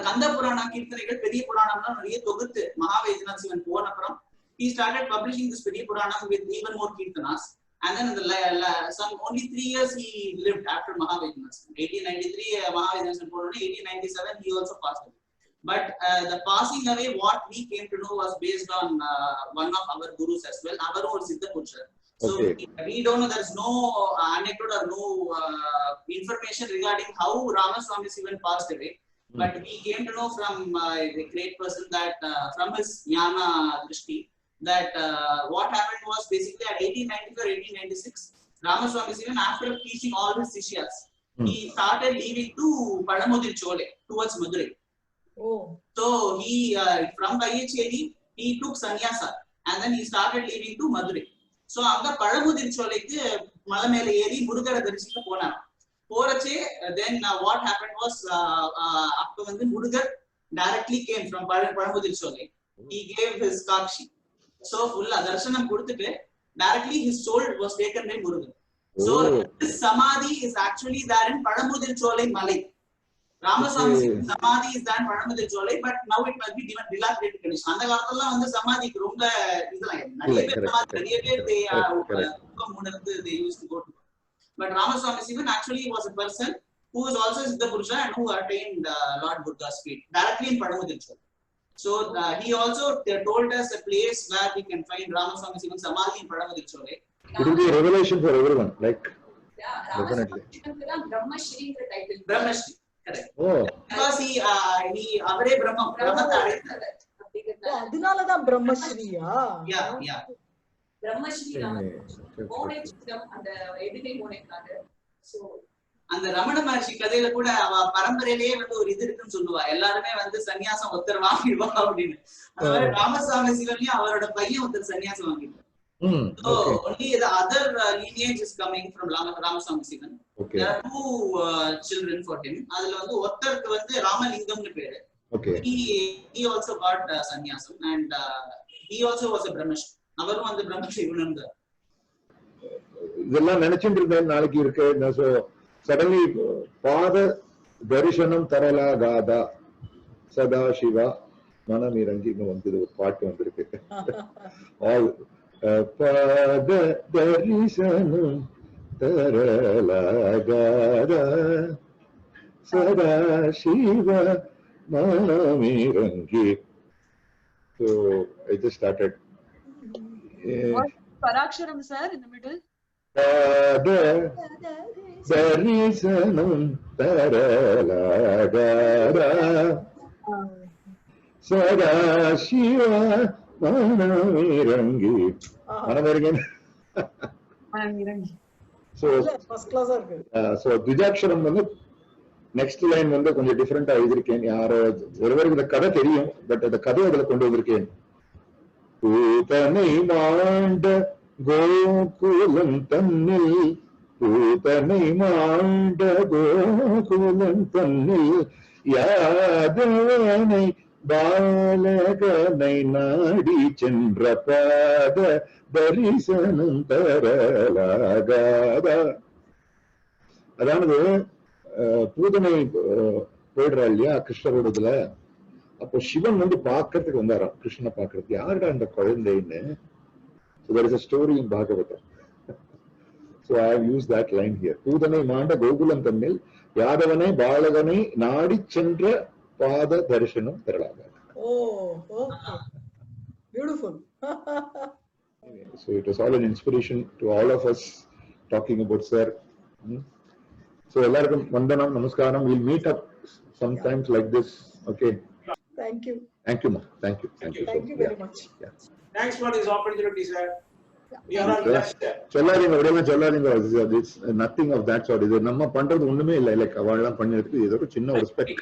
கந்த புராண கீர்த்தனைகள் பெரிய புராணம்லாம் நிறைய தொகுத்து மகாவைத்தியநாத சிவன் போன அப்புறம் he started publishing this பெரிய புராணம் with even more kirtanas. And then some only 3 years he lived after Mahavaidyanatha. 1893 Mahavaidyanatha born. 1897 he also passed away. But the passing away, what we came to know, was based on one of our gurus as well. Avaru or Siddha Purushar. So we don't know. There is no anecdote or no information regarding how Ramaswamy Sivan passed away. But we came to know from a great person that from his Jnana Drishti, that what happened was basically at 1894 1896 Ramaswamy Sivan, after teaching all his sishyas, he started leaving to Padamudir Chole towards Madurai. So he from Vaiyacheri he took sannyasa and then he started leaving to Madurai. So அங்க பழமுதிர் சோலைக்கு மலை மேல ஏறி முருகரை தரிசிக்க போனார். போறச்சே then what happen was அப்ப வந்து Murugar directly came from Pazhamudhir Solai. he gave his காட்சி. so full தரிசனம் கொடுத்துட்டு directly his soul was taken by Murugan. so this samadhi is actually there in Pazhamudhir Solai மலை. ராமசாமி சமாதி is there in Pazhamudhir Solai, but now it must be given dilapidated condition. அந்த காலத்துல வந்து சமாதிக்கு ரொம்ப இதெல்லாம் நிறைய பேர் சமாதி நிறைய பேர் they used to go to. but Ramaswamy Sivan actually was a person who was also Siddha Purusha and who attained Lord Buddha's feet directly in Padamudir Cholai. So he also told us a place where we can find Ramaswamy Sivan Samadhi in Padamudir Cholai. It will be a revelation for everyone, like Yeah, definitely. Brahma Shri title. Brahma Shri, correct. Oh, Because he avare Brahma அதனாலதான் பிரம்மஸ்ரீயா? yeah. Brahma Shri okay. மோனேச்சிரம் அந்த எதிரே மோனேக்காக. So அந்த ரமண மகர்ஷி கதையில கூட அவ பரம்பரையிலேயே வந்து ஒரு இது இருக்குன்னு சொல்லுவா, எல்லாருமே வந்து சன்னியாசம் ஒருத்தர் வாங்கிடுவா அப்படின்னு. அந்த மாதிரி ராமசாமி சிவன்லயும் அவரோட பையன் ஒருத்தர் சன்னியாசம் வாங்கிடுவார். So only the other lineage is coming from Ramaswamy Sivan. Okay. There are two children for him. அதுல வந்து ஒருத்தருக்கு வந்து ராமலிங்கம்னு பேரு. Okay. He also got sannyasam and he also was a brahmashri. அவரும் அந்த பிரம்மஸ்ரீ இருந்தார். இதெல்லாம் நினைச்சிட்டு இருந்தேன் நாளைக்கு இருக்கு. So suddenly பாத தரிசனம் தரலாகாதா சதா சிவா மனம் இறங்கி வந்து ஒரு பாட்டு வந்திருக்கு. ஆல் பாத தரிசனம் தரலாகாதா சதா சிவா மனம் இறங்கி. So I just started. What Paraksharam sir in the middle? பாத தரிசனம் தரலாகாதா சதா சிவா மனமிறங்கி. மனமிறங்கி. So ஃபர்ஸ்ட் கிளாஸா இருக்கு. so திஜாட்சரம் வந்து நெக்ஸ்ட் லைன் வந்து கொஞ்சம் டிஃபரெண்டா எழுதியிருக்கேன். யாரோ ஒருவருக்கு இந்த கதை தெரியும், பட் அந்த கதையை அதுல கொண்டு வந்திருக்கேன். பூதனை மாண்ட கோகுலம் தன்னில் பூதனை மாண்ட கோகுலம் தன்னில் யாதவனை பாலகனை நாடி சென்ற பாத தரிசனம் தரலாகாதா. அதாவது பூதனை போயிடுறா இல்லையா கிருஷ்ணரோடதுல, அப்போ சிவன் வந்து பாக்குறதுக்கு வந்தாராம், கிருஷ்ணனை பாக்குறதுக்கு. யாருடா அந்த குழந்தைன்னு. So there is a story in Bhagavatam. So I have used that line here. பூதனை மாண்ட கோகுலம் தன்னில் யாதவனை பாலகனை நாடி சென்ற பாத தரிசனம் தரலாகாதா. Oh, okay. Beautiful. So it was all an inspiration to all of us talking about sir. So எல்லாருக்கும் வந்தனம் நமஸ்காரம். We'll meet up sometimes like this. Okay. Thank you. Thank you, ma. Thank you. Thank you. Thank you very much. Yeah. Thanks for this opportunity, sir. We are all blessed. சொல்லாதீங்க, அப்படியெல்லாம் சொல்லாதீங்க. It's nothing of that sort. இது நம்ம பண்றது ஒண்ணுமே இல்லை. Like அவெல்லாம் பண்ணிருக்கு. இது ஒரு சின்ன ஒரு ஸ்பெக்.